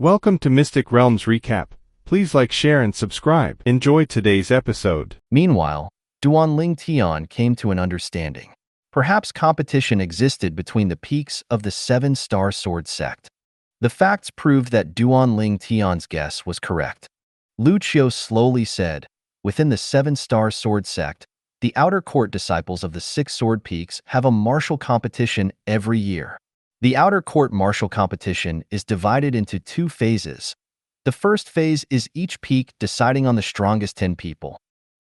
Welcome to Mystic Realms Recap. Please like, share, and subscribe. Enjoy today's episode. Meanwhile, Duanling Tian came to an understanding. Perhaps competition existed between the peaks of the Seven-Star Sword sect. The facts proved that Duanling Tian's guess was correct. Lu Qiu slowly said, within the Seven-Star Sword sect, the outer court disciples of the Six Sword Peaks have a martial competition every year. The outer court martial competition is divided into two phases. The first phase is each peak deciding on the strongest 10 people.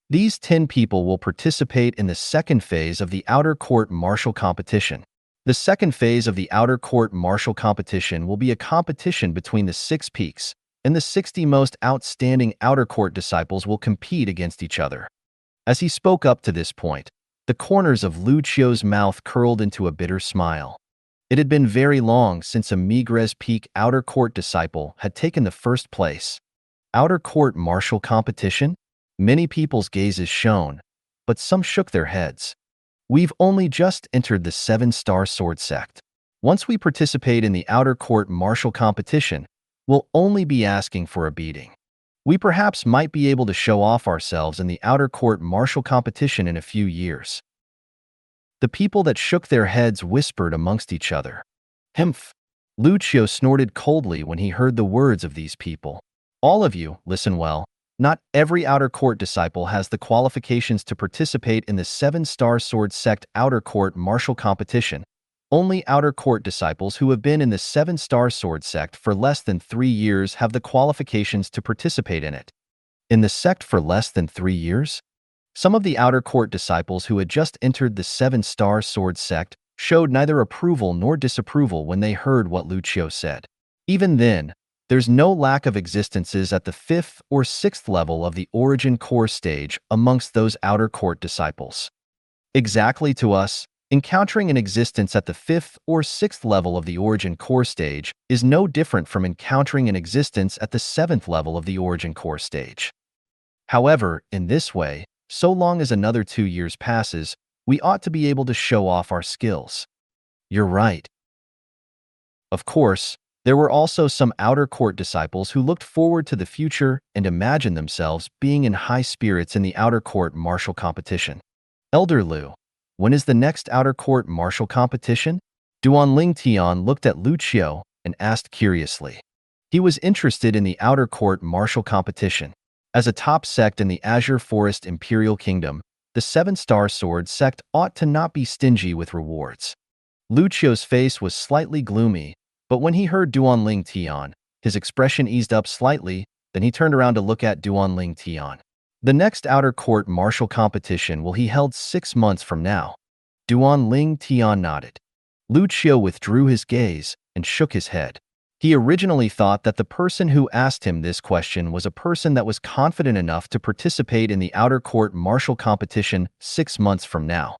These 10 people will participate in the second phase of the outer court martial competition. The second phase of the outer court martial competition will be a competition between the 6 peaks, and the 60 most outstanding outer court disciples will compete against each other. As he spoke up to this point, the corners of Lu Qiu's mouth curled into a bitter smile. It had been very long since a Migres Peak outer court disciple had taken the first place. Outer court martial competition? Many people's gazes shone, but some shook their heads. We've only just entered the Seven-Star Sword sect. Once we participate in the outer court martial competition, we'll only be asking for a beating. We perhaps might be able to show off ourselves in the outer court martial competition in a few years. The people that shook their heads whispered amongst each other. Humph! Lu Qiu snorted coldly when he heard the words of these people. All of you, listen well. Not every outer court disciple has the qualifications to participate in the Seven-Star Sword sect outer court martial competition. Only outer court disciples who have been in the Seven-Star Sword sect for less than 3 years have the qualifications to participate in it. In the sect for less than 3 years? Some of the outer court disciples who had just entered the Seven-Star Sword sect showed neither approval nor disapproval when they heard what Lu Qiu said. Even then, there's no lack of existences at the 5th or 6th level of the origin core stage amongst those outer court disciples. Exactly to us, encountering an existence at the 5th or 6th level of the origin core stage is no different from encountering an existence at the 7th level of the origin core stage. However, in this way, so long as another 2 years passes, we ought to be able to show off our skills. You're right. Of course, there were also some outer court disciples who looked forward to the future and imagined themselves being in high spirits in the outer court martial competition. Elder Lu, when is the next outer court martial competition? Duanling Tian looked at Lu Qiu and asked curiously. He was interested in the outer court martial competition. As a top sect in the Azure Forest Imperial Kingdom, the Seven-Star Sword sect ought to not be stingy with rewards. Lu Qiu's face was slightly gloomy, but when he heard Duanling Tian, his expression eased up slightly, then he turned around to look at Duanling Tian. The next outer court martial competition will be held 6 months from now. Duanling Tian nodded. Lu Qiu withdrew his gaze and shook his head. He originally thought that the person who asked him this question was a person that was confident enough to participate in the outer court martial competition 6 months from now.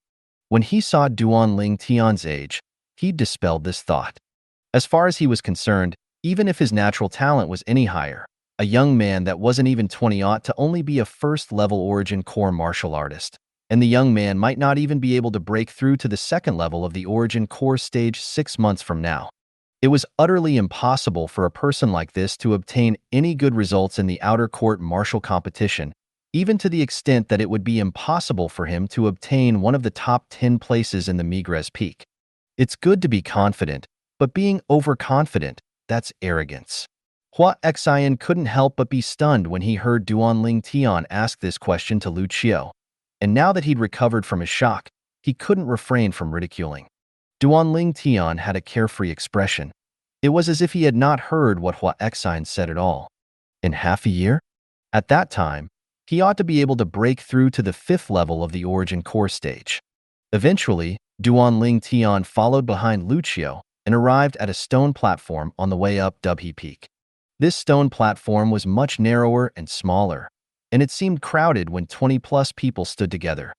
When he saw Duanling Tian's age, he dispelled this thought. As far as he was concerned, even if his natural talent was any higher, a young man that wasn't even 20 ought to only be a first-level origin core martial artist, and the young man might not even be able to break through to the second level of the origin core stage 6 months from now. It was utterly impossible for a person like this to obtain any good results in the outer court martial competition, even to the extent that it would be impossible for him to obtain one of the top 10 places in the Migres Peak. It's good to be confident, but being overconfident, that's arrogance. Hua Xian couldn't help but be stunned when he heard Duanling Tian ask this question to Lu Qiu, and now that he'd recovered from his shock, he couldn't refrain from ridiculing. Duanling Tian had a carefree expression. It was as if he had not heard what Hua Xian said at all. In half a year? At that time, he ought to be able to break through to the 5th level of the origin core stage. Eventually, Duanling Tian followed behind Lu Qiu and arrived at a stone platform on the way up Dubhe Peak. This stone platform was much narrower and smaller, and it seemed crowded when 20+ people stood together.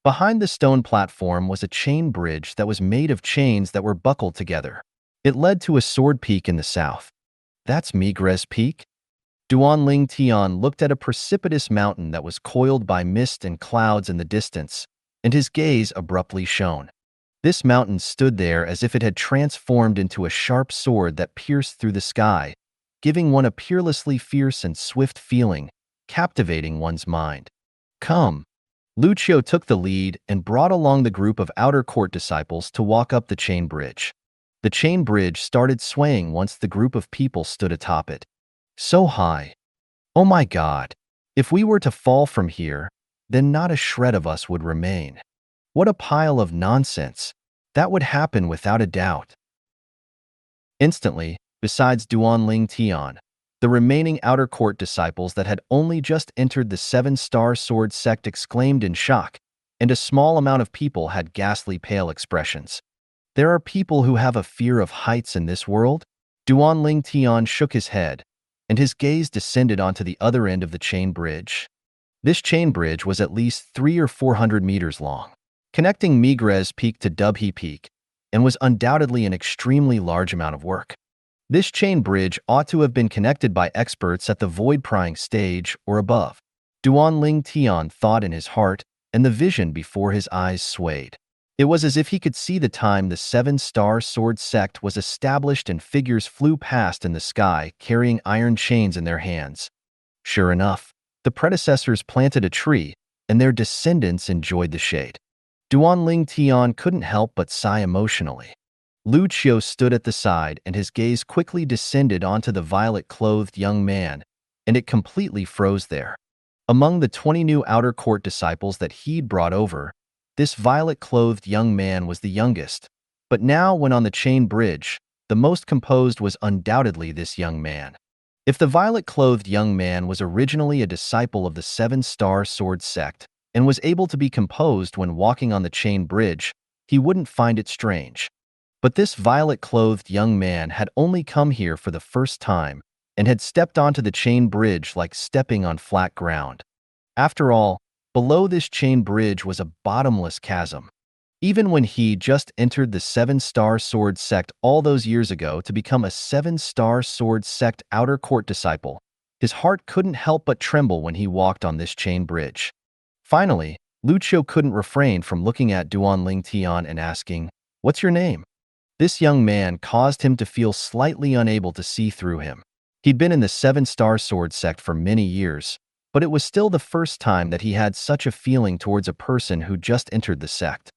Behind the stone platform was a chain bridge that was made of chains that were buckled together. It led to a sword peak in the south. That's Migres Peak? Duanling Tian looked at a precipitous mountain that was coiled by mist and clouds in the distance, and his gaze abruptly shone. This mountain stood there as if it had transformed into a sharp sword that pierced through the sky, giving one a peerlessly fierce and swift feeling, captivating one's mind. Come. Lucio took the lead and brought along the group of outer court disciples to walk up the chain bridge. The chain bridge started swaying once the group of people stood atop it. So high. Oh my God. If we were to fall from here, then not a shred of us would remain. What a pile of nonsense. That would happen without a doubt. Instantly, besides Duanling Tian, the remaining outer court disciples that had only just entered the Seven-Star Sword sect exclaimed in shock, and a small amount of people had ghastly pale expressions. There are people who have a fear of heights in this world? Duanling Tian shook his head, and his gaze descended onto the other end of the chain bridge. This chain bridge was at least 300 or 400 meters long, connecting Migres Peak to Dubhe Peak, and was undoubtedly an extremely large amount of work. This chain bridge ought to have been connected by experts at the void-prying stage or above. Duanling Tian thought in his heart, and the vision before his eyes swayed. It was as if he could see the time the Seven-Star Sword sect was established and figures flew past in the sky carrying iron chains in their hands. Sure enough, the predecessors planted a tree, and their descendants enjoyed the shade. Duanling Tian couldn't help but sigh emotionally. Lucio stood at the side, and his gaze quickly descended onto the violet-clothed young man, and it completely froze there. Among the 20 new outer court disciples that he'd brought over, this violet-clothed young man was the youngest. But now, when on the chain bridge, the most composed was undoubtedly this young man. If the violet-clothed young man was originally a disciple of the Seven-Star Sword sect and was able to be composed when walking on the chain bridge, he wouldn't find it strange. But this violet-clothed young man had only come here for the first time and had stepped onto the chain bridge like stepping on flat ground. After all, below this chain bridge was a bottomless chasm. Even when he just entered the Seven-Star Sword sect all those years ago to become a Seven-Star Sword sect outer court disciple, his heart couldn't help but tremble when he walked on this chain bridge. Finally, Lucio couldn't refrain from looking at Duanling Tian and asking, "What's your name?" This young man caused him to feel slightly unable to see through him. He'd been in the Seven-Star Sword sect for many years, but it was still the first time that he had such a feeling towards a person who just entered the sect.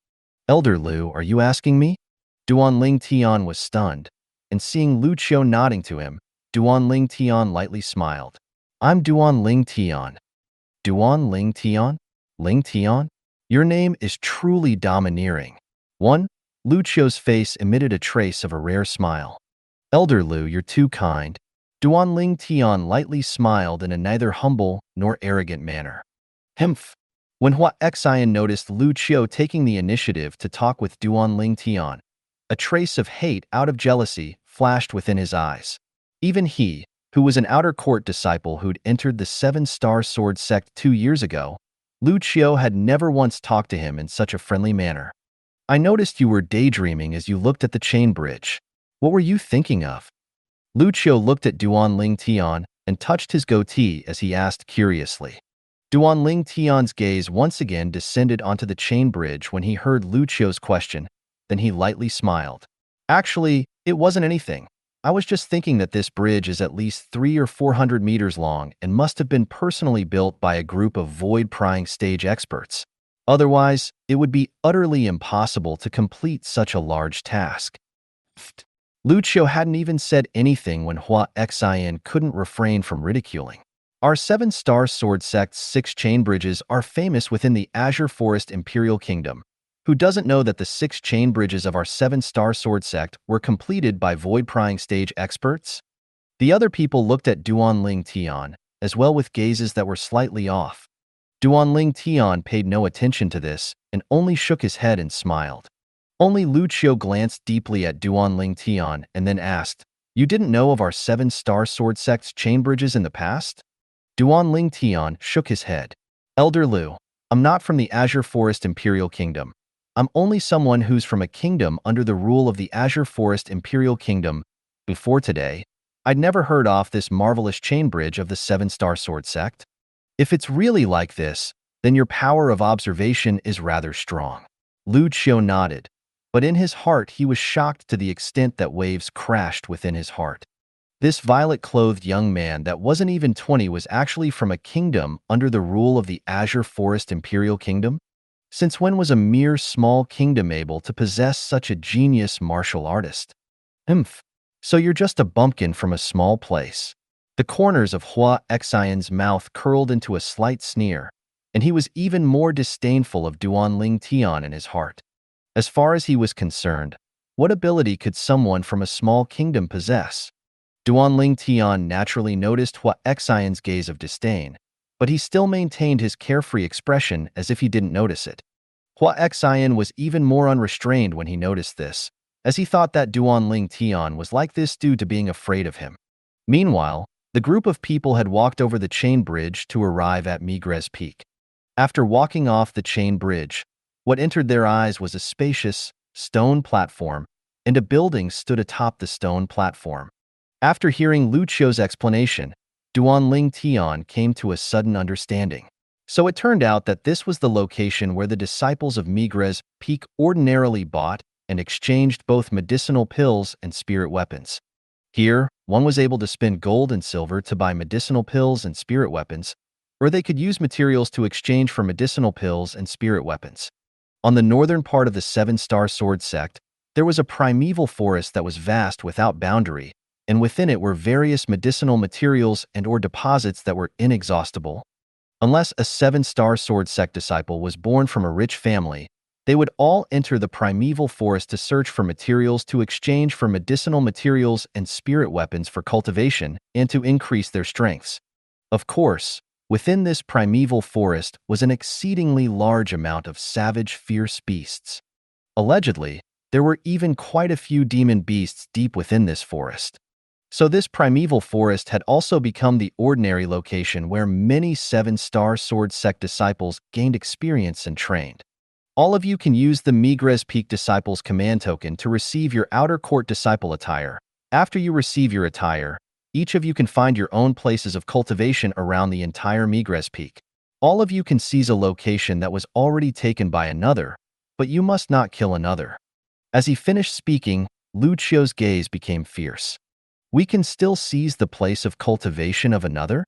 "Elder Lu, are you asking me?" Duanling Tian was stunned, and seeing Lucio nodding to him, Duanling Tian lightly smiled. "I'm Duanling Tian." "Duanling Tian? Ling Tian? Your name is truly domineering." "One?" Lucio's face emitted a trace of a rare smile. "Elder Lu, you're too kind." Duanling Tian lightly smiled in a neither humble nor arrogant manner. "Humph." When Hua Xian noticed Lucio taking the initiative to talk with Duanling Tian, a trace of hate out of jealousy flashed within his eyes. Even he, who was an outer court disciple who'd entered the Seven-Star Sword sect 2 years ago, Lucio had never once talked to him in such a friendly manner. "I noticed you were daydreaming as you looked at the chain bridge. What were you thinking of?" Lucio looked at Duanling Tian and touched his goatee as he asked curiously. Duanling Tian's gaze once again descended onto the chain bridge when he heard Lucio's question, then he lightly smiled. "Actually, it wasn't anything. I was just thinking that this bridge is at least 300 or 400 meters long and must have been personally built by a group of void-prying stage experts. Otherwise, it would be utterly impossible to complete such a large task." Lucio hadn't even said anything when Hua Xian couldn't refrain from ridiculing. "Our Seven-Star Sword sect's 6 chain bridges are famous within the Azure Forest Imperial Kingdom. Who doesn't know that the 6 chain bridges of our Seven-Star Sword sect were completed by void-prying stage experts?" The other people looked at Duanling Tian, as well with gazes that were slightly off. Duanling Tian paid no attention to this and only shook his head and smiled. Only Lucio glanced deeply at Duanling Tian and then asked, "You didn't know of our Seven-Star Sword sect's chain bridges in the past?" Duanling Tian shook his head. "Elder Lu, I'm not from the Azure Forest Imperial Kingdom. I'm only someone who's from a kingdom under the rule of the Azure Forest Imperial Kingdom. Before today, I'd never heard of this marvelous chain bridge of the Seven-Star Sword sect. If it's really like this, then your power of observation is rather strong." Lucio nodded, but in his heart he was shocked to the extent that waves crashed within his heart. This violet-clothed young man that wasn't even 20 was actually from a kingdom under the rule of the Azure Forest Imperial Kingdom? Since when was a mere small kingdom able to possess such a genius martial artist? Humph. So you're just a bumpkin from a small place. The corners of Hua Xian's mouth curled into a slight sneer, and he was even more disdainful of Duanling Tian in his heart. As far as he was concerned, what ability could someone from a small kingdom possess? Duanling Tian naturally noticed Hua Xian's gaze of disdain, but he still maintained his carefree expression as if he didn't notice it. Hua Xian was even more unrestrained when he noticed this, as he thought that Duanling Tian was like this due to being afraid of him. Meanwhile, the group of people had walked over the chain bridge to arrive at Migres Peak. After walking off the chain bridge, what entered their eyes was a spacious, stone platform, and a building stood atop the stone platform. After hearing Lu Qiu's explanation, Duanling Tian came to a sudden understanding. So it turned out that this was the location where the disciples of Migres Peak ordinarily bought and exchanged both medicinal pills and spirit weapons. Here, one was able to spend gold and silver to buy medicinal pills and spirit weapons, or they could use materials to exchange for medicinal pills and spirit weapons. On the northern part of the Seven-Star Sword Sect, there was a primeval forest that was vast without boundary, and within it were various medicinal materials and/or deposits that were inexhaustible. Unless a Seven-Star Sword Sect disciple was born from a rich family, they would all enter the primeval forest to search for materials to exchange for medicinal materials and spirit weapons for cultivation and to increase their strengths. Of course, within this primeval forest was an exceedingly large amount of savage, fierce beasts. Allegedly, there were even quite a few demon beasts deep within this forest. So this primeval forest had also become the ordinary location where many Seven-Star Sword Sect disciples gained experience and trained. All of you can use the Migres Peak Disciples command token to receive your outer court disciple attire. After you receive your attire, each of you can find your own places of cultivation around the entire Migres Peak. All of you can seize a location that was already taken by another, but you must not kill another. As he finished speaking, Lu Qiu's gaze became fierce. We can still seize the place of cultivation of another?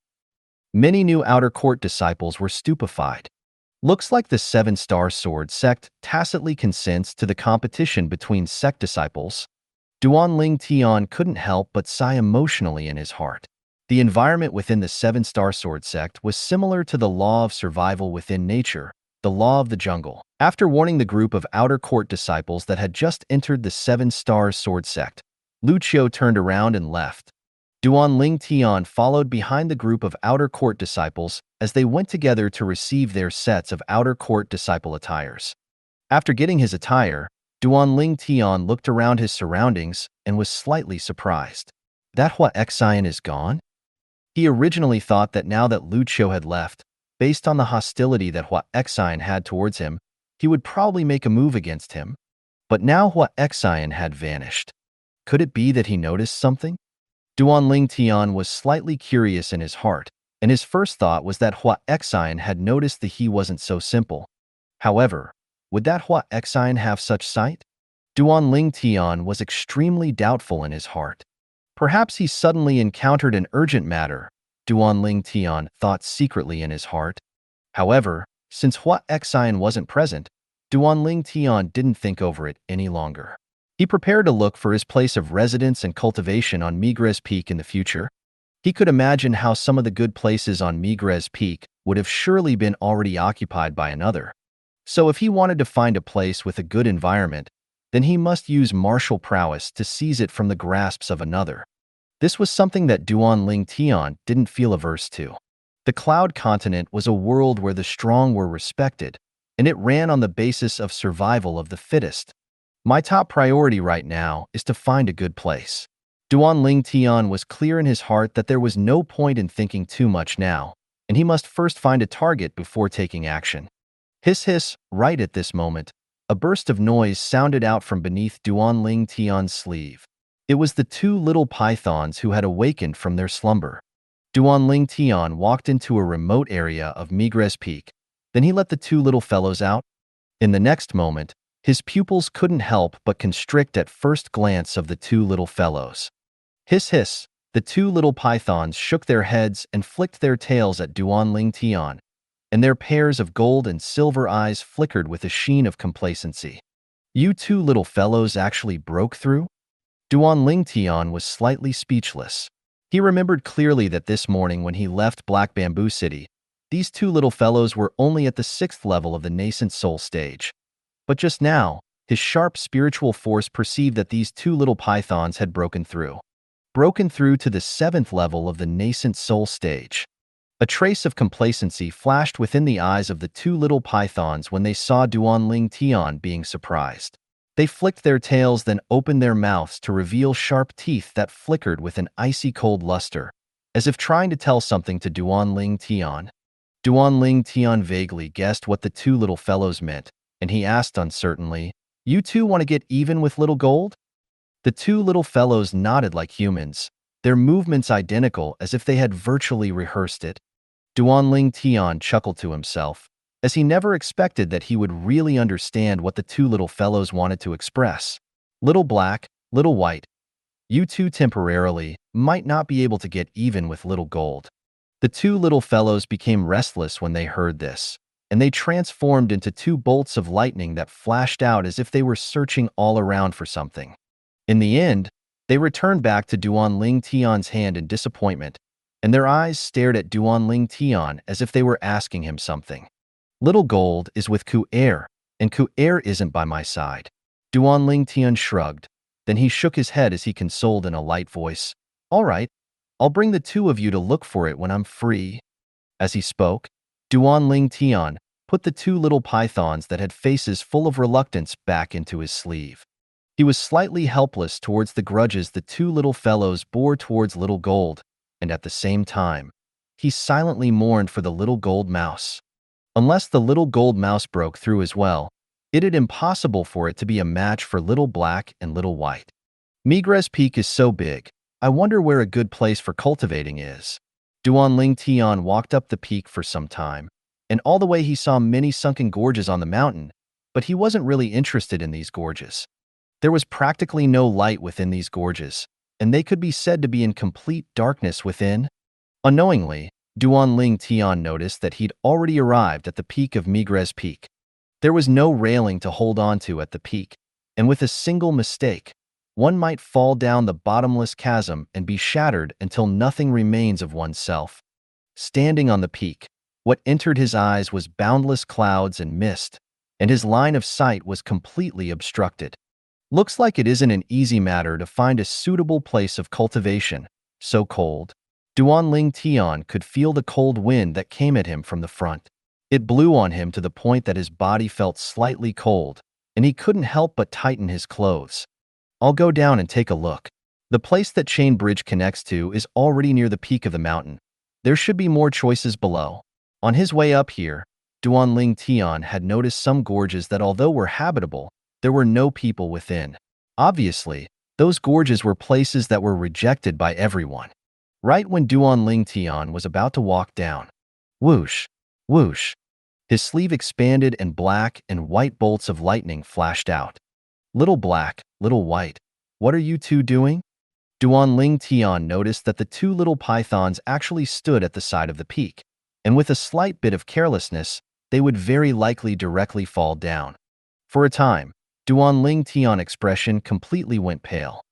Many new outer court disciples were stupefied. Looks like the Seven-Star Sword Sect tacitly consents to the competition between sect disciples. Duanling Tian couldn't help but sigh emotionally in his heart. The environment within the Seven-Star Sword Sect was similar to the law of survival within nature, the law of the jungle. After warning the group of outer court disciples that had just entered the Seven-Star Sword Sect, Lu Qiu turned around and left. Duanling Tian followed behind the group of outer court disciples as they went together to receive their sets of outer court disciple attires. After getting his attire, Duanling Tian looked around his surroundings and was slightly surprised. That Hua Xian is gone? He originally thought that now that Lu Qiu had left, based on the hostility that Hua Xian had towards him, he would probably make a move against him. But now Hua Xian had vanished. Could it be that he noticed something? Duanling Tian was slightly curious in his heart, and his first thought was that Hua Xian had noticed that he wasn't so simple. However, would that Hua Xian have such sight? Duanling Tian was extremely doubtful in his heart. Perhaps he suddenly encountered an urgent matter, Duanling Tian thought secretly in his heart. However, since Hua Xian wasn't present, Duanling Tian didn't think over it any longer. He prepared to look for his place of residence and cultivation on Migres Peak in the future. He could imagine how some of the good places on Migres Peak would have surely been already occupied by another. So if he wanted to find a place with a good environment, then he must use martial prowess to seize it from the grasps of another. This was something that Duanling Tian didn't feel averse to. The Cloud Continent was a world where the strong were respected, and it ran on the basis of survival of the fittest. My top priority right now is to find a good place. Duanling Tian was clear in his heart that there was no point in thinking too much now, and he must first find a target before taking action. Hiss hiss, right at this moment, a burst of noise sounded out from beneath Duanling Tian's sleeve. It was the two little pythons who had awakened from their slumber. Duanling Tian walked into a remote area of Migres Peak. Then he let the two little fellows out. In the next moment, his pupils couldn't help but constrict at first glance of the two little fellows. Hiss hiss, The two little pythons shook their heads and flicked their tails at Duan Ling Tian, and their pairs of gold and silver eyes flickered with a sheen of complacency. You two little fellows actually broke through? Duan Ling Tian was slightly speechless. He remembered clearly that this morning when he left Black Bamboo City, these two little fellows were only at the 6th level of the nascent soul stage. But just now, his sharp spiritual force perceived that these two little pythons had broken through to the 7th level of the nascent soul stage. A trace of complacency flashed within the eyes of the two little pythons when they saw Duan Ling Tian being surprised. They flicked their tails, then opened their mouths to reveal sharp teeth that flickered with an icy cold luster, as if trying to tell something to Duan Ling Tian. Duan Ling Tian vaguely guessed what the two little fellows meant, and he asked uncertainly, "You two want to get even with Little Gold?" The two little fellows nodded like humans, their movements identical as if they had virtually rehearsed it. Duan Ling Tian chuckled to himself, as he never expected that he would really understand what the two little fellows wanted to express. Little black, little white. You two temporarily might not be able to get even with Little Gold. The two little fellows became restless when they heard this, and they transformed into two bolts of lightning that flashed out as if they were searching all around for something. In the end, they returned back to Duan Ling Tian's hand in disappointment, and their eyes stared at Duan Ling Tian as if they were asking him something. Little Gold is with Ku Er, and Ku Er isn't by my side. Duan Ling Tian shrugged, then he shook his head as he consoled in a light voice. All right, I'll bring the two of you to look for it when I'm free. As he spoke, Duan Ling Tian put the two little pythons that had faces full of reluctance back into his sleeve. He was slightly helpless towards the grudges the two little fellows bore towards Little Gold, and at the same time, he silently mourned for the little gold mouse. Unless the little gold mouse broke through as well, it is impossible for it to be a match for Little Black and Little White. Migres Peak is so big, I wonder where a good place for cultivating is. Duan Ling Tian walked up the peak for some time, and all the way he saw many sunken gorges on the mountain, but he wasn't really interested in these gorges. There was practically no light within these gorges, and they could be said to be in complete darkness within. Unknowingly, Duan Ling Tian noticed that he'd already arrived at the peak of Migres Peak. There was no railing to hold on to at the peak, and with a single mistake, one might fall down the bottomless chasm and be shattered until nothing remains of oneself. Standing on the peak, what entered his eyes was boundless clouds and mist, and his line of sight was completely obstructed. Looks like it isn't an easy matter to find a suitable place of cultivation, so cold. Duan Ling Tian could feel the cold wind that came at him from the front. It blew on him to the point that his body felt slightly cold, and he couldn't help but tighten his clothes. I'll go down and take a look. The place that Chain Bridge connects to is already near the peak of the mountain. There should be more choices below. On his way up here, Duan Ling Tian had noticed some gorges that although were habitable, there were no people within. Obviously, those gorges were places that were rejected by everyone. Right when Duan Ling Tian was about to walk down, whoosh, whoosh, his sleeve expanded and black and white bolts of lightning flashed out. Little Black, Little White, what are you two doing? Duan Ling Tian noticed that the two little pythons actually stood at the side of the peak, and with a slight bit of carelessness, they would very likely directly fall down. For a time, Duan Ling Tian's expression completely went pale.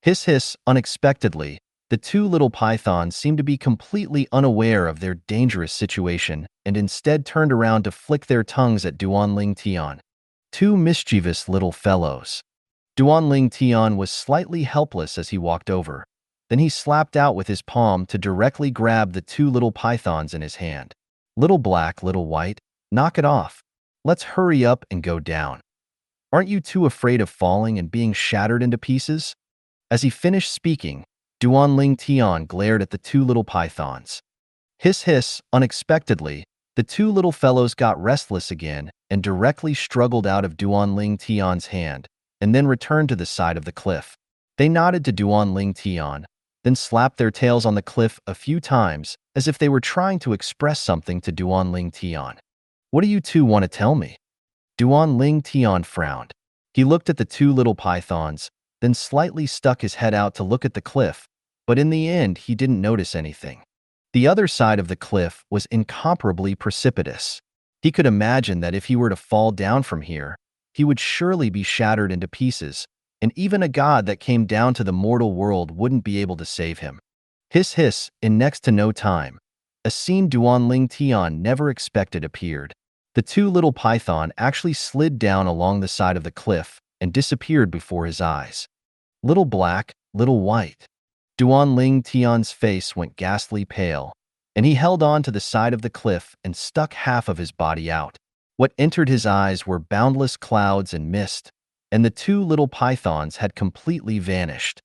Hiss hiss, unexpectedly, the two little pythons seemed to be completely unaware of their dangerous situation and instead turned around to flick their tongues at Duan Ling Tian. Two mischievous little fellows. Duan Ling Tian was slightly helpless as he walked over. Then he slapped out with his palm to directly grab the two little pythons in his hand. Little Black, Little White, knock it off. Let's hurry up and go down. Aren't you too afraid of falling and being shattered into pieces? As he finished speaking, Duan Ling Tian glared at the two little pythons. Hiss hiss, unexpectedly, the two little fellows got restless again and directly struggled out of Duan Ling Tian's hand, and then returned to the side of the cliff. They nodded to Duan Ling Tian, then slapped their tails on the cliff a few times as if they were trying to express something to Duan Ling Tian. What do you two want to tell me? Duan Ling Tian frowned. He looked at the two little pythons, then slightly stuck his head out to look at the cliff, But in the end, he didn't notice anything. The other side of the cliff was incomparably precipitous. He could imagine that if he were to fall down from here, he would surely be shattered into pieces, and even a god that came down to the mortal world wouldn't be able to save him. Hiss hiss, in next to no time, a scene Duanling Tian never expected appeared. The two little python actually slid down along the side of the cliff and disappeared before his eyes. Little black, little white. Duanling Tian's face went ghastly pale, and he held on to the side of the cliff and stuck half of his body out. What entered his eyes were boundless clouds and mist, and the two little pythons had completely vanished.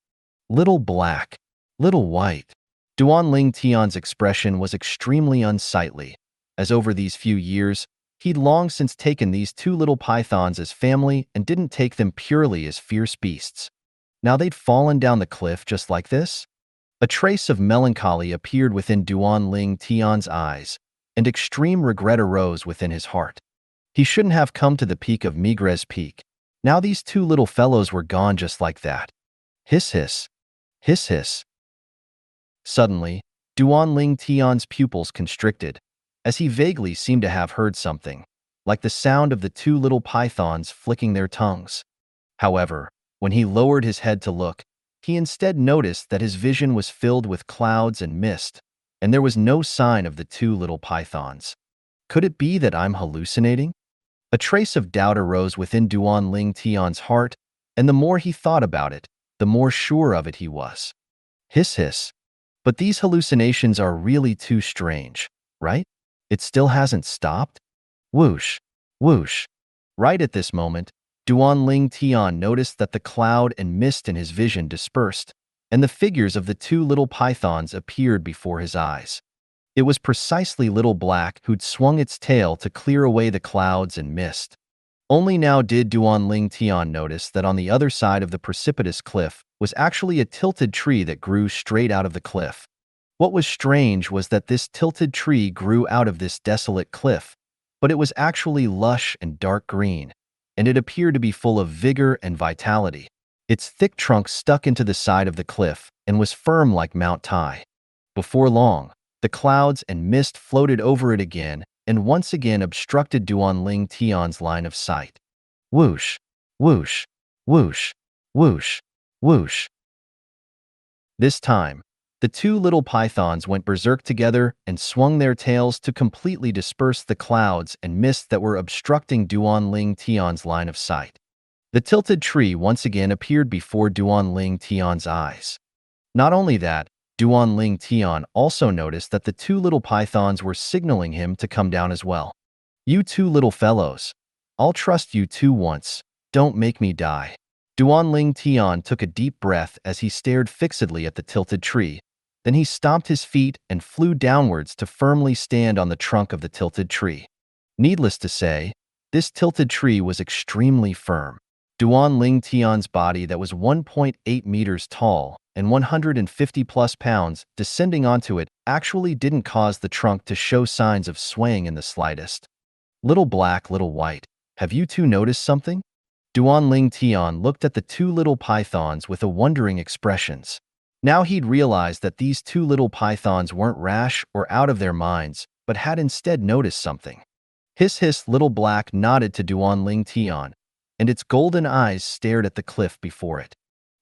Little black, little white. Duanling Tian's expression was extremely unsightly, as over these few years, he'd long since taken these two little pythons as family and didn't take them purely as fierce beasts. Now they'd fallen down the cliff just like this? A trace of melancholy appeared within Duanling Tian's eyes, and extreme regret arose within his heart. He shouldn't have come to the peak of Migres Peak. Now these two little fellows were gone just like that. Hiss hiss. Hiss hiss. Suddenly, Duanling Tian's pupils constricted, as he vaguely seemed to have heard something, like the sound of the two little pythons flicking their tongues. However, when he lowered his head to look, he instead noticed that his vision was filled with clouds and mist, and there was no sign of the two little pythons. Could it be that I'm hallucinating? A trace of doubt arose within Duanling Tian's heart, and the more he thought about it, the more sure of it he was. Hiss hiss. But these hallucinations are really too strange, right? It still hasn't stopped? Whoosh, whoosh. Right at this moment, Duanling Tian noticed that the cloud and mist in his vision dispersed, and the figures of the two little pythons appeared before his eyes. It was precisely Little Black who'd swung its tail to clear away the clouds and mist. Only now did Duanling Tian notice that on the other side of the precipitous cliff was actually a tilted tree that grew straight out of the cliff. What was strange was that this tilted tree grew out of this desolate cliff, but it was actually lush and dark green, and it appeared to be full of vigor and vitality. Its thick trunk stuck into the side of the cliff and was firm like Mount Tai. Before long, the clouds and mist floated over it again and once again obstructed Duanling Tian's line of sight. Whoosh, whoosh, whoosh, whoosh, whoosh. This time, the two little pythons went berserk together and swung their tails to completely disperse the clouds and mist that were obstructing Duanling Tian's line of sight. The tilted tree once again appeared before Duanling Tian's eyes. Not only that, Duanling Tian also noticed that the two little pythons were signaling him to come down as well. You two little fellows, I'll trust you two once, don't make me die. Duanling Tian took a deep breath as he stared fixedly at the tilted tree. Then he stomped his feet and flew downwards to firmly stand on the trunk of the tilted tree. Needless to say, this tilted tree was extremely firm. Duanling Tian's body that was 1.8 meters tall and 150 plus pounds descending onto it actually didn't cause the trunk to show signs of swaying in the slightest. Little Black, Little White, have you two noticed something? Duanling Tian looked at the two little pythons with a wondering expressions. Now he'd realized that these two little pythons weren't rash or out of their minds, but had instead noticed something. Hiss hiss. Little Black nodded to Duanling Tian, and its golden eyes stared at the cliff before it.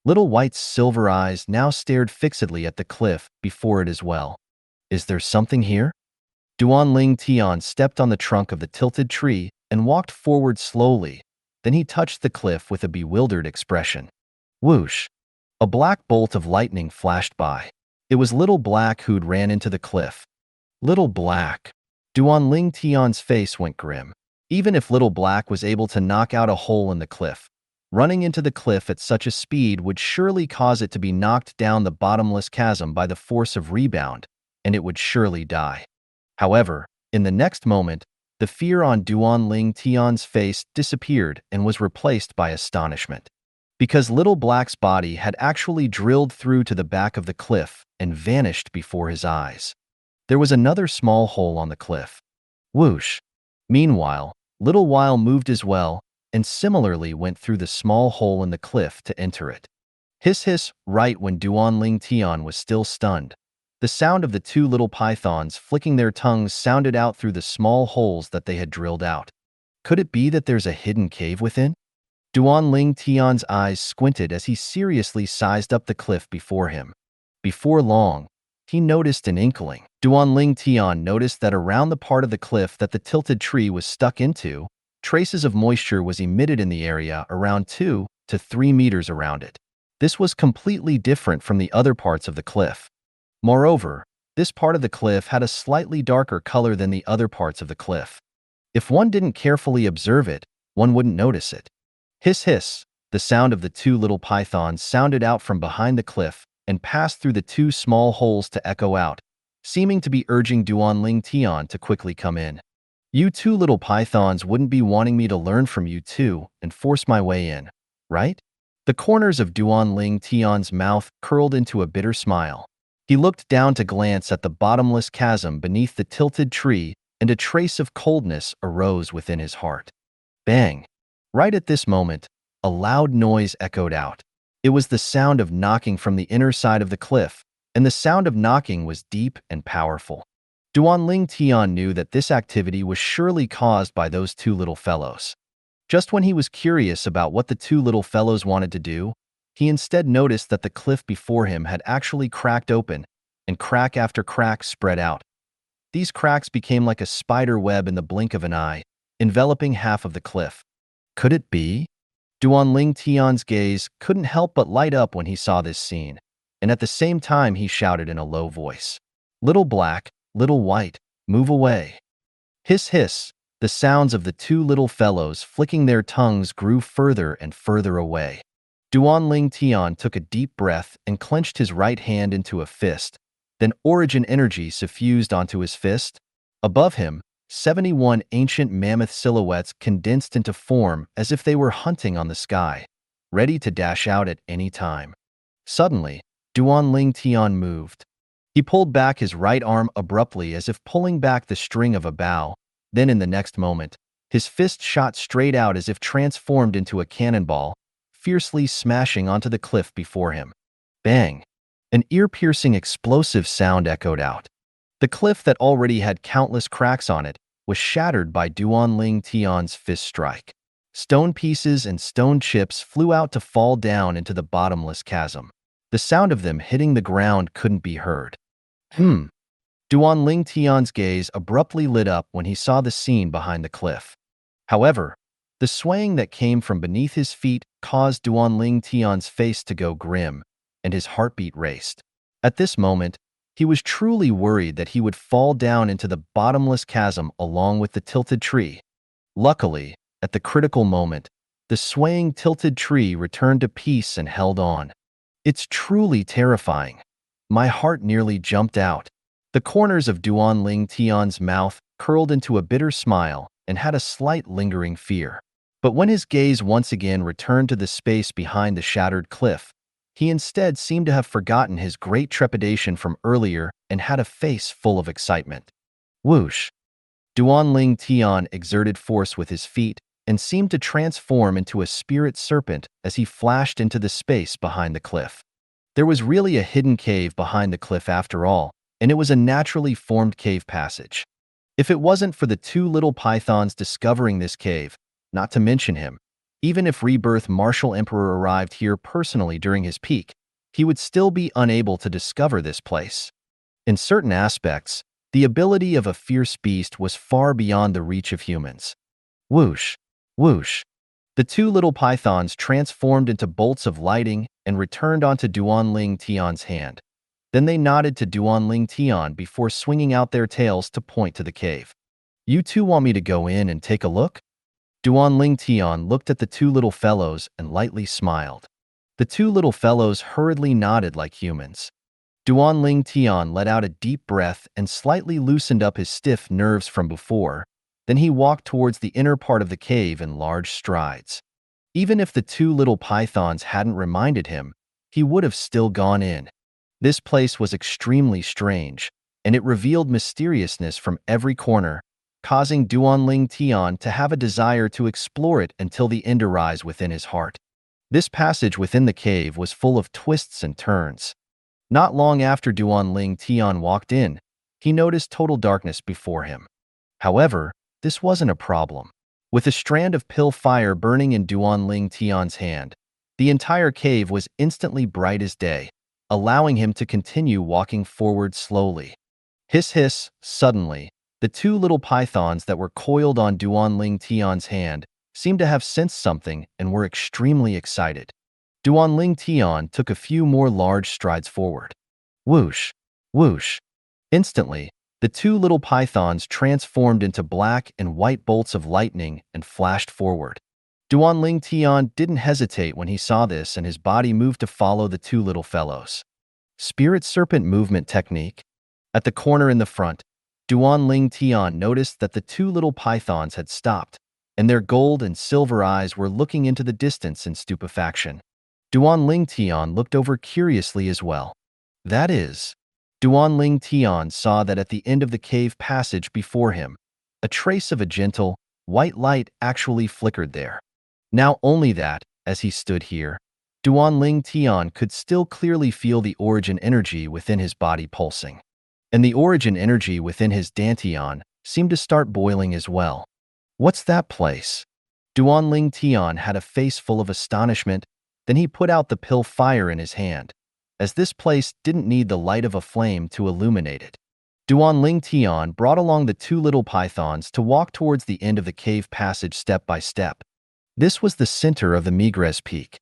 Little White's silver eyes now stared fixedly at the cliff before it as well. Is there something here? Duanling Tian stepped on the trunk of the tilted tree and walked forward slowly. Then he touched the cliff with a bewildered expression. Whoosh! A black bolt of lightning flashed by. It was Little Black who'd ran into the cliff. Little Black. Duanling Tian's face went grim. Even if Little Black was able to knock out a hole in the cliff, running into the cliff at such a speed would surely cause it to be knocked down the bottomless chasm by the force of rebound, and it would surely die. However, in the next moment, the fear on Duanling Tian's face disappeared and was replaced by astonishment. Because Little Black's body had actually drilled through to the back of the cliff and vanished before his eyes. There was another small hole on the cliff. Whoosh! Meanwhile, Little While moved as well, and similarly went through the small hole in the cliff to enter it. Hiss hiss, right when Duan Ling Tian was still stunned. The sound of the two little pythons flicking their tongues sounded out through the small holes that they had drilled out. Could it be that there's a hidden cave within? Duan Ling Tian's eyes squinted as he seriously sized up the cliff before him. Before long, he noticed an inkling. Duan Ling Tian noticed that around the part of the cliff that the tilted tree was stuck into, traces of moisture was emitted in the area around 2 to 3 meters around it. This was completely different from the other parts of the cliff. Moreover, this part of the cliff had a slightly darker color than the other parts of the cliff. If one didn't carefully observe it, one wouldn't notice it. Hiss hiss, the sound of the two little pythons sounded out from behind the cliff and passed through the two small holes to echo out, seeming to be urging Duan Ling Tian to quickly come in. You two little pythons wouldn't be wanting me to learn from you too and force my way in, right? The corners of Duan Ling Tian's mouth curled into a bitter smile. He looked down to glance at the bottomless chasm beneath the tilted tree, and a trace of coldness arose within his heart. Bang! Right at this moment, a loud noise echoed out. It was the sound of knocking from the inner side of the cliff, and the sound of knocking was deep and powerful. Duan Ling Tian knew that this activity was surely caused by those two little fellows. Just when he was curious about what the two little fellows wanted to do, he instead noticed that the cliff before him had actually cracked open, and crack after crack spread out. These cracks became like a spider web in the blink of an eye, enveloping half of the cliff. Could it be? Duan Ling Tian's gaze couldn't help but light up when he saw this scene, and at the same time he shouted in a low voice, "Little black, little white, move away." Hiss hiss, the sounds of the two little fellows flicking their tongues grew further and further away. Duan Ling Tian took a deep breath and clenched his right hand into a fist. Then origin energy suffused onto his fist. Above him, 71 ancient mammoth silhouettes condensed into form as if they were hunting on the sky, ready to dash out at any time. Suddenly, Duan Ling Tian moved. He pulled back his right arm abruptly as if pulling back the string of a bow. Then in the next moment, his fist shot straight out as if transformed into a cannonball, fiercely smashing onto the cliff before him. Bang! An ear-piercing explosive sound echoed out. The cliff that already had countless cracks on it was shattered by Duan Ling Tian's fist strike. Stone pieces and stone chips flew out to fall down into the bottomless chasm. The sound of them hitting the ground couldn't be heard. Duan Ling Tian's gaze abruptly lit up when he saw the scene behind the cliff. However, the swaying that came from beneath his feet caused Duan Ling Tian's face to go grim, and his heartbeat raced. At this moment, he was truly worried that he would fall down into the bottomless chasm along with the tilted tree. Luckily, at the critical moment, the swaying tilted tree returned to peace and held on. It's truly terrifying. My heart nearly jumped out. The corners of Duan Ling Tian's mouth curled into a bitter smile and had a slight lingering fear. But when his gaze once again returned to the space behind the shattered cliff, he instead seemed to have forgotten his great trepidation from earlier and had a face full of excitement. Whoosh! Duan Ling Tian exerted force with his feet and seemed to transform into a spirit serpent as he flashed into the space behind the cliff. There was really a hidden cave behind the cliff after all, and it was a naturally formed cave passage. If it wasn't for the two little pythons discovering this cave, not to mention him, even if Rebirth Martial Emperor arrived here personally during his peak, he would still be unable to discover this place. In certain aspects, the ability of a fierce beast was far beyond the reach of humans. Whoosh! Whoosh! The two little pythons transformed into bolts of lighting and returned onto Duan Ling Tian's hand. Then they nodded to Duan Ling Tian before swinging out their tails to point to the cave. "You two want me to go in and take a look?" Duan Ling Tian looked at the two little fellows and lightly smiled. The two little fellows hurriedly nodded like humans. Duan Ling Tian let out a deep breath and slightly loosened up his stiff nerves from before. Then he walked towards the inner part of the cave in large strides. Even if the two little pythons hadn't reminded him, he would have still gone in. This place was extremely strange, and it revealed mysteriousness from every corner, causing Duan Ling Tian to have a desire to explore it until the end arise within his heart. This passage within the cave was full of twists and turns. Not long after Duan Ling Tian walked in, he noticed total darkness before him. However, this wasn't a problem. With a strand of pill fire burning in Duan Ling Tian's hand, the entire cave was instantly bright as day, allowing him to continue walking forward slowly. Hiss hiss, suddenly, the two little pythons that were coiled on Duan Ling Tian's hand seemed to have sensed something and were extremely excited. Duan Ling Tian took a few more large strides forward. Whoosh! Whoosh! Instantly, the two little pythons transformed into black and white bolts of lightning and flashed forward. Duan Ling Tian didn't hesitate when he saw this, and his body moved to follow the two little fellows. Spirit Serpent Movement Technique. At the corner in the front, Duan Ling Tian noticed that the two little pythons had stopped, and their gold and silver eyes were looking into the distance in stupefaction. Duan Ling Tian looked over curiously as well. That is, Duan Ling Tian saw that at the end of the cave passage before him, a trace of a gentle, white light actually flickered there. Now only that, as he stood here, Duan Ling Tian could still clearly feel the origin energy within his body pulsing. And the origin energy within his dantian seemed to start boiling as well. What's that place? Duan Ling Tian had a face full of astonishment. Then he put out the pill fire in his hand, as this place didn't need the light of a flame to illuminate it. Duan Ling Tian brought along the two little pythons to walk towards the end of the cave passage step by step. This was the center of the Migres Peak.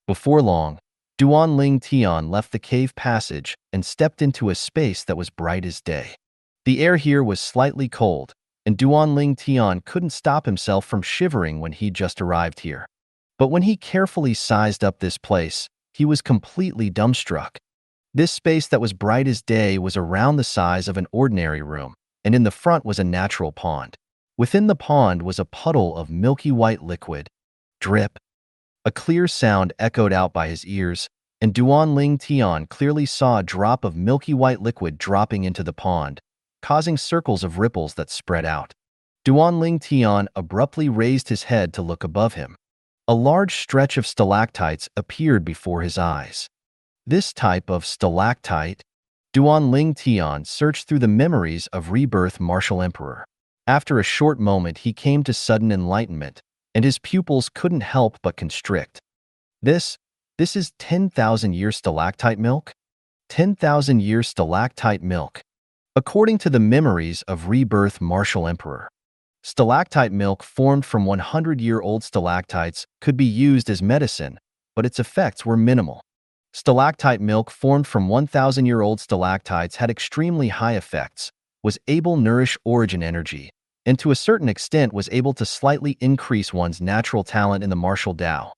Before long, Duan Ling Tian left the cave passage and stepped into a space that was bright as day. The air here was slightly cold, and Duan Ling Tian couldn't stop himself from shivering when he just arrived here. But when he carefully sized up this place, he was completely dumbstruck. This space that was bright as day was around the size of an ordinary room, and in the front was a natural pond. Within the pond was a puddle of milky white liquid. Drip. A clear sound echoed out by his ears, and Duan Ling Tian clearly saw a drop of milky white liquid dropping into the pond, causing circles of ripples that spread out. Duan Ling Tian abruptly raised his head to look above him. A large stretch of stalactites appeared before his eyes. This type of stalactite? Duan Ling Tian searched through the memories of Rebirth Martial Emperor. After a short moment, he came to sudden enlightenment, and his pupils couldn't help but constrict. This is 10,000-year stalactite milk? 10,000-year stalactite milk. According to the memories of Rebirth Martial Emperor, stalactite milk formed from 100-year-old stalactites could be used as medicine, but its effects were minimal. Stalactite milk formed from 1,000-year-old stalactites had extremely high effects, was able to nourish origin energy, and to a certain extent was able to slightly increase one's natural talent in the martial Tao.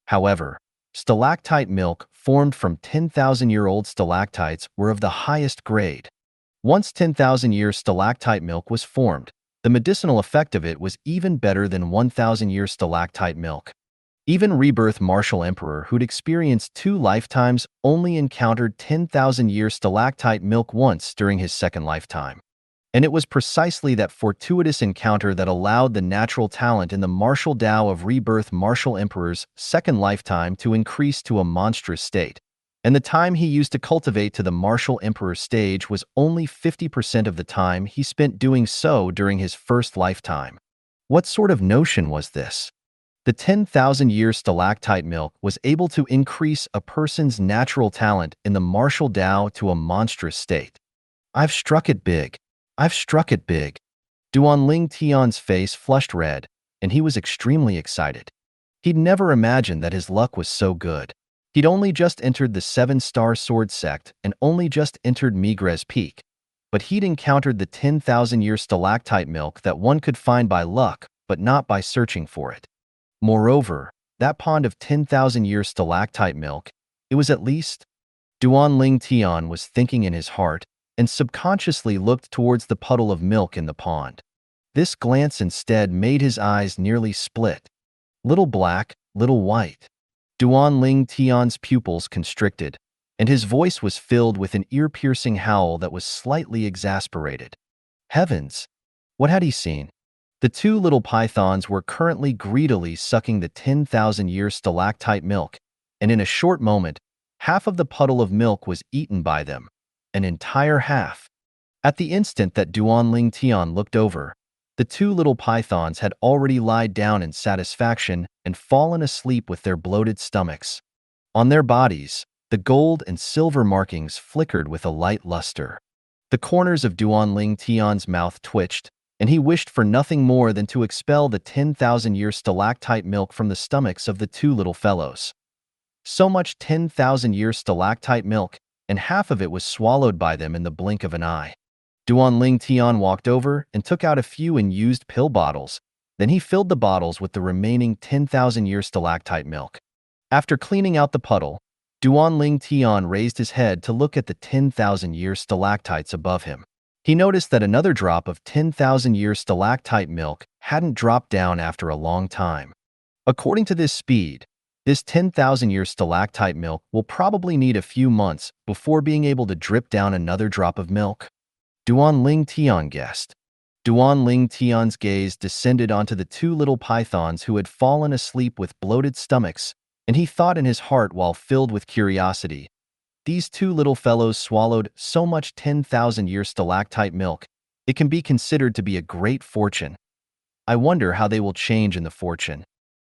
However, stalactite milk formed from 10,000-year-old stalactites were of the highest grade. Once 10,000-year stalactite milk was formed, the medicinal effect of it was even better than 1,000-year stalactite milk. Even Rebirth Martial Emperor, who'd experienced 2 lifetimes, only encountered 10,000-year stalactite milk once during his second lifetime. And it was precisely that fortuitous encounter that allowed the natural talent in the martial Tao of Rebirth Martial Emperor's second lifetime to increase to a monstrous state. And the time he used to cultivate to the Martial Emperor stage was only 50% of the time he spent doing so during his first lifetime. What sort of notion was this? The 10,000-year stalactite milk was able to increase a person's natural talent in the martial Tao to a monstrous state. I've struck it big. I've struck it big. Duan Ling Tian's face flushed red, and he was extremely excited. He'd never imagined that his luck was so good. He'd only just entered the 7-star sword sect and only just entered Migres Peak, but he'd encountered the 10,000-year stalactite milk that one could find by luck, but not by searching for it. Moreover, that pond of 10,000-year stalactite milk, it was at least... Duan Ling Tian was thinking in his heart and subconsciously looked towards the puddle of milk in the pond. This glance instead made his eyes nearly split. Little black, little white. Duan Ling Tian's pupils constricted, and his voice was filled with an ear-piercing howl that was slightly exasperated. Heavens! What had he seen? The two little pythons were currently greedily sucking the 10,000-year stalactite milk, and in a short moment, half of the puddle of milk was eaten by them, an entire half. At the instant that Duanling Tian looked over, the two little pythons had already lied down in satisfaction and fallen asleep with their bloated stomachs. On their bodies, the gold and silver markings flickered with a light luster. The corners of Duanling Tian's mouth twitched, and he wished for nothing more than to expel the 10,000-year stalactite milk from the stomachs of the two little fellows. So much 10,000-year stalactite milk, and half of it was swallowed by them in the blink of an eye. Duanling Tian walked over and took out a few unused pill bottles. Then he filled the bottles with the remaining 10,000-year stalactite milk. After cleaning out the puddle, Duanling Tian raised his head to look at the 10,000-year stalactites above him. He noticed that another drop of 10,000-year stalactite milk hadn't dropped down after a long time. According to this speed, this 10,000-year stalactite milk will probably need a few months before being able to drip down another drop of milk. Duanling Tian guessed. Duanling Tian's gaze descended onto the two little pythons who had fallen asleep with bloated stomachs, and he thought in his heart while filled with curiosity, these two little fellows swallowed so much 10,000-year stalactite milk, it can be considered to be a great fortune. I wonder how they will change in the fortune.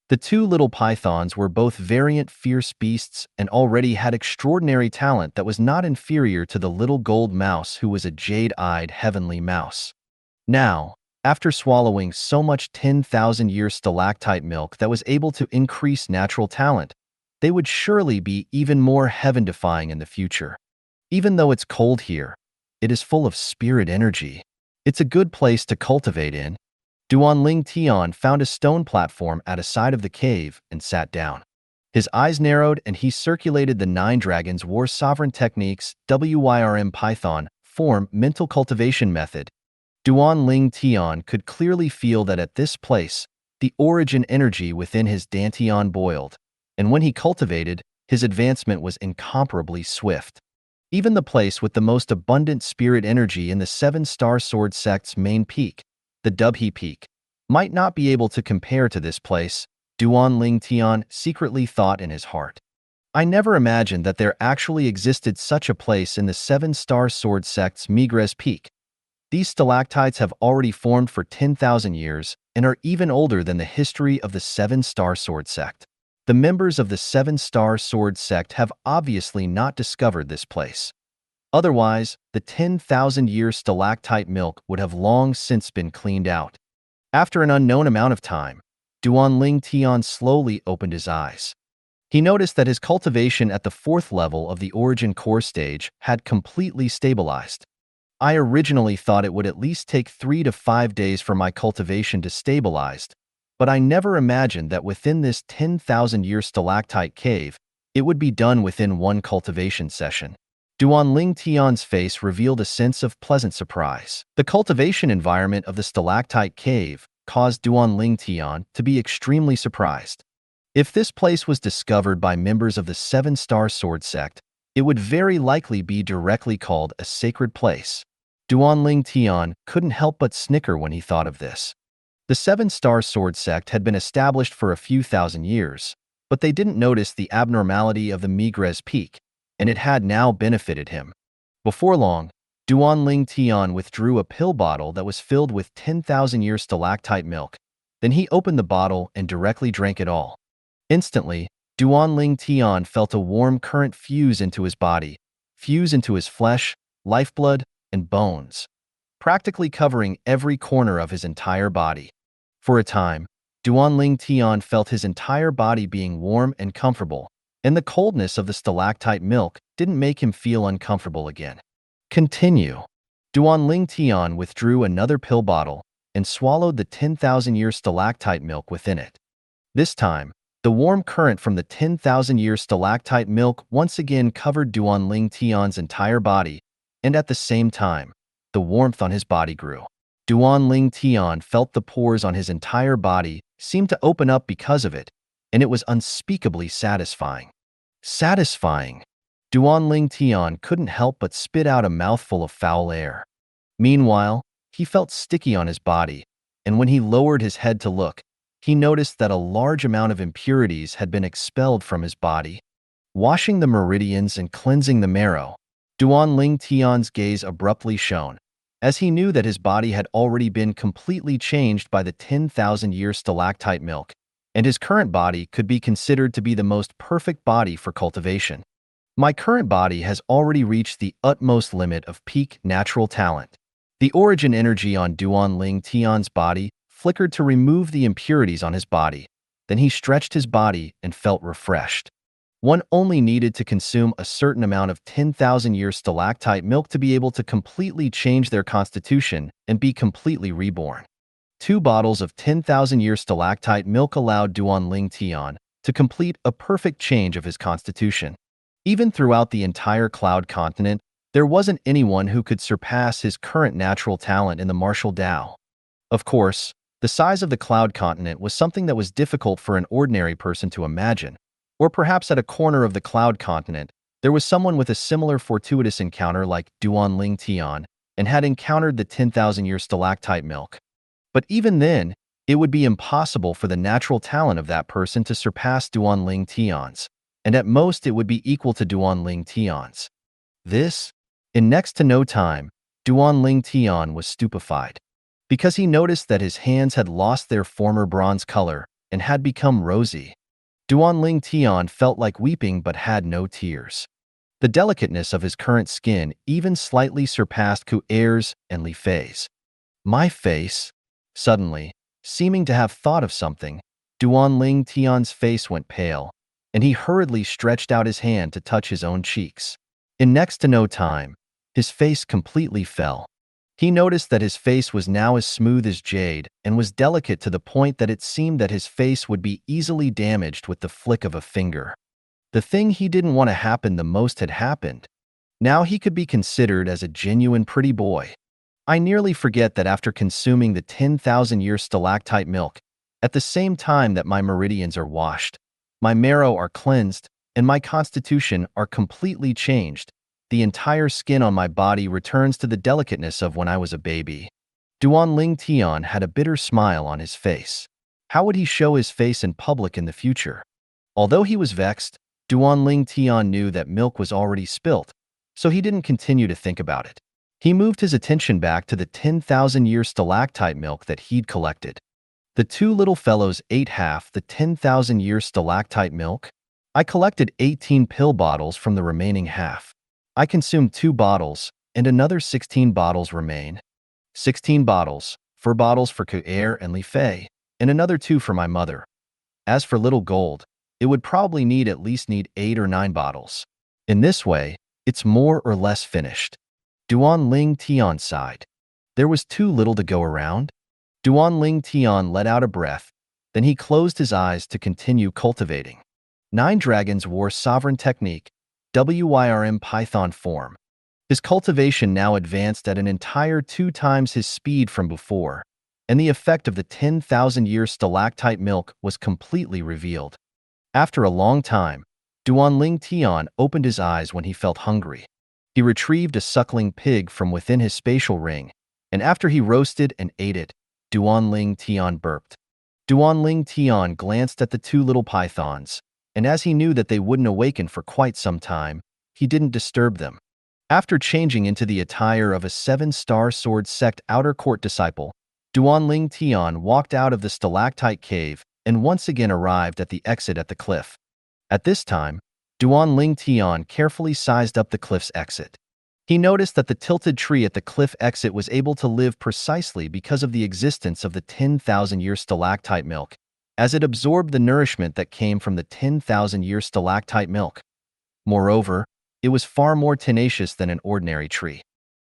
The two little pythons were both variant fierce beasts and already had extraordinary talent that was not inferior to the little gold mouse who was a jade-eyed heavenly mouse. Now, after swallowing so much 10,000-year stalactite milk that was able to increase natural talent, they would surely be even more heaven-defying in the future. Even though it's cold here, it is full of spirit energy. It's a good place to cultivate in. Duanling Tian found a stone platform at a side of the cave and sat down. His eyes narrowed and he circulated the 9 Dragons War Sovereign Techniques WYRM Python form mental cultivation method. Duanling Tian could clearly feel that at this place, the origin energy within his dantian boiled, and when he cultivated, his advancement was incomparably swift. Even the place with the most abundant spirit energy in the 7-star sword sect's main peak, the Dubhe Peak, might not be able to compare to this place, Duanling Tian secretly thought in his heart. I never imagined that there actually existed such a place in the 7-star sword sect's Migres Peak. These stalactites have already formed for 10,000 years and are even older than the history of the 7-star sword sect. The members of the 7-star sword sect have obviously not discovered this place. Otherwise, the 10,000-year stalactite milk would have long since been cleaned out. After an unknown amount of time, Duanling Tian slowly opened his eyes. He noticed that his cultivation at the 4th level of the Origin Core stage had completely stabilized. I originally thought it would at least take 3 to 5 days for my cultivation to stabilize, but I never imagined that within this 10,000-year stalactite cave, it would be done within one cultivation session. Duanling Tian's face revealed a sense of pleasant surprise. The cultivation environment of the stalactite cave caused Duanling Tian to be extremely surprised. If this place was discovered by members of the 7-star sword sect, it would very likely be directly called a sacred place. Duanling Tian couldn't help but snicker when he thought of this. The 7-star sword sect had been established for a few thousand years, but they didn't notice the abnormality of the Migres Peak, and it had now benefited him. Before long, Duanling Tian withdrew a pill bottle that was filled with 10,000-year stalactite milk. Then he opened the bottle and directly drank it all. Instantly, Duanling Tian felt a warm current fuse into his body, fuse into his flesh, lifeblood, and bones, practically covering every corner of his entire body. For a time, Duanling Tian felt his entire body being warm and comfortable, and the coldness of the stalactite milk didn't make him feel uncomfortable again. Continue. Duanling Tian withdrew another pill bottle and swallowed the 10,000-year stalactite milk within it. This time, the warm current from the 10,000-year stalactite milk once again covered Duanling Tian's entire body, and at the same time, the warmth on his body grew. Duanling Tian felt the pores on his entire body seem to open up because of it, and it was unspeakably satisfying. Satisfying! Duanling Tian couldn't help but spit out a mouthful of foul air. Meanwhile, he felt sticky on his body, and when he lowered his head to look, he noticed that a large amount of impurities had been expelled from his body, washing the meridians and cleansing the marrow. Duanling Tian's gaze abruptly shone, as he knew that his body had already been completely changed by the 10,000-year stalactite milk, and his current body could be considered to be the most perfect body for cultivation. My current body has already reached the utmost limit of peak natural talent. The origin energy on Duanling Tian's body flickered to remove the impurities on his body. Then he stretched his body and felt refreshed. One only needed to consume a certain amount of 10,000-year stalactite milk to be able to completely change their constitution and be completely reborn. 2 bottles of 10,000-year stalactite milk allowed Duanling Tian to complete a perfect change of his constitution. Even throughout the entire Cloud Continent, there wasn't anyone who could surpass his current natural talent in the martial Tao. Of course, the size of the Cloud Continent was something that was difficult for an ordinary person to imagine. Or perhaps at a corner of the Cloud Continent, there was someone with a similar fortuitous encounter like Duanling Tian and had encountered the 10,000-year stalactite milk. But even then, it would be impossible for the natural talent of that person to surpass Duanling Tian's, and at most it would be equal to Duanling Tian's. In next to no time, Duanling Tian was stupefied, because he noticed that his hands had lost their former bronze color and had become rosy. Duanling Tian felt like weeping but had no tears. The delicateness of his current skin even slightly surpassed Ku'er's and Li Fei's. My face? Suddenly, seeming to have thought of something, Duanling Tian's face went pale, and he hurriedly stretched out his hand to touch his own cheeks. In next to no time, his face completely fell. He noticed that his face was now as smooth as jade and was delicate to the point that it seemed that his face would be easily damaged with the flick of a finger. The thing he didn't want to happen the most had happened. Now he could be considered as a genuine pretty boy. I nearly forget that after consuming the 10,000-year stalactite milk, at the same time that my meridians are washed, my marrow are cleansed, and my constitution are completely changed, the entire skin on my body returns to the delicateness of when I was a baby. Duanling Tian had a bitter smile on his face. How would he show his face in public in the future? Although he was vexed, Duanling Tian knew that milk was already spilt, so he didn't continue to think about it. He moved his attention back to the 10,000-year stalactite milk that he'd collected. The 2 little fellows ate half the 10,000-year stalactite milk. I collected 18 pill bottles from the remaining half. I consumed 2 bottles, and another 16 bottles remain. 16 bottles, 4 bottles for Ku'er and Li Fei, and another 2 for my mother. As for little gold, it would probably need 8 or 9 bottles. In this way, it's more or less finished. Duanling Tian sighed. There was too little to go around. Duanling Tian let out a breath, then he closed his eyes to continue cultivating. 9 dragons wore sovereign technique, WYRM Python form. His cultivation now advanced at an entire 2 times his speed from before, and the effect of the 10,000-year stalactite milk was completely revealed. After a long time, Duanling Tian opened his eyes when he felt hungry. He retrieved a suckling pig from within his spatial ring, and after he roasted and ate it, Duanling Tian burped. Duanling Tian glanced at the 2 little pythons, and as he knew that they wouldn't awaken for quite some time, he didn't disturb them. After changing into the attire of a 7-star sword sect outer court disciple, Duanling Tian walked out of the stalactite cave and once again arrived at the exit at the cliff. At this time, Duanling Tian carefully sized up the cliff's exit. He noticed that the tilted tree at the cliff exit was able to live precisely because of the existence of the 10,000-year stalactite milk, as it absorbed the nourishment that came from the 10,000-year stalactite milk. Moreover, it was far more tenacious than an ordinary tree.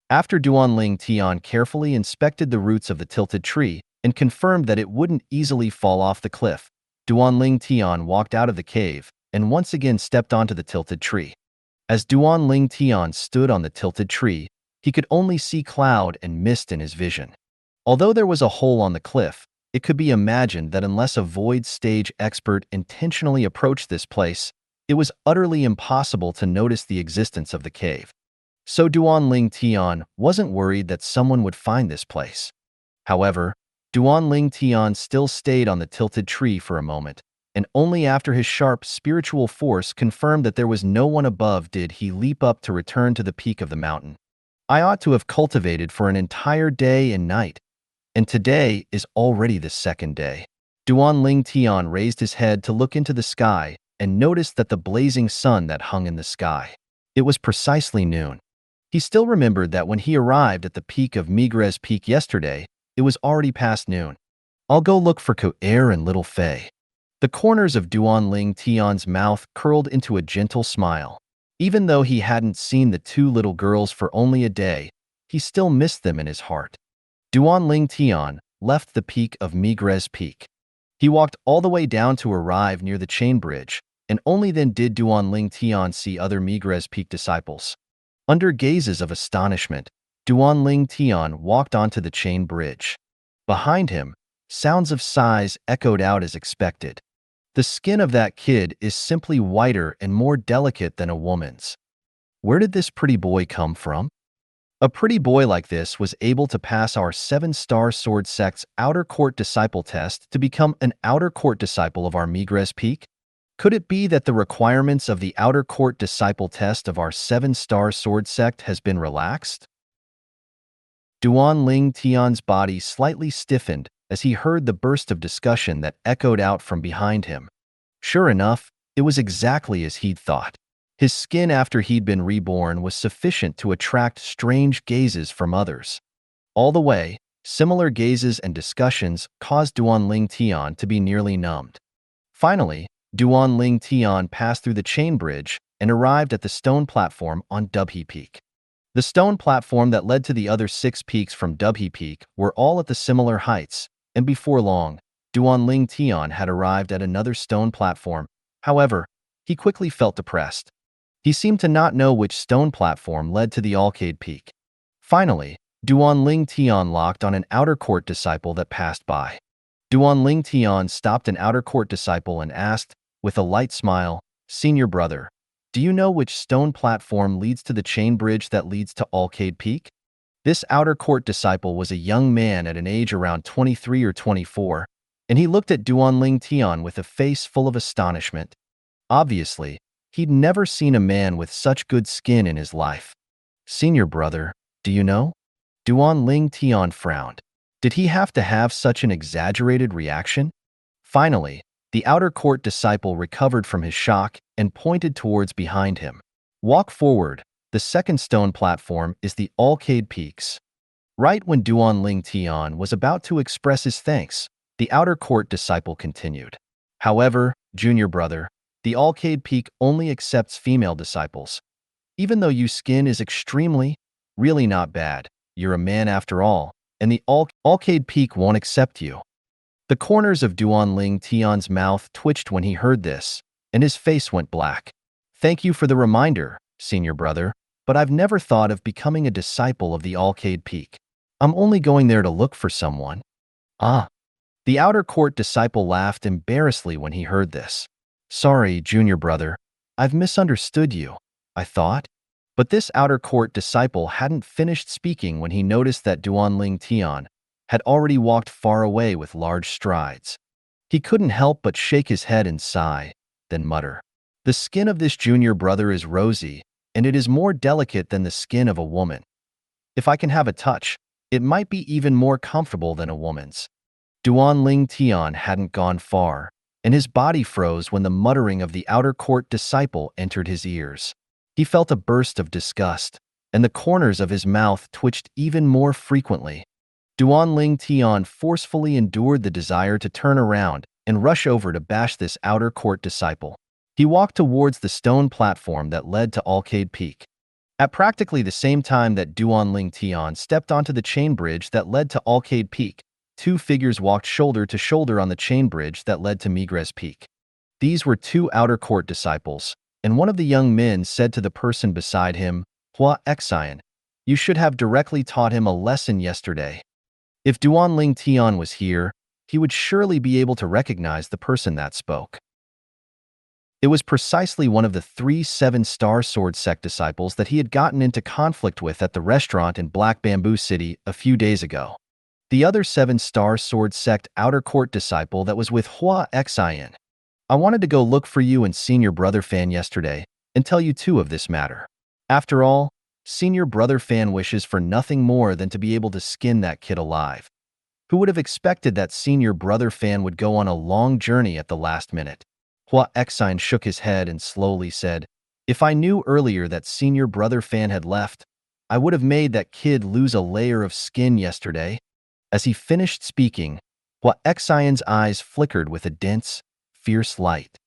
After Duanling Tian carefully inspected the roots of the tilted tree and confirmed that it wouldn't easily fall off the cliff, Duanling Tian walked out of the cave and once again stepped onto the tilted tree. As Duanling Tian stood on the tilted tree, he could only see cloud and mist in his vision. Although there was a hole on the cliff, it could be imagined that unless a void stage expert intentionally approached this place, it was utterly impossible to notice the existence of the cave. So Duanling Tian wasn't worried that someone would find this place. However, Duan Ling Tian still stayed on the tilted tree for a moment, and only after his sharp spiritual force confirmed that there was no one above did he leap up to return to the peak of the mountain. I ought to have cultivated for an entire day and night, and today is already the second day. Duan Ling Tian raised his head to look into the sky and noticed that the blazing sun that hung in the sky. It was precisely noon. He still remembered that when he arrived at the peak of Migres Peak yesterday, it was already past noon. I'll go look for Ko-er and Little Fei. The corners of Duan Ling Tian's mouth curled into a gentle smile. Even though he hadn't seen the two little girls for only a day, he still missed them in his heart. Duan Ling Tian left the peak of Migres Peak. He walked all the way down to arrive near the chain bridge, and only then did Duan Ling Tian see other Migres Peak disciples. Under gazes of astonishment, Duan Ling Tian walked onto the chain bridge. Behind him, sounds of sighs echoed out as expected. The skin of that kid is simply whiter and more delicate than a woman's. Where did this pretty boy come from? A pretty boy like this was able to pass our 7-star sword sect's outer court disciple test to become an outer court disciple of our Migres Peak? Could it be that the requirements of the outer court disciple test of our 7-star sword sect has been relaxed? Duan Ling Tian's body slightly stiffened as he heard the burst of discussion that echoed out from behind him. Sure enough, it was exactly as he'd thought. His skin after he'd been reborn was sufficient to attract strange gazes from others. All the way, similar gazes and discussions caused Duan Ling Tian to be nearly numbed. Finally, Duan Ling Tian passed through the chain bridge and arrived at the stone platform on Dubhe Peak. The stone platform that led to the other 6 peaks from Dubhe Peak were all at the similar heights, and before long, Duan Ling Tian had arrived at another stone platform. However, he quickly felt depressed. He seemed to not know which stone platform led to the Alcade Peak. Finally, Duan Ling Tian locked on an outer court disciple that passed by. Duan Ling Tian stopped an outer court disciple and asked, with a light smile, "Senior brother, do you know which stone platform leads to the chain bridge that leads to Alcade Peak?" This outer court disciple was a young man at an age around 23 or 24, and he looked at Duan Ling Tian with a face full of astonishment. Obviously, he'd never seen a man with such good skin in his life. "Senior brother, do you know?" Duan Ling Tian frowned. Did he have to have such an exaggerated reaction? Finally, the outer court disciple recovered from his shock and pointed towards behind him. "Walk forward. The second stone platform is the Alcade Peaks." Right when Duan Ling Tian was about to express his thanks, the outer court disciple continued. "However, junior brother, the Alcade Peak only accepts female disciples. Even though your skin is extremely, really not bad, you're a man after all, and the Alcade Peak won't accept you." The corners of Duan Ling Tian's mouth twitched when he heard this, and his face went black. "Thank you for the reminder, senior brother, but I've never thought of becoming a disciple of the Alcade Peak. I'm only going there to look for someone." "Ah." The outer court disciple laughed embarrassedly when he heard this. "Sorry, junior brother, I've misunderstood you, I thought." But this outer court disciple hadn't finished speaking when he noticed that Duan Ling Tian had already walked far away with large strides. He couldn't help but shake his head and sigh, then mutter, "The skin of this junior brother is rosy, and it is more delicate than the skin of a woman. If I can have a touch, it might be even more comfortable than a woman's." Duan Ling Tian hadn't gone far, and his body froze when the muttering of the outer court disciple entered his ears. He felt a burst of disgust, and the corners of his mouth twitched even more frequently. Duan Ling Tian forcefully endured the desire to turn around and rush over to bash this outer court disciple. He walked towards the stone platform that led to Alcade Peak. At practically the same time that Duan Ling Tian stepped onto the chain bridge that led to Alcade Peak, 2 figures walked shoulder to shoulder on the chain bridge that led to Migres Peak. These were 2 outer court disciples, and one of the young men said to the person beside him, "Hua Xian, you should have directly taught him a lesson yesterday." If Duan Ling Tian was here, he would surely be able to recognize the person that spoke. It was precisely one of the 3 7-star sword sect disciples that he had gotten into conflict with at the restaurant in Black Bamboo City a few days ago. the other 7-star sword sect outer court disciple that was with Hua Xin. I wanted to go look for you and Senior Brother Fan yesterday and tell you too of this matter. After all, Senior Brother Fan wishes for nothing more than to be able to skin that kid alive. Who would have expected that Senior Brother Fan would go on a long journey at the last minute? Hua Xin shook his head and slowly said, if I knew earlier that Senior Brother Fan had left, I would have made that kid lose a layer of skin yesterday. As he finished speaking, Hua Xion's eyes flickered with a dense, fierce light.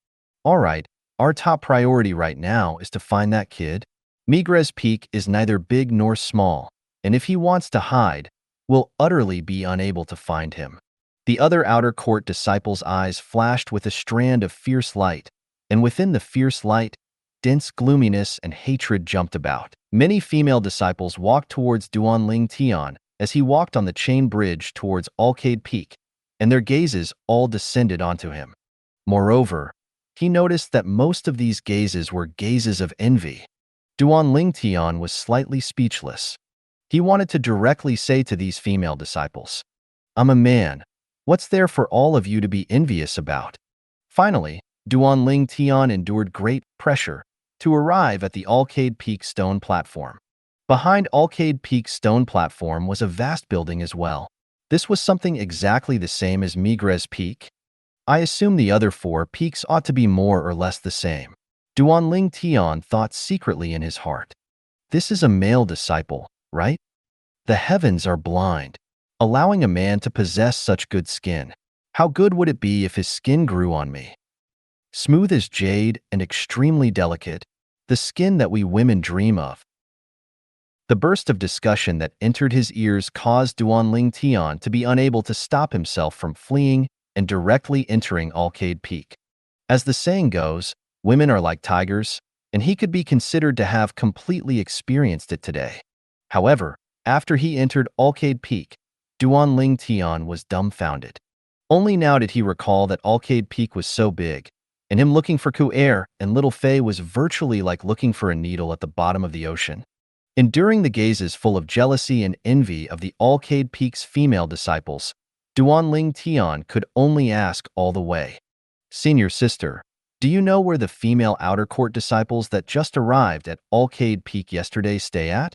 All right, our top priority right now is to find that kid. Migres Peak is neither big nor small, and if he wants to hide, we'll utterly be unable to find him. The other outer court disciple's eyes flashed with a strand of fierce light, and within the fierce light, dense gloominess and hatred jumped about. Many female disciples walked towards Duanling Tian as he walked on the chain bridge towards Alcade Peak, and their gazes all descended onto him. Moreover, he noticed that most of these gazes were gazes of envy. Duanling Tian was slightly speechless. He wanted to directly say to these female disciples, I'm a man. What's there for all of you to be envious about? Finally, Duanling Tian endured great pressure to arrive at the Alcade Peak stone platform. Behind Alcade Peak stone platform was a vast building as well. This was something exactly the same as Migres Peak. I assume the other 4 peaks ought to be more or less the same. Duanling Tian thought secretly in his heart. This is a male disciple, right? The heavens are blind, allowing a man to possess such good skin. How good would it be if his skin grew on me? Smooth as jade and extremely delicate, the skin that we women dream of. The burst of discussion that entered his ears caused Duanling Tian to be unable to stop himself from fleeing and directly entering Alcade Peak. As the saying goes, women are like tigers, and he could be considered to have completely experienced it today. However, after he entered Alcade Peak, Duanling Tian was dumbfounded. Only now did he recall that Alcade Peak was so big, and him looking for Ku-air and Little Fei was virtually like looking for a needle at the bottom of the ocean. Enduring the gazes full of jealousy and envy of the Alcade Peak's female disciples, Duanling Tian could only ask all the way, Senior Sister, do you know where the female outer court disciples that just arrived at Alcade Peak yesterday stay at?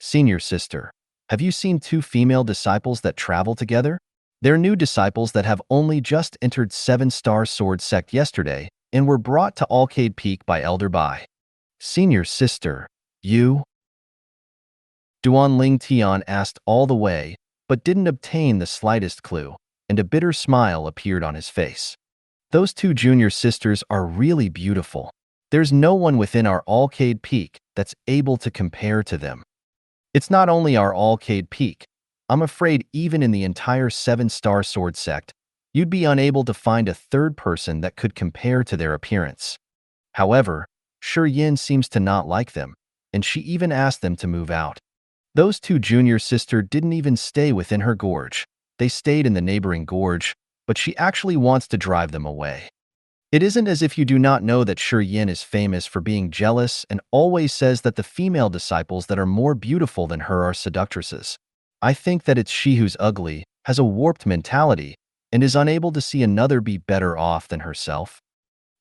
Senior Sister, have you seen 2 female disciples that travel together? They're new disciples that have only just entered 7-star sword sect yesterday and were brought to Alcade Peak by Elder Bai. Senior Sister, you? Duanling Tian asked all the way, but didn't obtain the slightest clue, and a bitter smile appeared on his face. Those 2 junior sisters are really beautiful. There's no one within our Alcade Peak that's able to compare to them. It's not only our Alcade Peak. I'm afraid even in the entire 7-star sword sect, you'd be unable to find a third person that could compare to their appearance. However, Shi Yin seems to not like them, and she even asked them to move out. Those 2 junior sisters didn't even stay within her gorge. They stayed in the neighboring gorge, but she actually wants to drive them away. It isn't as if you do not know that Shi Yin is famous for being jealous and always says that the female disciples that are more beautiful than her are seductresses. I think that it's she who's ugly, has a warped mentality, and is unable to see another be better off than herself.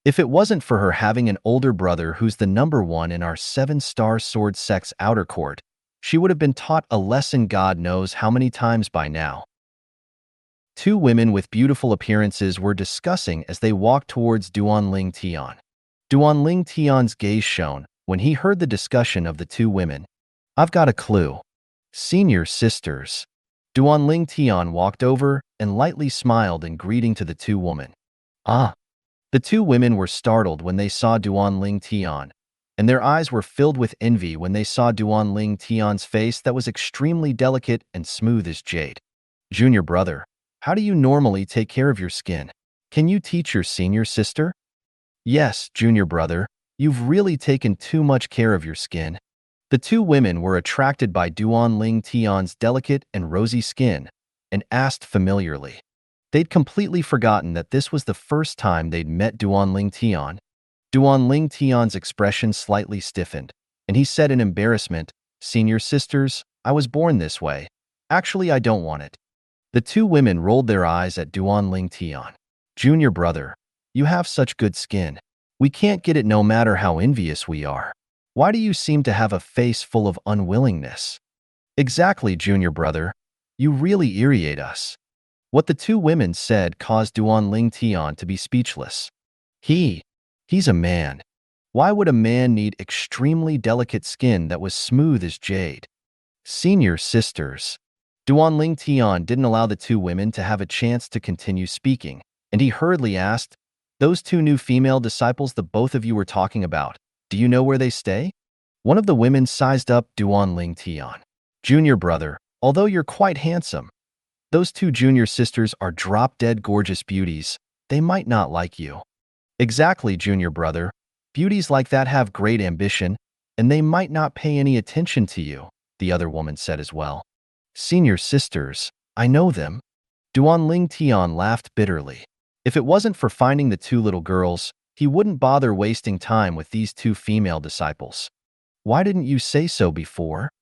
If it wasn't for her having an older brother who's the number 1 in our 7-star sword sect's outer court, she would have been taught a lesson God knows how many times by now. 2 women with beautiful appearances were discussing as they walked towards Duanling Tian. Duanling Tian's gaze shone when he heard the discussion of the 2 women. I've got a clue. Senior Sisters. Duanling Tian walked over and lightly smiled in greeting to the 2 women. Ah! The 2 women were startled when they saw Duanling Tian, and their eyes were filled with envy when they saw Duanling Tian's face that was extremely delicate and smooth as jade. Junior brother, how do you normally take care of your skin? Can you teach your senior sister? Yes, junior brother, you've really taken too much care of your skin. The 2 women were attracted by Duanling Tian's delicate and rosy skin and asked familiarly. They'd completely forgotten that this was the first time they'd met Duanling Tian. Duanling Tian's expression slightly stiffened, and he said in embarrassment, Senior sisters, I was born this way. Actually, I don't want it. The two women rolled their eyes at Duan Ling Tian. Junior brother, you have such good skin. We can't get it no matter how envious we are. Why do you seem to have a face full of unwillingness? Exactly, junior brother. You really irritate us. What the two women said caused Duan Ling Tian to be speechless. He's a man. Why would a man need extremely delicate skin that was smooth as jade? Senior sisters. Duan Ling Tian didn't allow the two women to have a chance to continue speaking, and he hurriedly asked, those two new female disciples the both of you were talking about, do you know where they stay? One of the women sized up Duan Ling Tian. Junior brother, although you're quite handsome, those two junior sisters are drop-dead gorgeous beauties. They might not like you. Exactly, junior brother. Beauties like that have great ambition, and they might not pay any attention to you, the other woman said as well. Senior sisters, I know them. Duan Ling Tian laughed bitterly. If it wasn't for finding the two little girls, he wouldn't bother wasting time with these two female disciples. Why didn't you say so before?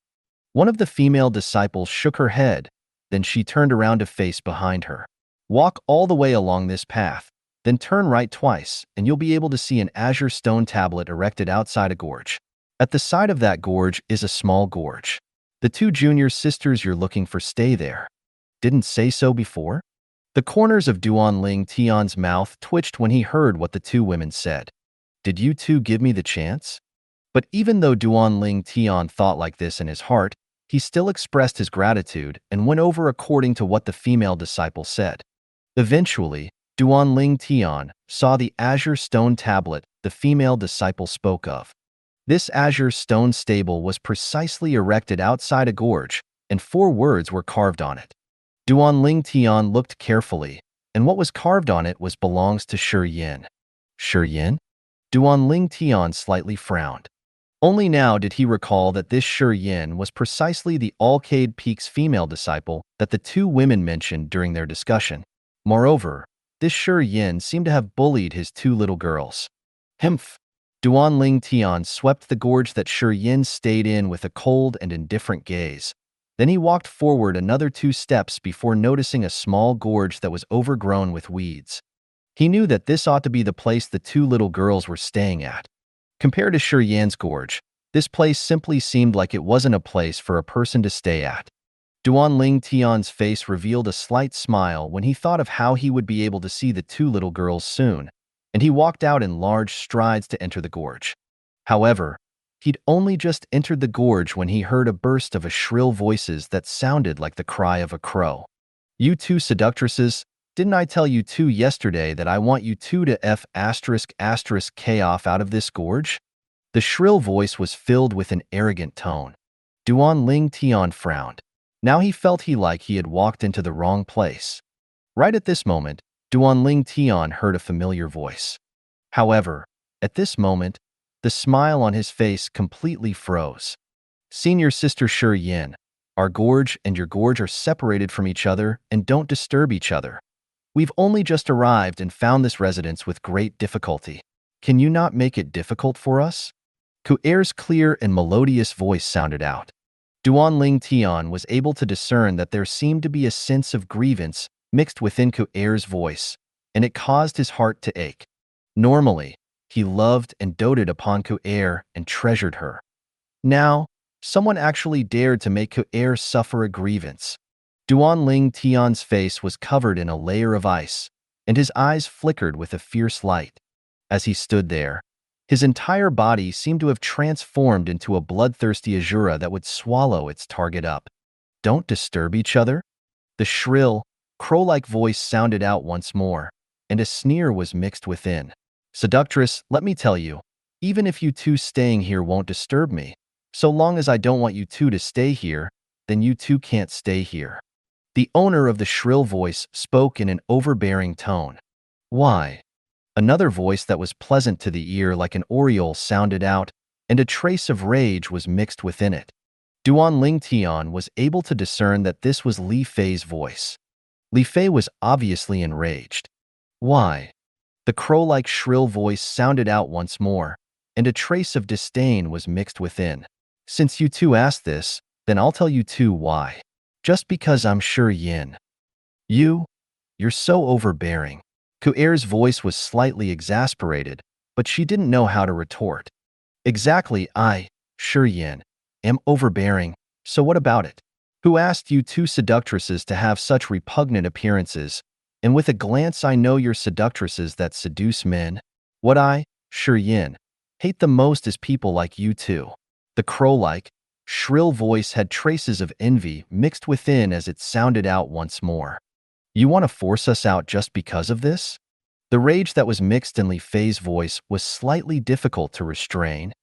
One of the female disciples shook her head, then she turned around to face behind her. Walk all the way along this path, then turn right twice, and you'll be able to see an azure stone tablet erected outside a gorge. At the side of that gorge is a small gorge. The two junior sisters you're looking for stay there. Didn't say so before? The corners of Duan Ling Tian's mouth twitched when he heard what the two women said. Did you two give me the chance? But even though Duan Ling Tian thought like this in his heart, he still expressed his gratitude and went over according to what the female disciple said. Eventually, Duan Ling Tian saw the azure stone tablet the female disciple spoke of. This azure stone stable was precisely erected outside a gorge, and 4 words were carved on it. Duan Ling Tian looked carefully, and what was carved on it was belongs to Shi Yin. Shi Yin? Duan Ling Tian slightly frowned. Only now did he recall that this Shi Yin was precisely the Alcade Peak's female disciple that the two women mentioned during their discussion. Moreover, this Shi Yin seemed to have bullied his two little girls. Humph! Duan Ling Tian swept the gorge that Shi Yin stayed in with a cold and indifferent gaze. Then he walked forward another 2 steps before noticing a small gorge that was overgrown with weeds. He knew that this ought to be the place the two little girls were staying at. Compared to Shi Yan's gorge, this place simply seemed like it wasn't a place for a person to stay at. Duan Ling Tian's face revealed a slight smile when he thought of how he would be able to see the two little girls soon, and he walked out in large strides to enter the gorge. However, he'd only just entered the gorge when he heard a burst of shrill voices that sounded like the cry of a crow. You two seductresses, didn't I tell you two yesterday that I want you two to K off out of this gorge? The shrill voice was filled with an arrogant tone. Duan Ling Tian frowned. Now he felt he had walked into the wrong place. Right at this moment, Duan Ling Tian heard a familiar voice. However, at this moment, the smile on his face completely froze. Senior sister Shi Yin, our gorge and your gorge are separated from each other and don't disturb each other. We've only just arrived and found this residence with great difficulty. Can you not make it difficult for us? Ku'er's clear and melodious voice sounded out. Duan Ling Tian was able to discern that there seemed to be a sense of grievance mixed within Ku'er's voice, and it caused his heart to ache. Normally, he loved and doted upon Ku'er and treasured her. Now, someone actually dared to make Ku'er suffer a grievance. Duan Ling Tian's face was covered in a layer of ice, and his eyes flickered with a fierce light. As he stood there, his entire body seemed to have transformed into a bloodthirsty azura that would swallow its target up. Don't disturb each other? The shrill, crow-like voice sounded out once more, and a sneer was mixed within. Seductress, let me tell you, even if you two staying here won't disturb me, so long as I don't want you two to stay here, then you two can't stay here. The owner of the shrill voice spoke in an overbearing tone. Why? Another voice that was pleasant to the ear like an oriole sounded out, and a trace of rage was mixed within it. Duan Ling Tian was able to discern that this was Li Fei's voice. Li Fei was obviously enraged. Why? The crow-like shrill voice sounded out once more, and a trace of disdain was mixed within. Since you two asked this, then I'll tell you two why. Just because I'm Shi Yin. You're so overbearing. Ku'er's voice was slightly exasperated, but she didn't know how to retort. Exactly, Shi Yin, am overbearing, so what about it? Who asked you two seductresses to have such repugnant appearances? And with a glance I know you're seductresses that seduce men. What Shi Yin, hate the most is people like you two. The crow-like, shrill voice had traces of envy mixed within as it sounded out once more. You want to force us out just because of this? The rage that was mixed in Li Fei's voice was slightly difficult to restrain.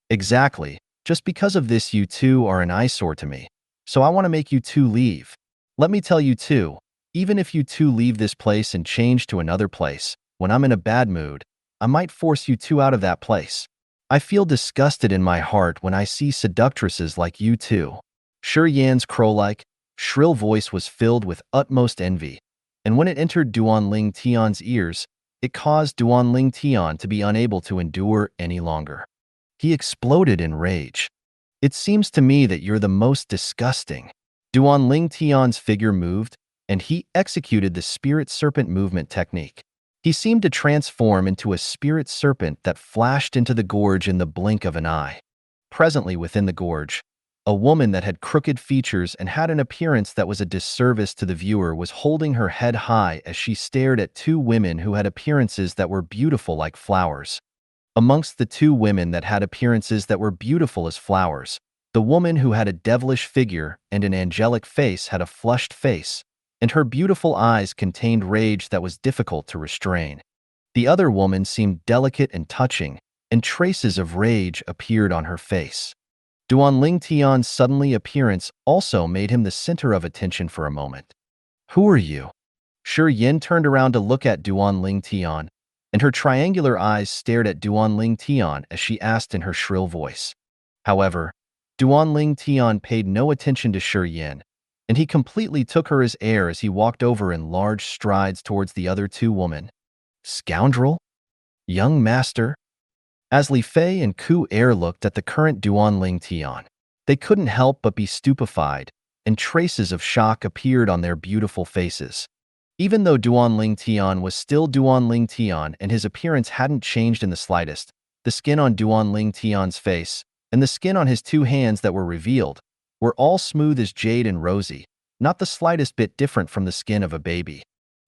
Exactly. Just because of this you two are an eyesore to me. So I want to make you two leave. Let me tell you too, even if you two leave this place and change to another place, when I'm in a bad mood, I might force you two out of that place. I feel disgusted in my heart when I see seductresses like you two. Shi Yan's crow-like, shrill voice was filled with utmost envy, and when it entered Duanling Tian's ears, it caused Duanling Tian to be unable to endure any longer. He exploded in rage. It seems to me that you're the most disgusting. Duanling Tian's figure moved, and he executed the spirit serpent movement technique. He seemed to transform into a spirit serpent that flashed into the gorge in the blink of an eye. Presently within the gorge, a woman that had crooked features and had an appearance that was a disservice to the viewer was holding her head high as she stared at two women who had appearances that were beautiful like flowers. Amongst the two women that had appearances that were beautiful as flowers, the woman who had a devilish figure and an angelic face had a flushed face, and her beautiful eyes contained rage that was difficult to restrain. The other woman seemed delicate and touching, and traces of rage appeared on her face. Duanling Tian's suddenly appearance also made him the center of attention for a moment. Who are you? Shi Yin turned around to look at Duanling Tian, and her triangular eyes stared at Duanling Tian as she asked in her shrill voice. However, Duanling Tian paid no attention to Shi Yin, and he completely took her as air as he walked over in large strides towards the other two women. Scoundrel? Young master? As Li Fei and Ku Er looked at the current Duanling Tian, they couldn't help but be stupefied, and traces of shock appeared on their beautiful faces. Even though Duanling Tian was still Duanling Tian and his appearance hadn't changed in the slightest, the skin on Duanling Tian's face and the skin on his two hands that were revealed were all smooth as jade and rosy, not the slightest bit different from the skin of a baby.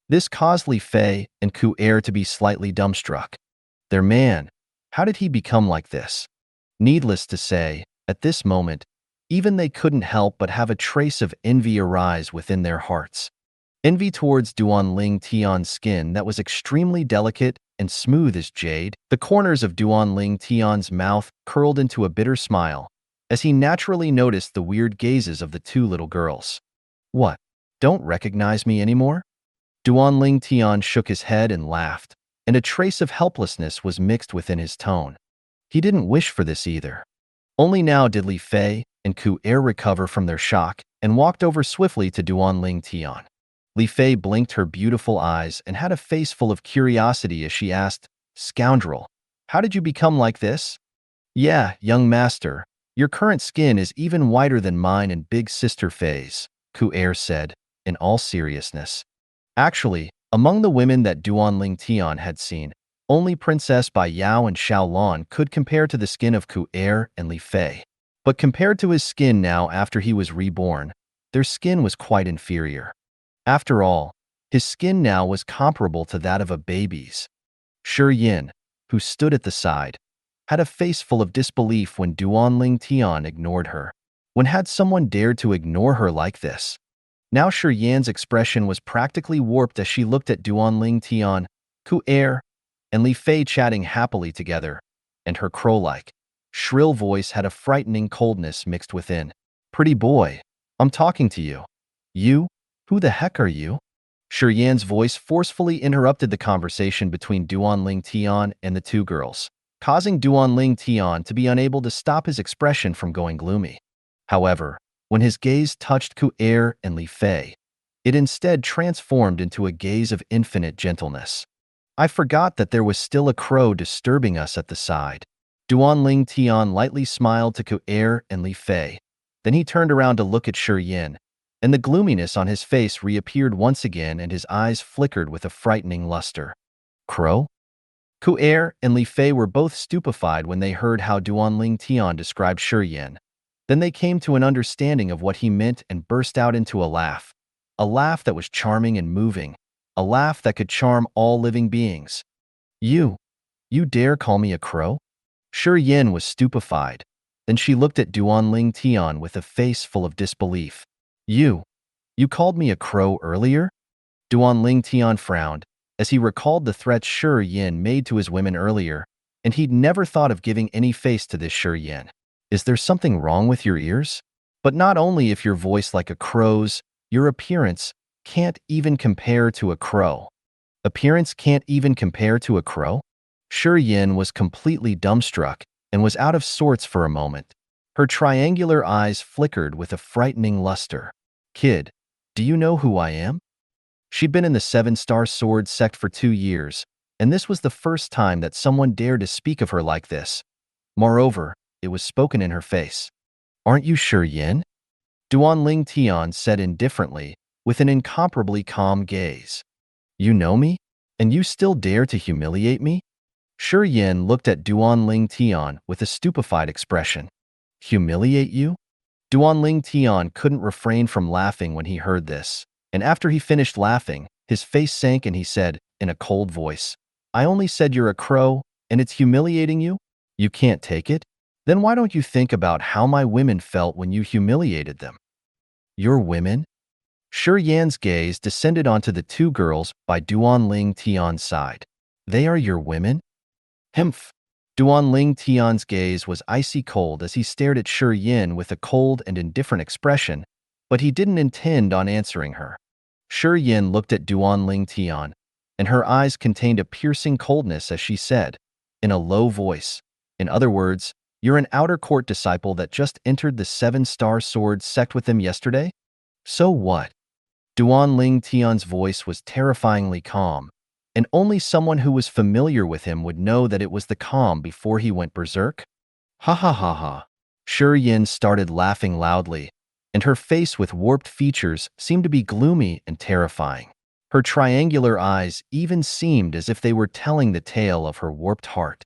This caused Li Fei and Ku Er to be slightly dumbstruck. Their man, how did he become like this? Needless to say, at this moment, even they couldn't help but have a trace of envy arise within their hearts. Envy towards Duanling Tian's skin that was extremely delicate and smooth as jade. The corners of Duanling Tian's mouth curled into a bitter smile, as he naturally noticed the weird gazes of the two little girls. What? Don't recognize me anymore? Duanling Tian shook his head and laughed, and a trace of helplessness was mixed within his tone. He didn't wish for this either. Only now did Li Fei and Ku Er recover from their shock and walked over swiftly to Duanling Tian. Li Fei blinked her beautiful eyes and had a face full of curiosity as she asked, Scoundrel, how did you become like this? Yeah, young master, your current skin is even whiter than mine and big sister Fei's, Ku Er said, in all seriousness. Actually, among the women that Duanling Tian had seen, only Princess Bai Yao and Xiaolon could compare to the skin of Ku Er and Li Fei. But compared to his skin now after he was reborn, their skin was quite inferior. After all, his skin now was comparable to that of a baby's. Shi Yin, who stood at the side, had a face full of disbelief when Duanling Tian ignored her. When had someone dared to ignore her like this? Now Shi Yan's expression was practically warped as she looked at Duanling Tian, Ku Er, and Li Fei chatting happily together, and her crow-like, shrill voice had a frightening coldness mixed within. Pretty boy, I'm talking to you. You? Who the heck are you? Shi Yan's voice forcefully interrupted the conversation between Duanling Tian and the two girls, causing Duanling Tian to be unable to stop his expression from going gloomy. However, when his gaze touched Ku Er and Li Fei, it instead transformed into a gaze of infinite gentleness. I forgot that there was still a crow disturbing us at the side. Duanling Tian lightly smiled to Ku Er and Li Fei. Then he turned around to look at Shi Yin, and the gloominess on his face reappeared once again and his eyes flickered with a frightening luster. Crow? Ku'er and Li Fei were both stupefied when they heard how Duanling Tian described Shi Yin. Then they came to an understanding of what he meant and burst out into a laugh that was charming and moving, a laugh that could charm all living beings. You dare call me a crow? Shi Yin was stupefied. Then she looked at Duanling Tian with a face full of disbelief. You called me a crow earlier? Duanling Tian frowned, as he recalled the threats Shi Yin made to his women earlier, and he'd never thought of giving any face to this Shi Yin. Is there something wrong with your ears? But not only if your voice like a crow's, your appearance can't even compare to a crow. Appearance can't even compare to a crow? Shi Yin was completely dumbstruck and was out of sorts for a moment. Her triangular eyes flickered with a frightening luster. Kid, do you know who I am? She'd been in the Seven-Star Sword sect for 2 years, and this was the first time that someone dared to speak of her like this. Moreover, it was spoken in her face. Aren't you Shi Yin? Duanling Tian said indifferently, with an incomparably calm gaze. You know me? And you still dare to humiliate me? Shi Yin looked at Duanling Tian with a stupefied expression. Humiliate you? Duanling Tian couldn't refrain from laughing when he heard this, and after he finished laughing, his face sank and he said, in a cold voice, I only said you're a crow, and it's humiliating you? You can't take it? Then why don't you think about how my women felt when you humiliated them? Your women? Shi Yan's gaze descended onto the 2 girls by Duanling Tian's side. They are your women? Humph. Duanling Tian's gaze was icy cold as he stared at Shi Yin with a cold and indifferent expression, but he didn't intend on answering her. Shi Yin looked at Duanling Tian, and her eyes contained a piercing coldness as she said, in a low voice, in other words, you're an outer court disciple that just entered the Seven-Star Sword sect with them yesterday? So what? Duanling Tian's voice was terrifyingly calm, and only someone who was familiar with him would know that it was the calm before he went berserk. Ha ha ha ha. Shi Yin started laughing loudly, and her face with warped features seemed to be gloomy and terrifying. Her triangular eyes even seemed as if they were telling the tale of her warped heart.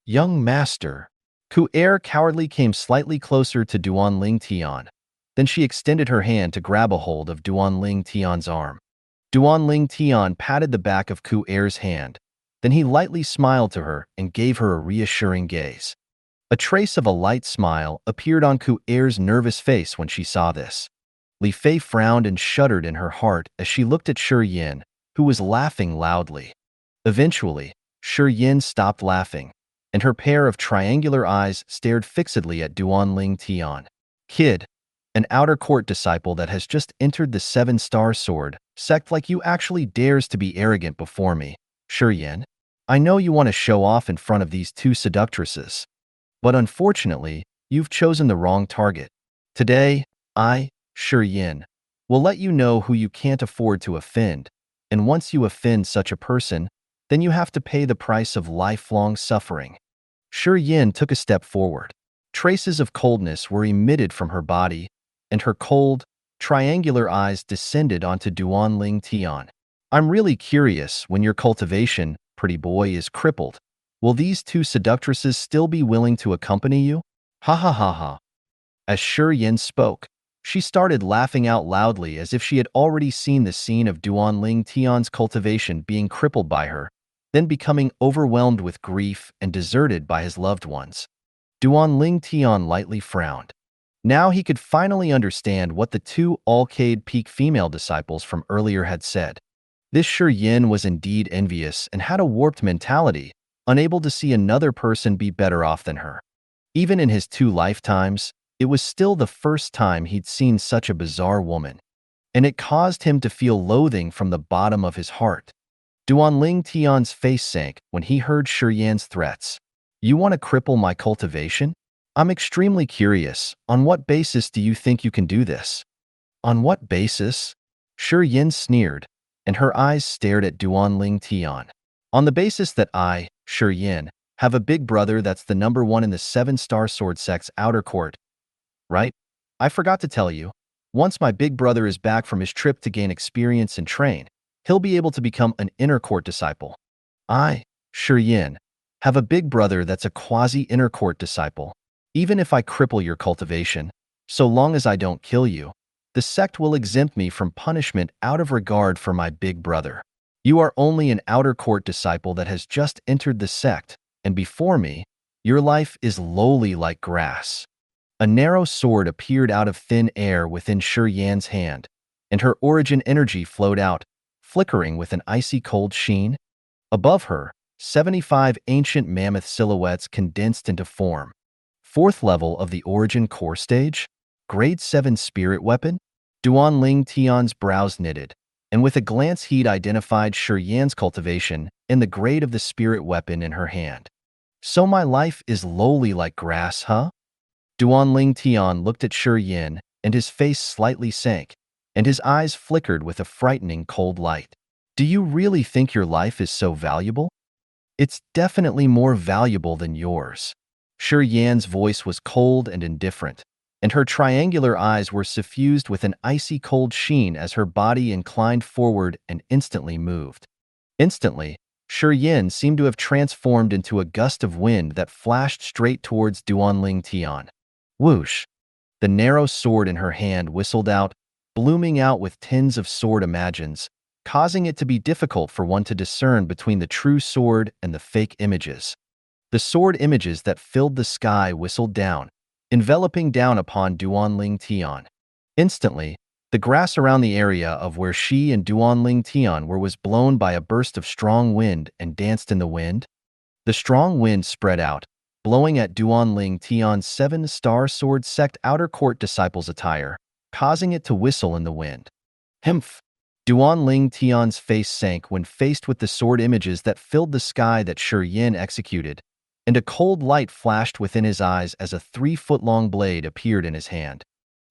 Young master. Ku'er cowardly came slightly closer to Duanling Tian. Then she extended her hand to grab a hold of Duanling Tian's arm. Duanling Tian patted the back of Ku'er's hand. Then he lightly smiled to her and gave her a reassuring gaze. A trace of a light smile appeared on Ku'er's nervous face when she saw this. Li Fei frowned and shuddered in her heart as she looked at Shi Yin, who was laughing loudly. Eventually, Shi Yin stopped laughing, and her pair of triangular eyes stared fixedly at Duanling Tian. Kid, an outer court disciple that has just entered the Seven-Star Sword sect like you actually dares to be arrogant before me, Shi Yin. I know you want to show off in front of these 2 seductresses, but unfortunately, you've chosen the wrong target. Today, I, Shi Yin, will let you know who you can't afford to offend, and once you offend such a person, then you have to pay the price of lifelong suffering. Shi Yin took a step forward. Traces of coldness were emitted from her body, and her cold, triangular eyes descended onto Duanling Tian. I'm really curious, when your cultivation, pretty boy, is crippled, will these 2 seductresses still be willing to accompany you? Ha ha ha ha. As Shi Yin spoke, she started laughing out loudly as if she had already seen the scene of Duanling Tian's cultivation being crippled by her, then becoming overwhelmed with grief and deserted by his loved ones. Duanling Tian lightly frowned. Now he could finally understand what the 2 Alcade Peak female disciples from earlier had said. This Shi Yin was indeed envious and had a warped mentality, unable to see another person be better off than her. Even in his 2 lifetimes, it was still the first time he'd seen such a bizarre woman, and it caused him to feel loathing from the bottom of his heart. Duanling Tian's face sank when he heard Shi Yan's threats. You want to cripple my cultivation? I'm extremely curious. On what basis do you think you can do this? On what basis? Shi Yin sneered, and her eyes stared at Duanling Tian. On the basis that I, Shi Yin, have a big brother that's the #1 in the Seven-Star Sword sect's outer court. Right? I forgot to tell you. Once my big brother is back from his trip to gain experience and train, he'll be able to become an inner court disciple. I, Shi Yin, have a big brother that's a quasi-inner court disciple. Even if I cripple your cultivation, so long as I don't kill you, the sect will exempt me from punishment out of regard for my big brother. You are only an outer court disciple that has just entered the sect, and before me, your life is lowly like grass. A narrow sword appeared out of thin air within Shi Yan's hand, and her origin energy flowed out, flickering with an icy cold sheen. Above her, 75 ancient mammoth silhouettes condensed into form. Fourth level of the origin core stage? Grade 7 spirit weapon? Duan Ling Tian's brows knitted, and with a glance he'd identified Shi Yan's cultivation in the grade of the spirit weapon in her hand. So my life is lowly like grass, huh? Duan Ling Tian looked at Shi Yan, and his face slightly sank, and his eyes flickered with a frightening cold light. Do you really think your life is so valuable? It's definitely more valuable than yours. Shi Yan's voice was cold and indifferent, and her triangular eyes were suffused with an icy cold sheen as her body inclined forward and instantly moved. Instantly, Shi Yan seemed to have transformed into a gust of wind that flashed straight towards Duan Ling Tian. Whoosh! The narrow sword in her hand whistled out, blooming out with tens of sword imagines, causing it to be difficult for one to discern between the true sword and the fake images. The sword images that filled the sky whistled down, enveloping down upon Duan Ling Tian. Instantly, the grass around the area of where she and Duan Ling Tian were was blown by a burst of strong wind and danced in the wind. The strong wind spread out, blowing at Duan Ling Tian's 7-star sword sect outer court disciple's attire, causing it to whistle in the wind. Humph! Duan Ling Tian's face sank when faced with the sword images that filled the sky that Shi Yan executed, and a cold light flashed within his eyes as a 3-foot-long blade appeared in his hand.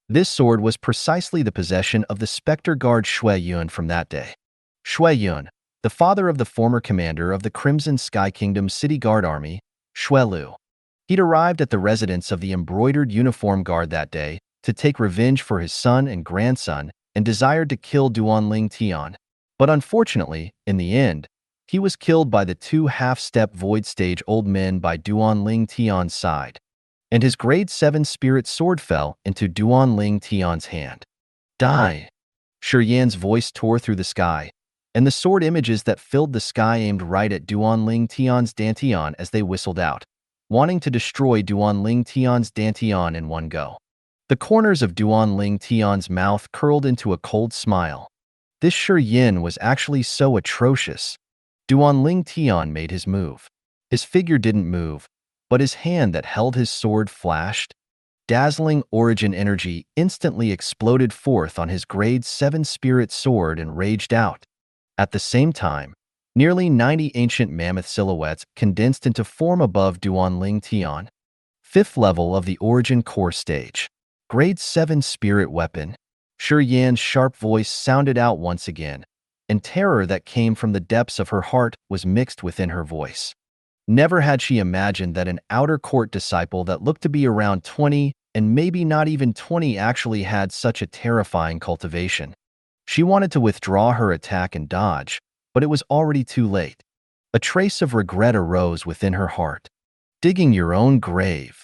This sword was precisely the possession of the Spectre Guard Shui Yun from that day. Shui Yun, the father of the former commander of the Crimson Sky Kingdom City Guard Army, Shui Lu. He'd arrived at the residence of the embroidered uniform guard that day to take revenge for his son and grandson and desired to kill Duan Ling Tian. But unfortunately, in the end, he was killed by the 2 half-step void stage old men by Duan Ling Tian's side, and his grade 7 spirit sword fell into Duan Ling Tian's hand. Die! Shi Yan's voice tore through the sky, and the sword images that filled the sky aimed right at Duan Ling Tian's dantian as they whistled out, wanting to destroy Duan Ling Tian's dantian in one go. The corners of Duan Ling Tian's mouth curled into a cold smile. This Shi Yin was actually so atrocious. Duan Ling Tian made his move. His figure didn't move, but his hand that held his sword flashed. Dazzling origin energy instantly exploded forth on his grade 7 spirit sword and raged out. At the same time, nearly 90 ancient mammoth silhouettes condensed into form above Duan Ling Tian. 5th level of the origin core stage. Grade 7 spirit weapon. Shi Yan's sharp voice sounded out once again, and terror that came from the depths of her heart was mixed within her voice. Never had she imagined that an outer court disciple that looked to be around 20 and maybe not even 20 actually had such a terrifying cultivation. She wanted to withdraw her attack and dodge, but it was already too late. A trace of regret arose within her heart. Digging your own grave.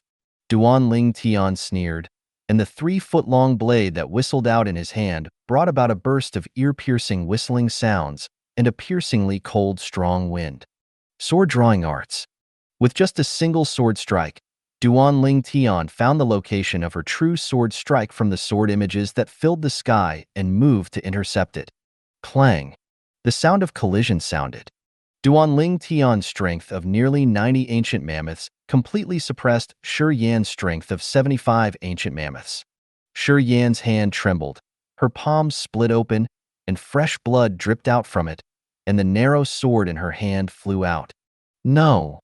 Duan Ling Tian sneered, and the 3-foot-long blade that whistled out in his hand brought about a burst of ear-piercing whistling sounds and a piercingly cold, strong wind. Sword drawing arts. With just a single sword strike, Duan Ling Tian found the location of her true sword strike from the sword images that filled the sky and moved to intercept it. Clang. The sound of collision sounded. Duan Ling Tian's strength of nearly 90 ancient mammoths completely suppressed Shi Yan's strength of 75 ancient mammoths. Shi Yan's hand trembled, her palms split open, and fresh blood dripped out from it, and the narrow sword in her hand flew out. No!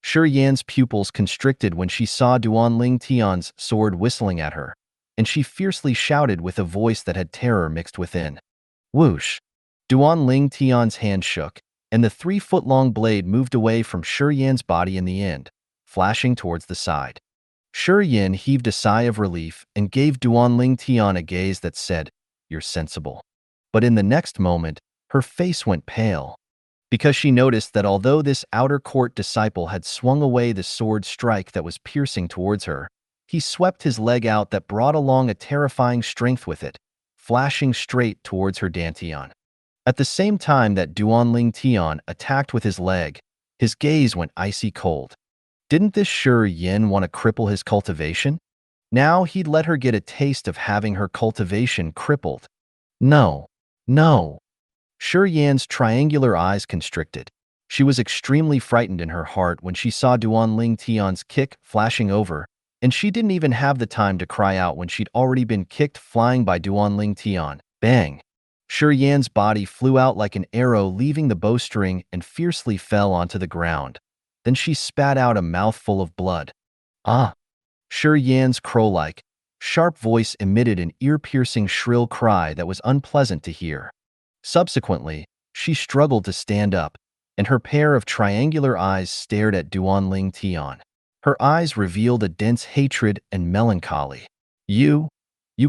Shi Yan's pupils constricted when she saw Duan Ling Tian's sword whistling at her, and she fiercely shouted with a voice that had terror mixed within. Whoosh! Duan Ling Tian's hand shook, and the 3-foot-long blade moved away from Shi Yan's body in the end, flashing towards the side. Shi Yin heaved a sigh of relief and gave Duanling Tian a gaze that said, "You're sensible." But in the next moment, her face went pale, because she noticed that although this outer court disciple had swung away the sword strike that was piercing towards her, he swept his leg out that brought along a terrifying strength with it, flashing straight towards her Dantian. At the same time that Duanling Tian attacked with his leg, his gaze went icy cold. Didn't this Shi Yin want to cripple his cultivation? Now he'd let her get a taste of having her cultivation crippled. No, no. Shi Yan's triangular eyes constricted. She was extremely frightened in her heart when she saw Duanling Tian's kick flashing over, and she didn't even have the time to cry out when she'd already been kicked flying by Duanling Tian. Bang! Shi Yan's body flew out like an arrow, leaving the bowstring, and fiercely fell onto the ground. Then she spat out a mouthful of blood. Ah! Shi Yan's crow-like, sharp voice emitted an ear-piercing shrill cry that was unpleasant to hear. Subsequently, she struggled to stand up, and her pair of triangular eyes stared at Duanling Tian. Her eyes revealed a dense hatred and melancholy. You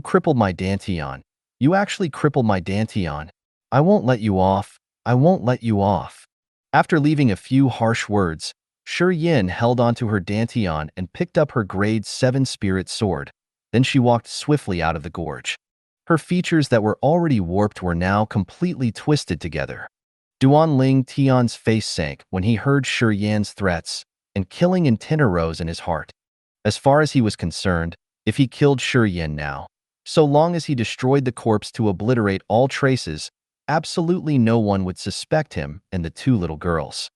crippled my Dantian. You actually crippled my Dantian. I won't let you off. I won't let you off. After leaving a few harsh words, Shi Yin held onto her Dantian and picked up her grade 7 spirit sword. Then she walked swiftly out of the gorge. Her features that were already warped were now completely twisted together. Duanling Tian's face sank when he heard Shi Yan's threats, and killing intent arose in his heart. As far as he was concerned, if he killed Shi Yan now, so long as he destroyed the corpse to obliterate all traces, absolutely no one would suspect him and the two little girls.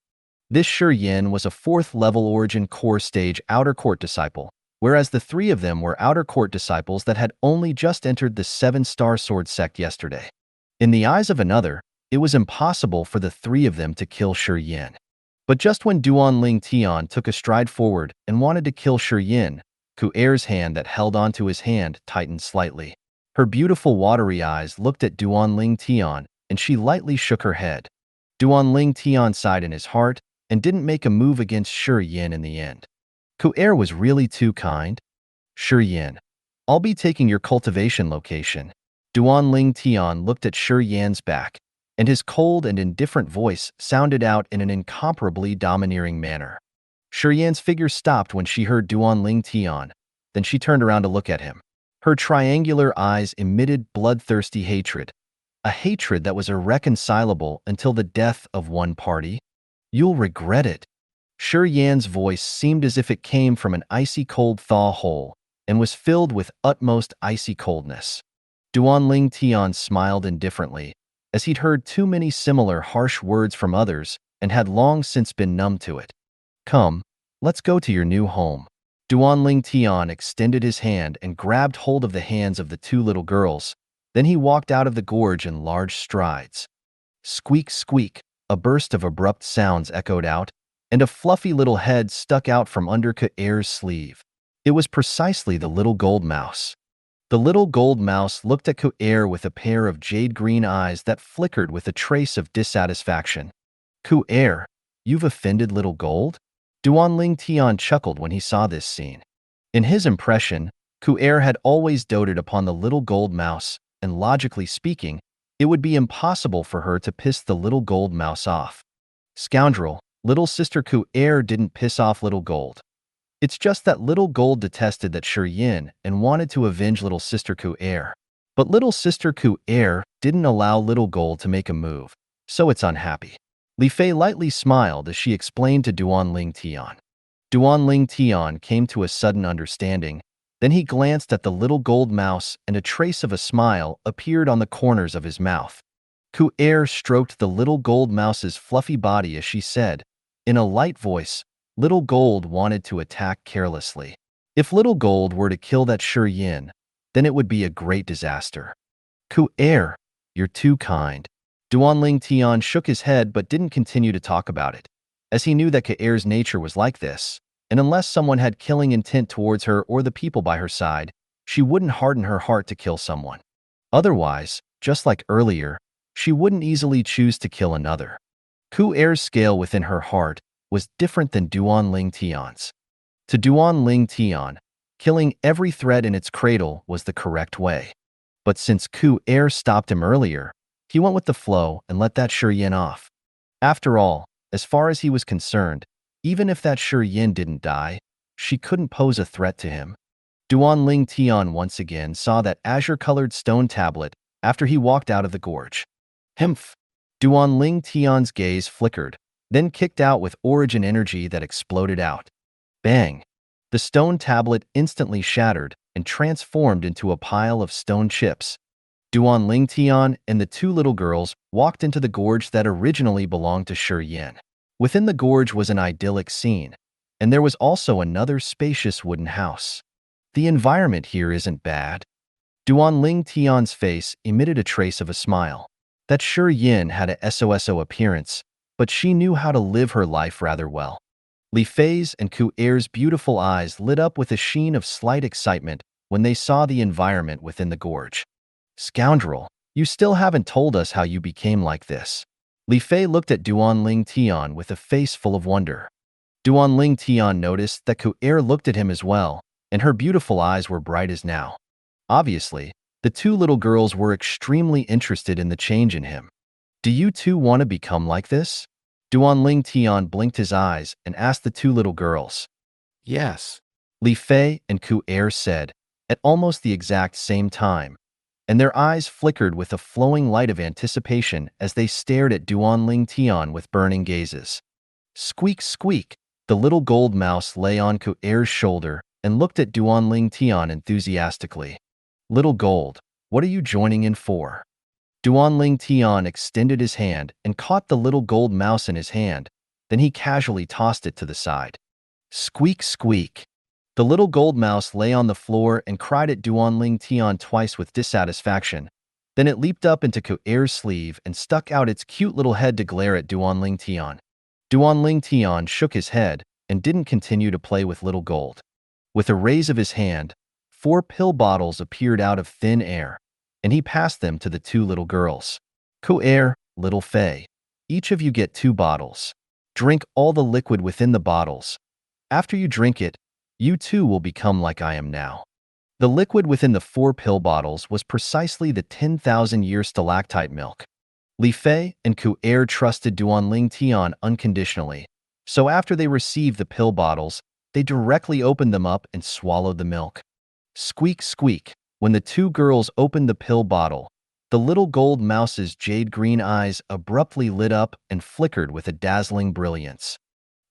This Shi Yan was a 4th-level origin core stage outer court disciple, whereas the 3 of them were outer court disciples that had only just entered the 7-star sword sect yesterday. In the eyes of another, it was impossible for the 3 of them to kill Shi Yan. But just when Duanling Tian took a stride forward and wanted to kill Shi Yan, Ku'er's hand that held onto his hand tightened slightly. Her beautiful watery eyes looked at Duanling Tian, and she lightly shook her head. Duanling Tian sighed in his heart and didn't make a move against Shi Yan in the end. Ku'er was really too kind. Shi Yan, I'll be taking your cultivation location. Duanling Tian looked at Shi Yan's back, and his cold and indifferent voice sounded out in an incomparably domineering manner. Shi Yan's figure stopped when she heard Duanling Tian. Then she turned around to look at him. Her triangular eyes emitted bloodthirsty hatred, a hatred that was irreconcilable until the death of one party. You'll regret it. Shi Yan's voice seemed as if it came from an icy cold thaw hole and was filled with utmost icy coldness. Duanling Tian smiled indifferently, as he'd heard too many similar harsh words from others and had long since been numb to it. Come, let's go to your new home. Duanling Tian extended his hand and grabbed hold of the hands of the 2 little girls. Then he walked out of the gorge in large strides. Squeak, squeak, a burst of abrupt sounds echoed out, and a fluffy little head stuck out from under Ku'er's sleeve. It was precisely the little gold mouse. The little gold mouse looked at Ku'er with a pair of jade-green eyes that flickered with a trace of dissatisfaction. Ku'er, you've offended little gold? Duanling Tian chuckled when he saw this scene. In his impression, Ku'er had always doted upon the little gold mouse, and logically speaking, it would be impossible for her to piss the little gold mouse off. Scoundrel, little sister Ku'er didn't piss off little gold. It's just that little gold detested that Shi Yan and wanted to avenge little sister Ku'er. But little sister Ku'er didn't allow little gold to make a move, so it's unhappy. Li Fei lightly smiled as she explained to Duanling Tian. Duanling Tian came to a sudden understanding. Then he glanced at the little gold mouse and a trace of a smile appeared on the corners of his mouth. Ku'er stroked the little gold mouse's fluffy body as she said, in a light voice, little gold wanted to attack carelessly. If little gold were to kill that Shi Yan, then it would be a great disaster. Ku'er, you're too kind. Duanling Tian shook his head but didn't continue to talk about it, as he knew that Ku'er's nature was like this, and unless someone had killing intent towards her or the people by her side, she wouldn't harden her heart to kill someone. Otherwise, just like earlier, she wouldn't easily choose to kill another. Ku'er's scale within her heart was different than Duanling Tian's. To Duanling Tian, Killing every thread in its cradle was the correct way. But since Ku Er stopped him earlier, he went with the flow and let that Yin off. After all, as far as he was concerned, even if that Yin didn't die, she couldn't pose a threat to him. Duan Ling Tian once again saw that azure-colored stone tablet after he walked out of the gorge. Humph! Duan Ling Tian's gaze flickered, then kicked out with origin energy that exploded out. Bang! The stone tablet instantly shattered and transformed into a pile of stone chips. Duan Ling Tian and the two little girls walked into the gorge that originally belonged to Yin. Within the gorge was an idyllic scene, and there was also another spacious wooden house. The environment here isn't bad. Duan Ling Tian's face emitted a trace of a smile. That Yin had a SOSO appearance, but she knew how to live her life rather well. Li Fei's and Ku Er's beautiful eyes lit up with a sheen of slight excitement when they saw the environment within the gorge. Scoundrel, you still haven't told us how you became like this. Li Fei looked at Duan Ling Tian with a face full of wonder. Duan Ling Tian noticed that Ku Er looked at him as well, and her beautiful eyes were bright as now. Obviously, the two little girls were extremely interested in the change in him. Do you two want to become like this? Duan Ling Tian blinked his eyes and asked the two little girls. Yes. Li Fei and Ku Er said, at almost the exact same time, and their eyes flickered with a flowing light of anticipation as they stared at Duan Ling Tian with burning gazes. Squeak, squeak! The little gold mouse lay on Ku Er's shoulder and looked at Duan Ling Tian enthusiastically. Little gold, what are you joining in for? Duan Ling Tian extended his hand and caught the little gold mouse in his hand, then he casually tossed it to the side. Squeak, squeak! The little gold mouse lay on the floor and cried at Duan Ling Tian twice with dissatisfaction. Then it leaped up into Ku Er's sleeve and stuck out its cute little head to glare at Duan Ling Tian. Duan Ling Tian shook his head and didn't continue to play with little gold. With a raise of his hand, 4 pill bottles appeared out of thin air, and he passed them to the two little girls. Ku Er, Little Fei, each of you get 2 bottles. Drink all the liquid within the bottles. After you drink it, you too will become like I am now. The liquid within the 4 pill bottles was precisely the 10,000-year stalactite milk. Li Fei and Ku Er trusted Duan Ling Tian unconditionally, so after they received the pill bottles, they directly opened them up and swallowed the milk. Squeak, squeak! When the two girls opened the pill bottle, the little gold mouse's jade-green eyes abruptly lit up and flickered with a dazzling brilliance.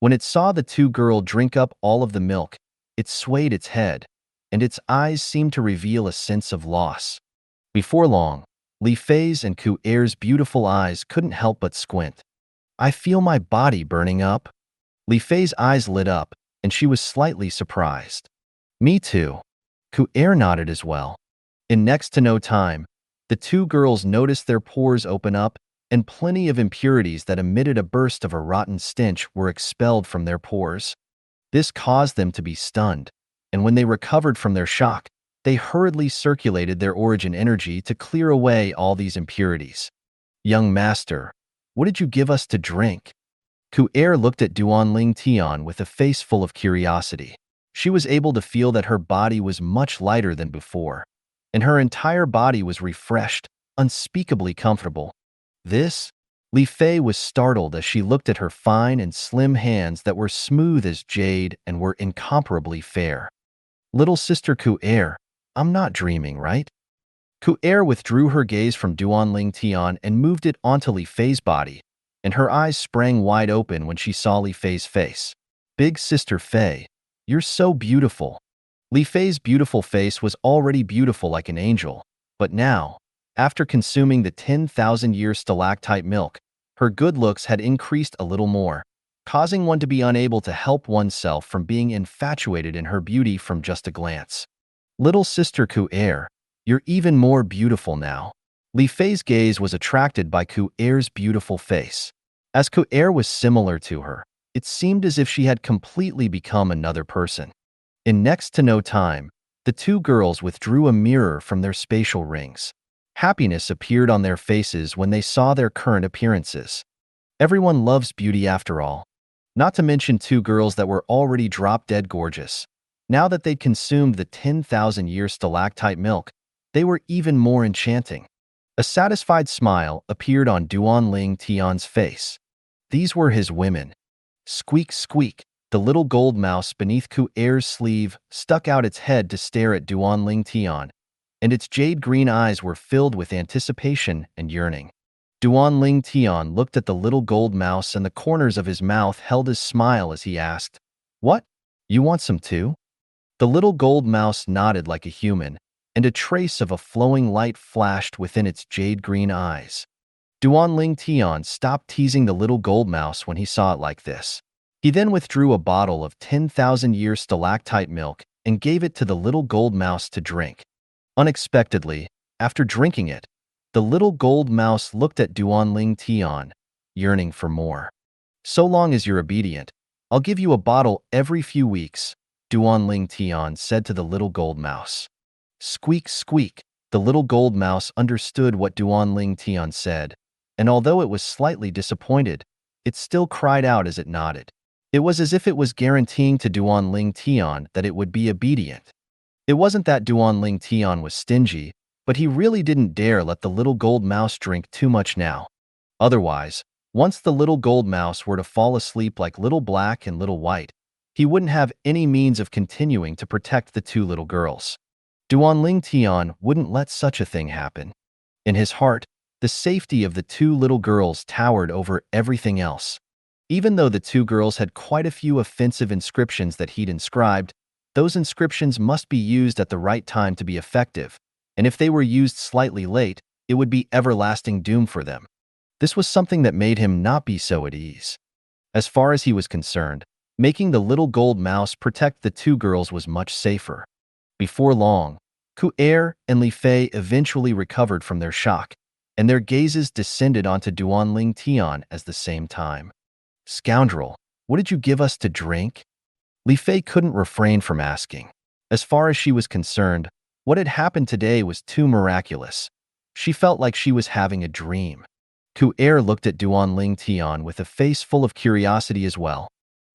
When it saw the two girls drink up all of the milk, it swayed its head, and its eyes seemed to reveal a sense of loss. Before long, Li Fei's and Ku Er's beautiful eyes couldn't help but squint. I feel my body burning up. Li Fei's eyes lit up, and she was slightly surprised. Me too. Ku Er nodded as well. In next to no time, the two girls noticed their pores open up, and plenty of impurities that emitted a burst of a rotten stench were expelled from their pores. This caused them to be stunned, and when they recovered from their shock, they hurriedly circulated their origin energy to clear away all these impurities. Young master, what did you give us to drink? Ku Er looked at Duan Ling Tian with a face full of curiosity. She was able to feel that her body was much lighter than before, and her entire body was refreshed, unspeakably comfortable. This? Li Fei was startled as she looked at her fine and slim hands that were smooth as jade and were incomparably fair. Little sister Ku Er, I'm not dreaming, right? Ku Er withdrew her gaze from Duan Ling Tian and moved it onto Li Fei's body, and her eyes sprang wide open when she saw Li Fei's face. Big sister Fei, you're so beautiful. Li Fei's beautiful face was already beautiful like an angel, but now, after consuming the 10,000-year stalactite milk, her good looks had increased a little more, causing one to be unable to help oneself from being infatuated in her beauty from just a glance. Little sister Ku Er, you're even more beautiful now. Li Fei's gaze was attracted by Ku Er's beautiful face. As Ku Er was similar to her, it seemed as if she had completely become another person. In next to no time, the two girls withdrew a mirror from their spatial rings. Happiness appeared on their faces when they saw their current appearances. Everyone loves beauty after all. Not to mention two girls that were already drop-dead gorgeous. Now that they'd consumed the 10,000-year stalactite milk, they were even more enchanting. A satisfied smile appeared on Duanling Tian's face. These were his women. Squeak, squeak. The little gold mouse beneath Ku Er's sleeve stuck out its head to stare at Duanling Tian, and its jade-green eyes were filled with anticipation and yearning. Duanling Tian looked at the little gold mouse, and the corners of his mouth held his smile as he asked, "What? You want some too?" The little gold mouse nodded like a human, and a trace of a flowing light flashed within its jade-green eyes. Duanling Tian stopped teasing the little gold mouse when he saw it like this. He then withdrew a bottle of 10,000-year stalactite milk and gave it to the little gold mouse to drink. Unexpectedly, after drinking it, the little gold mouse looked at Duanling Tian, yearning for more. "So long as you're obedient, I'll give you a bottle every few weeks," Duanling Tian said to the little gold mouse. Squeak, squeak. The little gold mouse understood what Duanling Tian said, and although it was slightly disappointed, it still cried out as it nodded. It was as if it was guaranteeing to Duanling Tian that it would be obedient. It wasn't that Duanling Tian was stingy, but he really didn't dare let the little gold mouse drink too much now. Otherwise, once the little gold mouse were to fall asleep like Little Black and Little White, he wouldn't have any means of continuing to protect the two little girls. Duanling Tian wouldn't let such a thing happen. In his heart, the safety of the two little girls towered over everything else. Even though the two girls had quite a few offensive inscriptions that he'd inscribed, those inscriptions must be used at the right time to be effective, and if they were used slightly late, it would be everlasting doom for them. This was something that made him not be so at ease. As far as he was concerned, making the little gold mouse protect the two girls was much safer. Before long, Ku Er and Li Fei eventually recovered from their shock, and their gazes descended onto Duanling Tian at the same time. "Scoundrel, what did you give us to drink?" Li Fei couldn't refrain from asking. As far as she was concerned, what had happened today was too miraculous. She felt like she was having a dream. Ku Er looked at Duanling Tian with a face full of curiosity as well.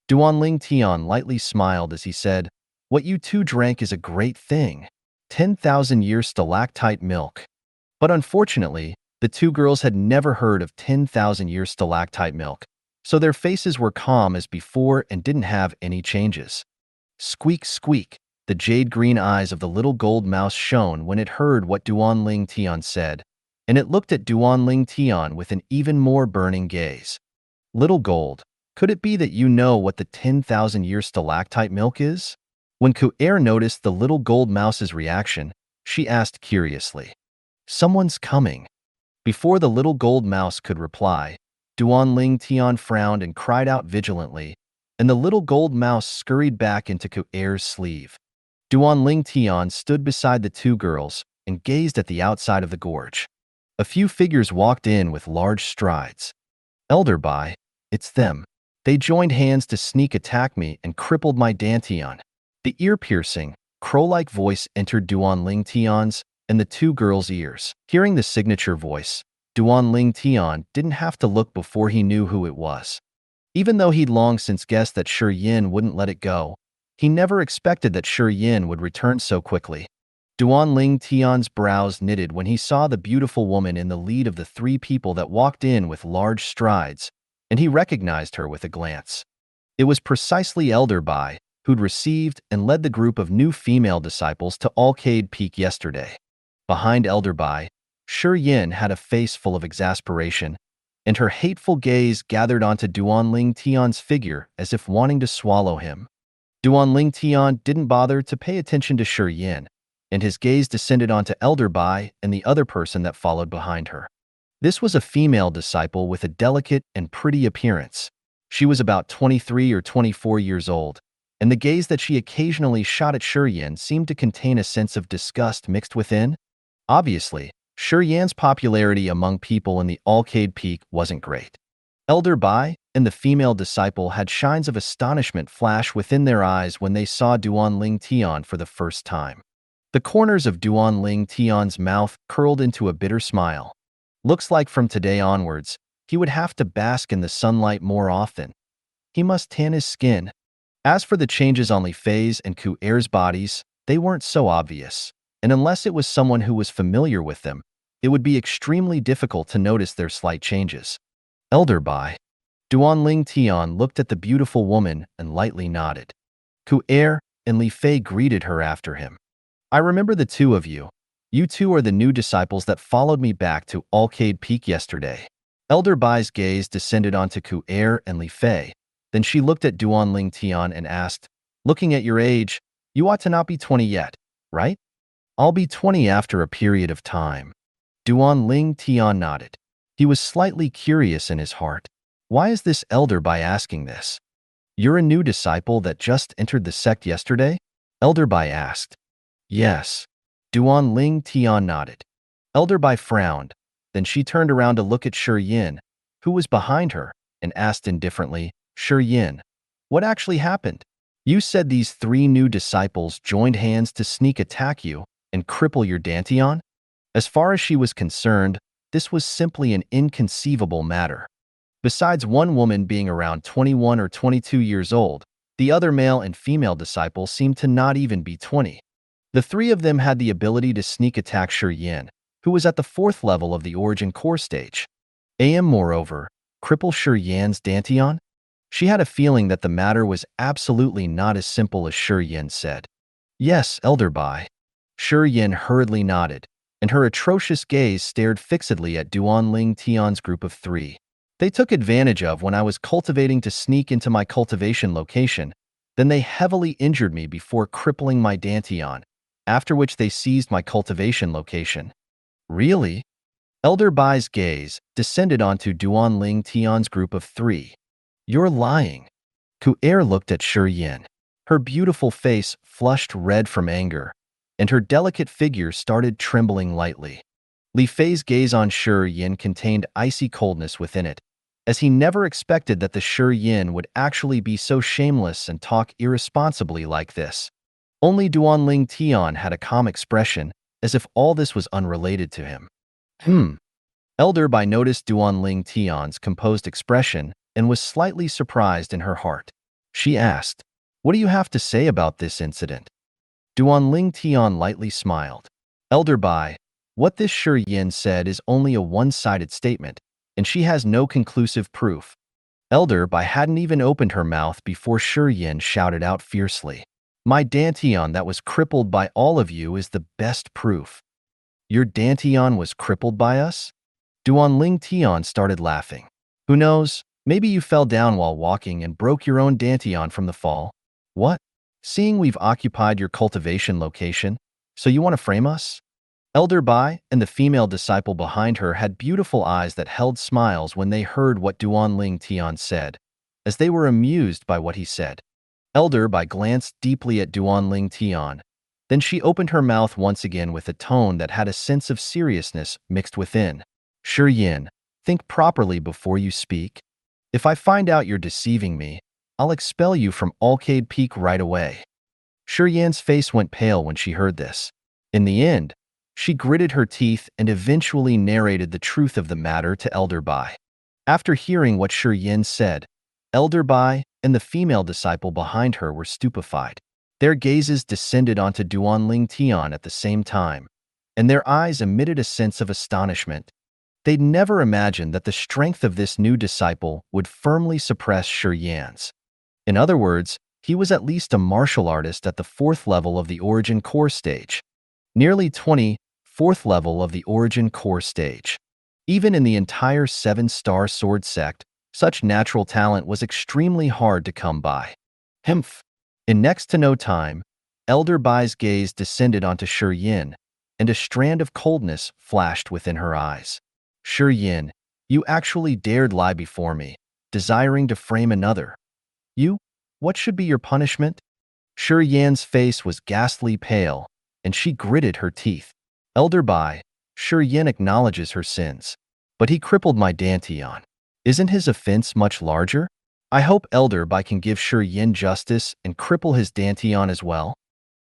Duanling Tian lightly smiled as he said, "What you two drank is a great thing. 10,000-year stalactite milk." But unfortunately, the two girls had never heard of 10,000-year stalactite milk, so their faces were calm as before and didn't have any changes. Squeak, squeak. The jade-green eyes of the little gold mouse shone when it heard what Duanling Tian said, and it looked at Duanling Tian with an even more burning gaze. "Little gold, could it be that you know what the 10,000-year stalactite milk is?" When Ku Er noticed the little gold mouse's reaction, she asked curiously. "Someone's coming." Before the little gold mouse could reply, Duanling Tian frowned and cried out vigilantly, and the little gold mouse scurried back into Ku Er's sleeve. Duanling Tian stood beside the two girls and gazed at the outside of the gorge. A few figures walked in with large strides. "Elder Bai, it's them. They joined hands to sneak attack me and crippled my Dantian." The ear-piercing, crow-like voice entered Duanling Tian's and the two girls' ears. Hearing the signature voice, Duanling Tian didn't have to look before he knew who it was. Even though he'd long since guessed that Shi Yin wouldn't let it go, he never expected that Shi Yin would return so quickly. Duanling Tian's brows knitted when he saw the beautiful woman in the lead of the three people that walked in with large strides, and he recognized her with a glance. It was precisely Elder Bai, who'd received and led the group of new female disciples to Alcade Peak yesterday. Behind Elder Bai, Shi Yin had a face full of exasperation, and her hateful gaze gathered onto Duanling Tian's figure as if wanting to swallow him. Duanling Tian didn't bother to pay attention to Shi Yin, and his gaze descended onto Elder Bai and the other person that followed behind her. This was a female disciple with a delicate and pretty appearance. She was about 23 or 24 years old, and the gaze that she occasionally shot at Shi Yin seemed to contain a sense of disgust mixed within. Obviously, Shi Yin's popularity among people in the Alcade Peak wasn't great. Elder Bai and the female disciple had shines of astonishment flash within their eyes when they saw Duanling Tian for the first time. The corners of Duanling Tian's mouth curled into a bitter smile. Looks like from today onwards, he would have to bask in the sunlight more often. He must tan his skin. As for the changes on Li Fei's and Ku Er's bodies, they weren't so obvious, and unless it was someone who was familiar with them, it would be extremely difficult to notice their slight changes. Elder Bai. Duanling Tian looked at the beautiful woman and lightly nodded. Ku Er and Li Fei greeted her after him. I remember the two of you. You two are the new disciples that followed me back to Arcade Peak yesterday. Elder Bai's gaze descended onto Ku Er and Li Fei. Then she looked at Duanling Tian and asked, looking at your age, you ought to not be 20 yet, right? I'll be 20 after a period of time. Duanling Tian nodded. He was slightly curious in his heart. Why is this elder Bai asking this? You're a new disciple that just entered the sect yesterday? Elder Bai asked. Yes. Duanling Tian nodded. Elder Bai frowned. Then she turned around to look at Shi Yin, who was behind her, and asked indifferently, Shi Yin, what actually happened? You said these 3 new disciples joined hands to sneak attack you and cripple your Dantian? As far as she was concerned, this was simply an inconceivable matter. Besides one woman being around 21 or 22 years old, the other male and female disciples seemed to not even be 20. The 3 of them had the ability to sneak attack Shi Yin, who was at the 4th level of the origin core stage. Moreover, cripple Shi Yin's Dantian? She had a feeling that the matter was absolutely not as simple as Shi Yin said. Yes, Elder Bai. Shi Yin hurriedly nodded, and her atrocious gaze stared fixedly at Duanling Tian's group of 3. They took advantage of when I was cultivating to sneak into my cultivation location, then they heavily injured me before crippling my Dantian, after which they seized my cultivation location. Really? Elder Bai's gaze descended onto Duanling Tian's group of 3. You're lying. Ku Er looked at Shi Yin. Her beautiful face flushed red from anger, and her delicate figure started trembling lightly. Li Fei's gaze on Shi Yin contained icy coldness within it, as he never expected that the Shi Yin would actually be so shameless and talk irresponsibly like this. Only Duanling Tian had a calm expression, as if all this was unrelated to him. Elder Bai noticed Duanling Tian's composed expression and was slightly surprised in her heart. She asked, what do you have to say about this incident? Duanling Tian lightly smiled. Elder Bai, what this Shi Yin said is only a one-sided statement, and she has no conclusive proof. Elder Bai hadn't even opened her mouth before Shi Yin shouted out fiercely. My Dantian that was crippled by all of you is the best proof. Your Dantian was crippled by us? Duanling Tian started laughing. Who knows, maybe you fell down while walking and broke your own Dantian from the fall. What? Seeing we've occupied your cultivation location, so you want to frame us? Elder Bai and the female disciple behind her had beautiful eyes that held smiles when they heard what Duanling Tian said, as they were amused by what he said. Elder Bai glanced deeply at Duanling Tian. Then she opened her mouth once again with a tone that had a sense of seriousness mixed within. Shi Yin, think properly before you speak. If I find out you're deceiving me, I'll expel you from Arcade Peak right away. Shi Yin's face went pale when she heard this. In the end, she gritted her teeth and eventually narrated the truth of the matter to Elder Bai. After hearing what Shi Yin said, Elder Bai and the female disciple behind her were stupefied. Their gazes descended onto Duanling Tian at the same time, and their eyes emitted a sense of astonishment. They'd never imagined that the strength of this new disciple would firmly suppress Shi Yin's. In other words, he was at least a martial artist at the 4th level of the origin core stage. Nearly 20, 4th level of the origin core stage. Even in the entire 7-star sword sect, such natural talent was extremely hard to come by. In next to no time, Elder Bai's gaze descended onto Shi Yin, and a strand of coldness flashed within her eyes. Shi Yin, you actually dared lie before me, desiring to frame another. You? What should be your punishment? Shi Yin's face was ghastly pale, and she gritted her teeth. Elder Bai, Shi Yin acknowledges her sins, but he crippled my Dantian. Isn't his offense much larger? I hope Elder Bai can give Shi Yin justice and cripple his Dantian as well.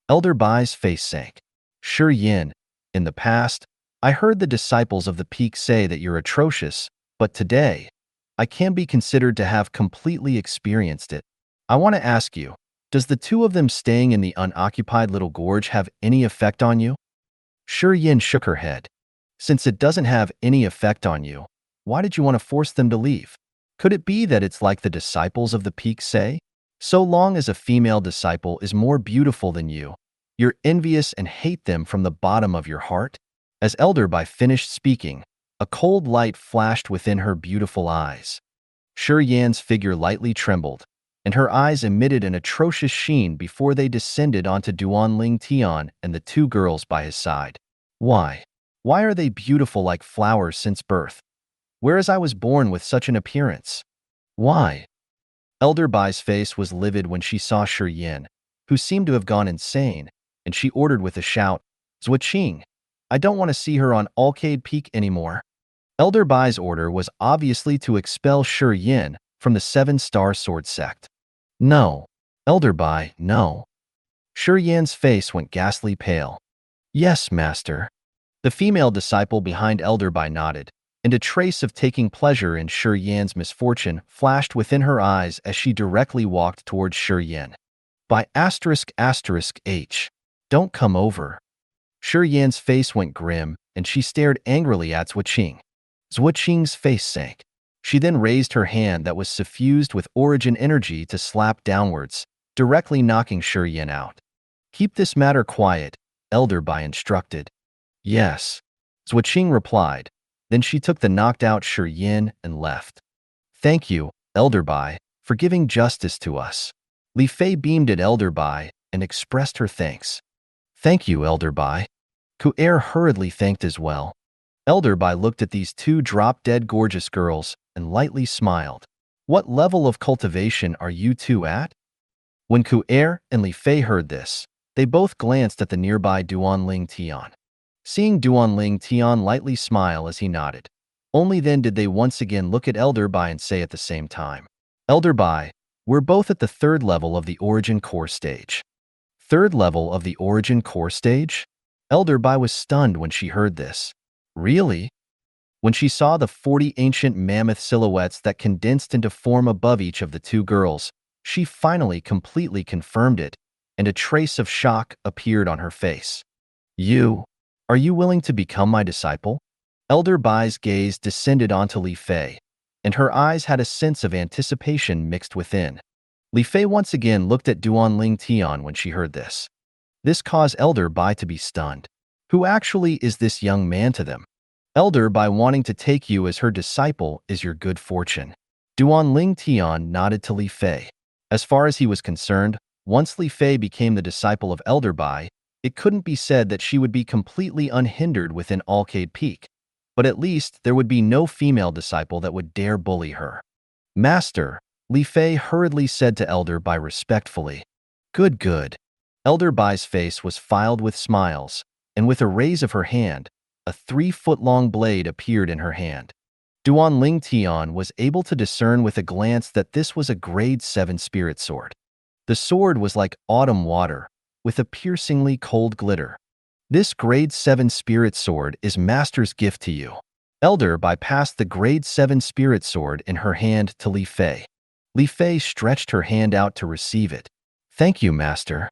Elder Bai's face sank. Shi Yin, in the past, I heard the disciples of the peak say that you're atrocious, but today, I can be considered to have completely experienced it. I want to ask you, Does the two of them staying in the unoccupied little gorge have any effect on you? Shi Yin shook her head. Since it doesn't have any effect on you, why did you want to force them to leave? Could it be that it's like the disciples of the peak say? So long as a female disciple is more beautiful than you, you're envious and hate them from the bottom of your heart? As Elder Bai finished speaking, a cold light flashed within her beautiful eyes. Shi Yan's figure lightly trembled, and her eyes emitted an atrocious sheen before they descended onto Duanling Tian and the two girls by his side. Why? Why are they beautiful like flowers since birth? Whereas I was born with such an appearance? Why? Elder Bai's face was livid when she saw Shi Yin, who seemed to have gone insane, and she ordered with a shout, "Zuoqing, I don't want to see her on Alcade Peak anymore." Elder Bai's order was obviously to expel Shi Yin from the Seven-Star Sword sect. No, Elder Bai, no. Shi Yin's face went ghastly pale. Yes, master. The female disciple behind Elder Bai nodded, and a trace of taking pleasure in Shi Yan's misfortune flashed within her eyes as she directly walked towards Shi Yin. By **H. Don't come over. Shi Yan's face went grim, and she stared angrily at Zuoqing. Zuoqing's face sank. She then raised her hand that was suffused with origin energy to slap downwards, directly knocking Shi Yin out. Keep this matter quiet, Elder Bai instructed. Yes, Zuoqing replied. Then she took the knocked out Shi Yin and left. Thank you, Elder Bai, for giving justice to us. Li Fei beamed at Elder Bai and expressed her thanks. Thank you, Elder Bai. Ku'er hurriedly thanked as well. Elder Bai looked at these two drop-dead gorgeous girls and lightly smiled. What level of cultivation are you two at? When Ku'er and Li Fei heard this, they both glanced at the nearby Duanling Tian. Seeing Duanling Tian lightly smile as he nodded, only then did they once again look at Elder Bai and say at the same time, Elder Bai, we're both at the third level of the Origin Core stage. Third level of the Origin Core stage? Elder Bai was stunned when she heard this. Really? When she saw the 40 ancient mammoth silhouettes that condensed into form above each of the two girls, she finally completely confirmed it, and a trace of shock appeared on her face. Are you willing to become my disciple? Elder Bai's gaze descended onto Li Fei, and her eyes had a sense of anticipation mixed within. Li Fei once again looked at Duanling Tian when she heard this. This caused Elder Bai to be stunned. Who actually is this young man to them? Elder Bai wanting to take you as her disciple is your good fortune. Duanling Tian nodded to Li Fei. As far as he was concerned, once Li Fei became the disciple of Elder Bai, it couldn't be said that she would be completely unhindered within Alcade Peak, but at least there would be no female disciple that would dare bully her. Master, Li Fei hurriedly said to Elder Bai respectfully. Good. Elder Bai's face was filled with smiles, and with a raise of her hand, a 3-foot-long blade appeared in her hand. Duanling Tian was able to discern with a glance that this was a grade 7 spirit sword. The sword was like autumn water, with a piercingly cold glitter. This grade 7 spirit sword is Master's gift to you. Elder Bai passed the grade 7 spirit sword in her hand to Li Fei. Li Fei stretched her hand out to receive it. Thank you, Master.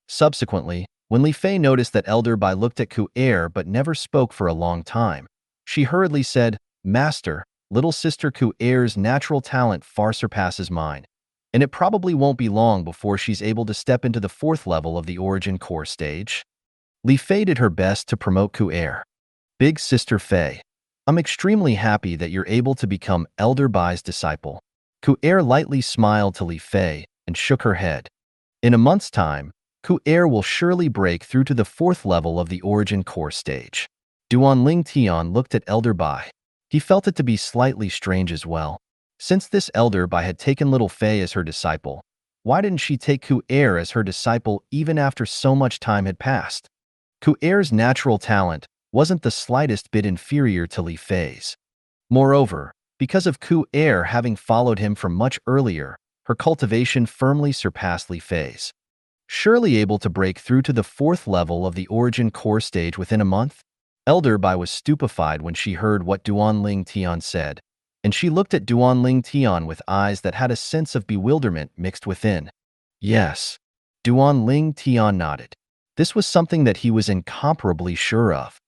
Subsequently, when Li Fei noticed that Elder Bai looked at Ku'er but never spoke for a long time, she hurriedly said, Master, little sister Ku'er's natural talent far surpasses mine, and it probably won't be long before she's able to step into the 4th level of the Origin Core stage. Li Fei did her best to promote Ku'er. Big Sister Fei, I'm extremely happy that you're able to become Elder Bai's disciple. Ku'er lightly smiled to Li Fei and shook her head. In a month's time, Ku'er will surely break through to the 4th level of the Origin Core stage. Duanling Tian looked at Elder Bai. He felt it to be slightly strange as well. Since this Elder Bai had taken little Fei as her disciple, why didn't she take Ku'er as her disciple even after so much time had passed? Ku'er's natural talent wasn't the slightest bit inferior to Li Fei's. Moreover, because of Ku'er having followed him from much earlier, her cultivation firmly surpassed Li Fei's. Surely able to break through to the 4th level of the Origin Core stage within a month? Elder Bai was stupefied when she heard what Duanling Tian said, and she looked at Duanling Tian with eyes that had a sense of bewilderment mixed within. Yes. Duan Ling Tian nodded. This was something that he was incomparably sure of.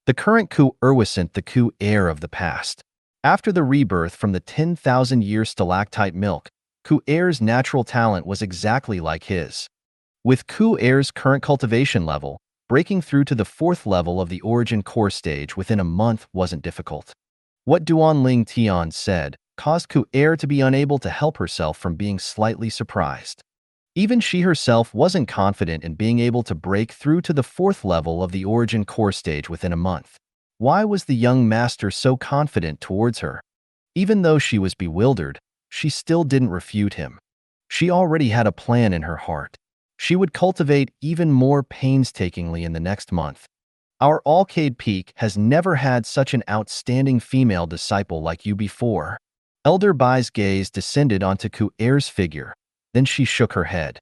The current Ku wasn't the Ku heir of the past. After the rebirth from the 10,000-year stalactite milk, Ku heir's natural talent was exactly like his. With Ku heir's current cultivation level, breaking through to the 4th level of the origin core stage within a month wasn't difficult. What Duan Ling Tian said caused Ku heir to be unable to help herself from being slightly surprised. Even she herself wasn't confident in being able to break through to the 4th level of the origin core stage within a month. Why was the young master so confident towards her? Even though she was bewildered, she still didn't refute him. She already had a plan in her heart. She would cultivate even more painstakingly in the next month. Our Alcade Peak has never had such an outstanding female disciple like you before. Elder Bai's gaze descended onto Ku heir's figure. Then she shook her head.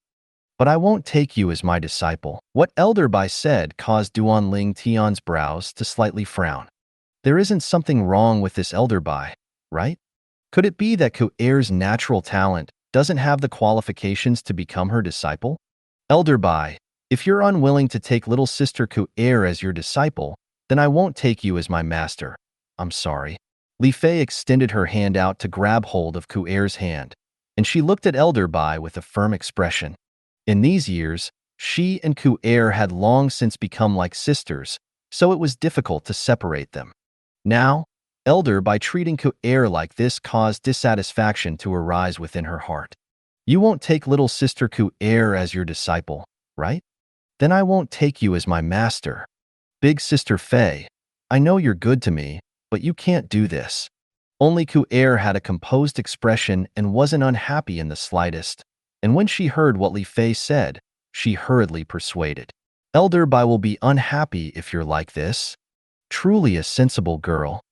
But I won't take you as my disciple. What Elder Bai said caused Duan Ling Tian's brows to slightly frown. There isn't something wrong with this Elder Bai, right? Could it be that Ku heir's natural talent doesn't have the qualifications to become her disciple? Elder Bai, if you're unwilling to take little sister Ku heir as your disciple, then I won't take you as my master. I'm sorry. Li Fei extended her hand out to grab hold of Ku heir's hand, and she looked at Elder Bai with a firm expression. In these years, she and Ku heir had long since become like sisters, so it was difficult to separate them. Now, Elder Bai treating Ku heir like this caused dissatisfaction to arise within her heart. You won't take little sister Ku heir as your disciple, right? Then I won't take you as my master. Big sister Fei, I know you're good to me, but you can't do this. Only Ku heir had a composed expression and wasn't unhappy in the slightest. And when she heard what Li Fei said, she hurriedly persuaded. Elder Bai will be unhappy if you're like this. Truly a sensible girl.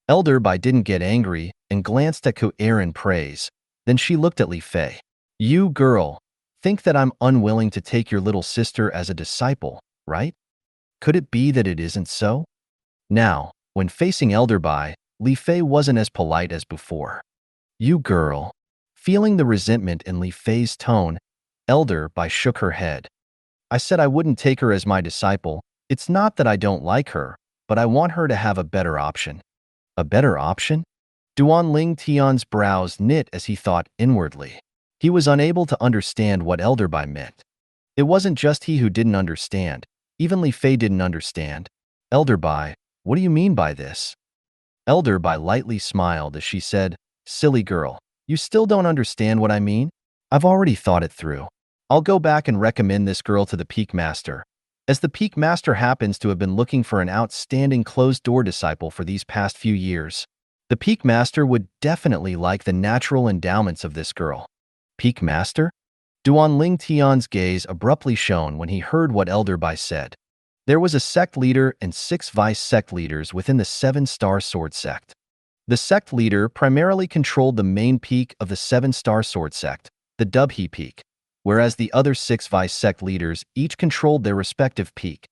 Elder Bai didn't get angry and glanced at Ku heir in praise. Then she looked at Li Fei. You, girl, think that I'm unwilling to take your little sister as a disciple, right? Could it be that it isn't so? Now, when facing Elder Bai, Li Fei wasn't as polite as before. You, girl. Feeling the resentment in Li Fei's tone, Elder Bai shook her head. I said I wouldn't take her as my disciple. It's not that I don't like her, but I want her to have a better option. A better option? Duan Ling Tian's brows knit as he thought inwardly. He was unable to understand what Elder Bai meant. It wasn't just he who didn't understand. Even Li Fei didn't understand. Elder Bai, what do you mean by this? Elder Bai lightly smiled as she said, Silly girl, you still don't understand what I mean? I've already thought it through. I'll go back and recommend this girl to the Peak Master, as the Peak Master happens to have been looking for an outstanding closed-door disciple for these past few years. The Peak Master would definitely like the natural endowments of this girl. Peak Master? Duan Ling Tian's gaze abruptly shone when he heard what Elder Bai said. There was a sect leader and 6 vice sect leaders within the 7-star sword sect. The sect leader primarily controlled the main peak of the 7-star sword sect, the Dubhe Peak, whereas the other 6 vice sect leaders each controlled their respective peak.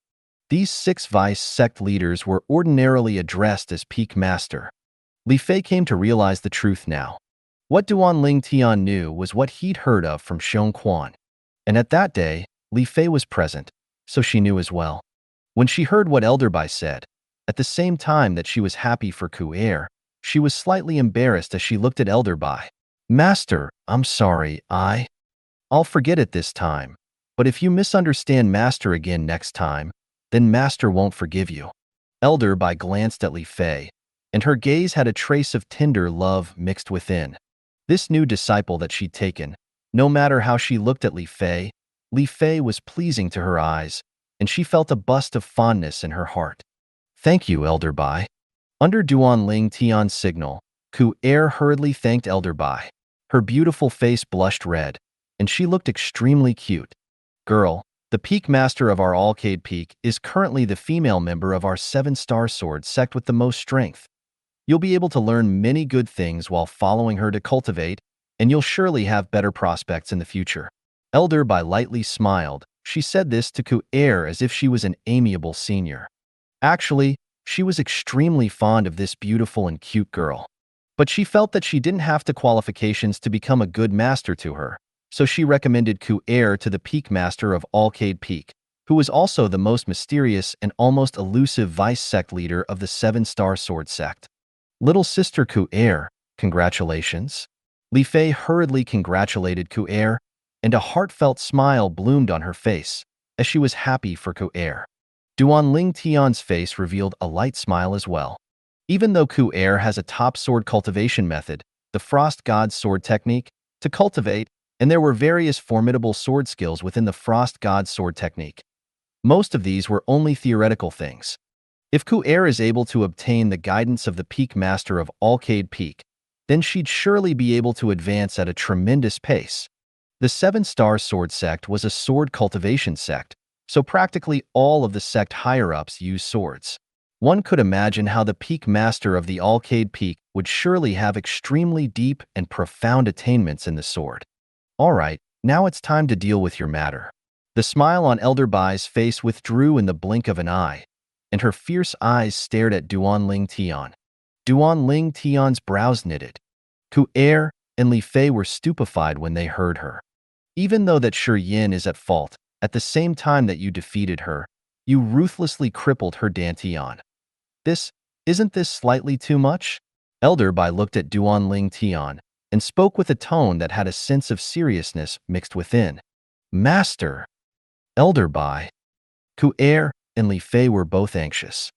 These 6 vice sect leaders were ordinarily addressed as Peak Master. Li Fei came to realize the truth now. What Duan Ling Tian knew was what he'd heard of from Xiong Quan. And at that day, Li Fei was present, so she knew as well. When she heard what Elder Bai said, at the same time that she was happy for Ku heir, she was slightly embarrassed as she looked at Elder Bai. Master, I'm sorry, I'll forget it this time. But if you misunderstand Master again next time, then Master won't forgive you. Elder Bai glanced at Li Fei, and her gaze had a trace of tender love mixed within. This new disciple that she'd taken, no matter how she looked at Li Fei was pleasing to her eyes, and she felt a bust of fondness in her heart. Thank you, Elder Bai. Under Duan Ling Tian's signal, Ku heir hurriedly thanked Elder Bai. Her beautiful face blushed red, and she looked extremely cute. Girl, the Peak Master of our Alcade Peak is currently the female member of our 7-star sword sect with the most strength. You'll be able to learn many good things while following her to cultivate, and you'll surely have better prospects in the future. Elder Bai lightly smiled. She said this to Ku heir as if she was an amiable senior. Actually, she was extremely fond of this beautiful and cute girl. But she felt that she didn't have the qualifications to become a good master to her, so she recommended Ku-Er to the Peak Master of Alcade Peak, who was also the most mysterious and almost elusive vice sect leader of the Seven-Star Sword sect. Little sister Ku-Er, congratulations. Li Fei hurriedly congratulated Ku-Er, and a heartfelt smile bloomed on her face as she was happy for Ku-Er. Duan Ling Tian's face revealed a light smile as well. Even though Ku-Er has a top sword cultivation method, the Frost God's sword technique, to cultivate, and there were various formidable sword skills within the Frost God's sword technique. Most of these were only theoretical things. If Ku-Er is able to obtain the guidance of the Peak Master of Alcade Peak, then she'd surely be able to advance at a tremendous pace. The Seven-Star Sword sect was a sword cultivation sect, so practically all of the sect higher-ups use swords. One could imagine how the Peak Master of the Alcade Peak would surely have extremely deep and profound attainments in the sword. Alright, now it's time to deal with your matter. The smile on Elder Bai's face withdrew in the blink of an eye, and her fierce eyes stared at Duan Ling Tian. Duan Ling Tian's brows knitted. Ku-Er and Li Fei were stupefied when they heard her. Even though that Shi Yin is at fault, at the same time that you defeated her, you ruthlessly crippled her Dantian. Isn't this slightly too much? Elder Bai looked at Duan Ling Tian and spoke with a tone that had a sense of seriousness mixed within. Master! Elder Bai. Ku-Er and Li Fei were both anxious.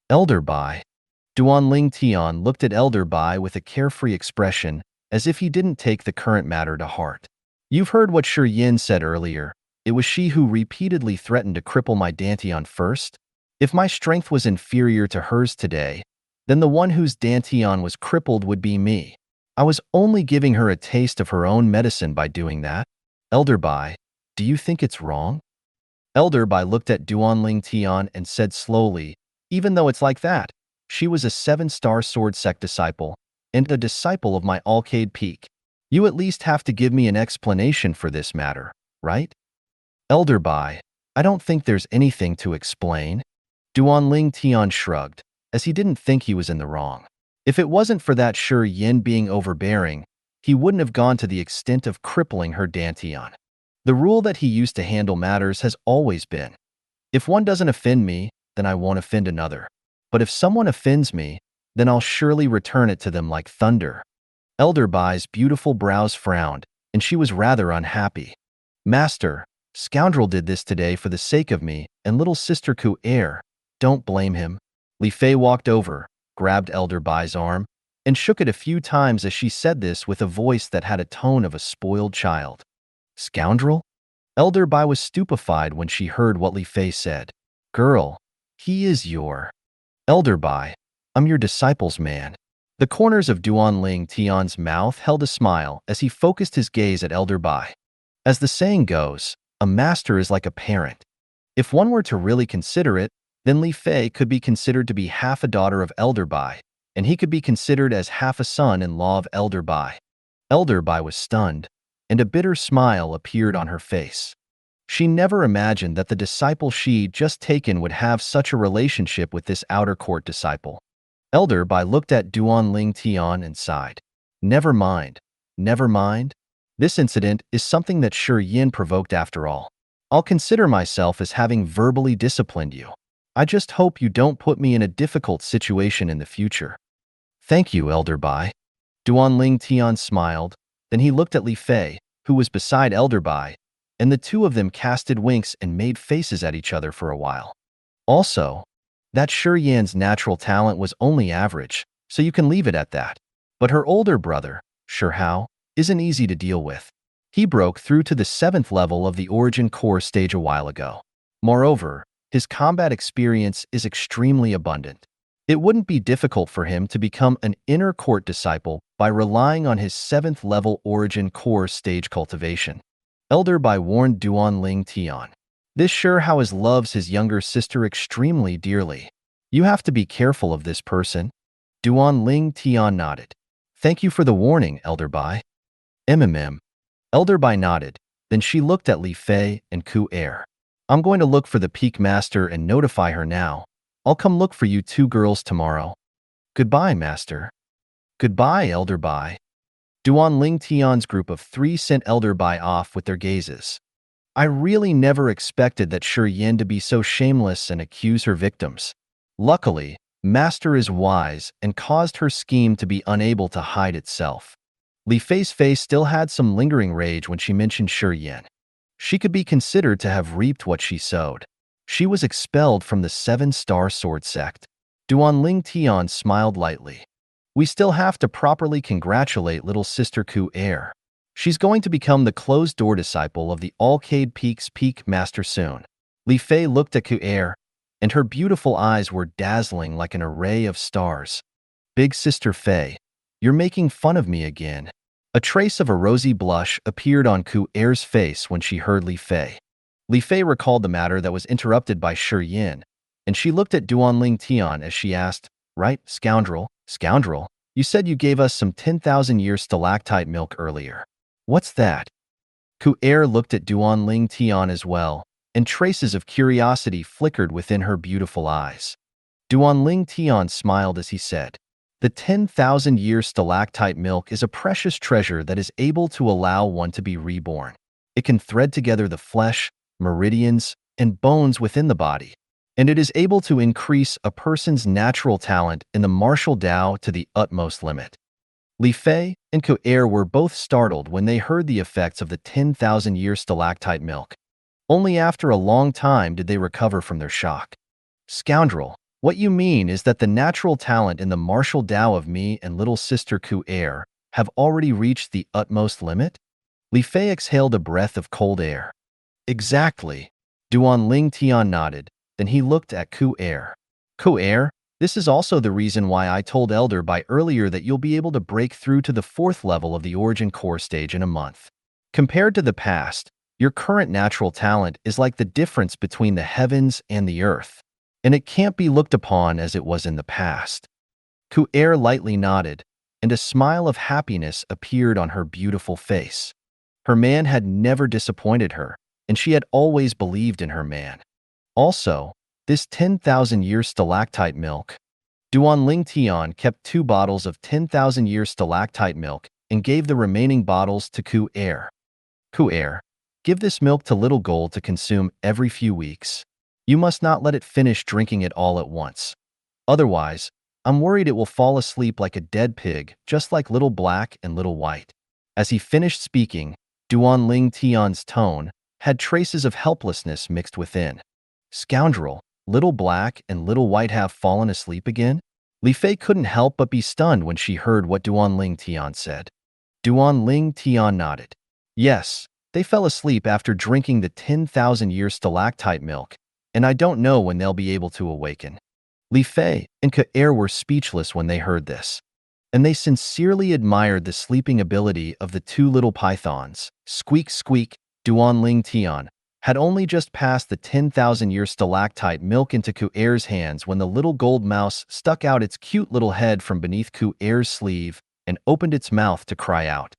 Elder Bai. Duan Ling Tian looked at Elder Bai with a carefree expression, as if he didn't take the current matter to heart. You've heard what Shi Yin said earlier. It was she who repeatedly threatened to cripple my Dantian first. If my strength was inferior to hers today, then the one whose Dantian was crippled would be me. I was only giving her a taste of her own medicine by doing that. Elder Bai, do you think it's wrong? Elder Bai looked at Duan Ling Tian and said slowly, even though it's like that, she was a Seven-Star Sword sect disciple, and a disciple of my Alcade Peak. You at least have to give me an explanation for this matter, right? Elder Bai, I don't think there's anything to explain. Duan Ling Tian shrugged, as he didn't think he was in the wrong. If it wasn't for that Shi Yin being overbearing, he wouldn't have gone to the extent of crippling her Dantian. The rule that he used to handle matters has always been, if one doesn't offend me, then I won't offend another. But if someone offends me, then I'll surely return it to them like thunder. Elder Bai's beautiful brows frowned, and she was rather unhappy. Master, scoundrel did this today for the sake of me and little sister Ku-Er. Don't blame him. Li Fei walked over, grabbed Elder Bai's arm, and shook it a few times as she said this with a voice that had a tone of a spoiled child. Scoundrel? Elder Bai was stupefied when she heard what Li Fei said. Girl, he is your... Elder Bai, I'm your disciple's man. The corners of Duan Ling Tian's mouth held a smile as he focused his gaze at Elder Bai. As the saying goes, a master is like a parent. If one were to really consider it, then Li Fei could be considered to be half a daughter of Elder Bai, and he could be considered as half a son-in-law of Elder Bai. Elder Bai was stunned, and a bitter smile appeared on her face. She never imagined that the disciple she'd just taken would have such a relationship with this outer court disciple. Elder Bai looked at Duan Ling Tian and sighed. Never mind. Never mind. This incident is something that Shi Yin provoked after all. I'll consider myself as having verbally disciplined you. I just hope you don't put me in a difficult situation in the future. Thank you, Elder Bai. Duan Ling Tian smiled, then he looked at Li Fei, who was beside Elder Bai, and the two of them casted winks and made faces at each other for a while. Also, that Shi Yan's natural talent was only average, so you can leave it at that. But her older brother, Shi Hao, isn't easy to deal with. He broke through to the 7th level of the Origin Core stage a while ago. Moreover, his combat experience is extremely abundant. It wouldn't be difficult for him to become an inner court disciple by relying on his 7th level Origin Core stage cultivation. Elder Bai warned Duan Ling Tian. This Shi Hao loves his younger sister extremely dearly. You have to be careful of this person. Duan Ling Tian nodded. Thank you for the warning, Elder Bai. Elder Bai nodded, then she looked at Li Fei and Ku-Er. I'm going to look for the Peak Master and notify her now. I'll come look for you two girls tomorrow. Goodbye, Master. Goodbye, Elder Bai. Duan Ling Tian's group of 3 sent Elder Bai off with their gazes. I really never expected that Shi Yin to be so shameless and accuse her victims. Luckily, Master is wise and caused her scheme to be unable to hide itself. Li Fei's face still had some lingering rage when she mentioned Shi Yin. She could be considered to have reaped what she sowed. She was expelled from the 7-star sword sect. Duan Ling Tian smiled lightly. We still have to properly congratulate little sister Ku Er. She's going to become the closed-door disciple of the Alcade Peak's peak master soon. Li Fei looked at Ku Er, and her beautiful eyes were dazzling like an array of stars. Big sister Fei, you're making fun of me again. A trace of a rosy blush appeared on Ku Er's face when she heard Li Fei. Li Fei recalled the matter that was interrupted by Shi Yin, and she looked at Duan Ling Tian as she asked, "Right, scoundrel, scoundrel, you said you gave us some 10,000-year stalactite milk earlier. What's that?" Ku Er looked at Duan Ling Tian as well, and traces of curiosity flickered within her beautiful eyes. Duan Ling Tian smiled as he said, "The 10,000-year stalactite milk is a precious treasure that is able to allow one to be reborn. It can thread together the flesh, meridians, and bones within the body, and it is able to increase a person's natural talent in the martial Tao to the utmost limit." Li Fei and Ku Er were both startled when they heard the effects of the 10,000-year stalactite milk. Only after a long time did they recover from their shock. "Scoundrel, what you mean is that the natural talent in the martial Tao of me and little sister Ku Er have already reached the utmost limit?" Li Fei exhaled a breath of cold air. "Exactly." Duan Ling Tian nodded, then he looked at Ku Er. "Ku Er, this is also the reason why I told Elder Bai earlier that you'll be able to break through to the 4th level of the Origin Core stage in a month. Compared to the past, your current natural talent is like the difference between the heavens and the earth, and it can't be looked upon as it was in the past." Ku Er lightly nodded, and a smile of happiness appeared on her beautiful face. Her man had never disappointed her, and she had always believed in her man. Also, this 10,000-year stalactite milk. Duan Ling Tian kept 2 bottles of 10,000-year stalactite milk and gave the remaining bottles to Ku Er. "Ku Er, give this milk to Little Gold to consume every few weeks. You must not let it finish drinking it all at once. Otherwise, I'm worried it will fall asleep like a dead pig, just like Little Black and Little White." As he finished speaking, Duan Ling Tian's tone had traces of helplessness mixed within. "Scoundrel, Little Black and Little White have fallen asleep again?" Li Fei couldn't help but be stunned when she heard what Duan Ling Tian said. Duan Ling Tian nodded. "Yes, they fell asleep after drinking the 10,000-year stalactite milk, and I don't know when they'll be able to awaken." Li Fei and Ku Er were speechless when they heard this, and they sincerely admired the sleeping ability of the 2 little pythons. Squeak, squeak. Duan Ling Tian had only just passed the 10,000-year stalactite milk into Ku Er's hands when the little gold mouse stuck out its cute little head from beneath Ku Er's sleeve and opened its mouth to cry out.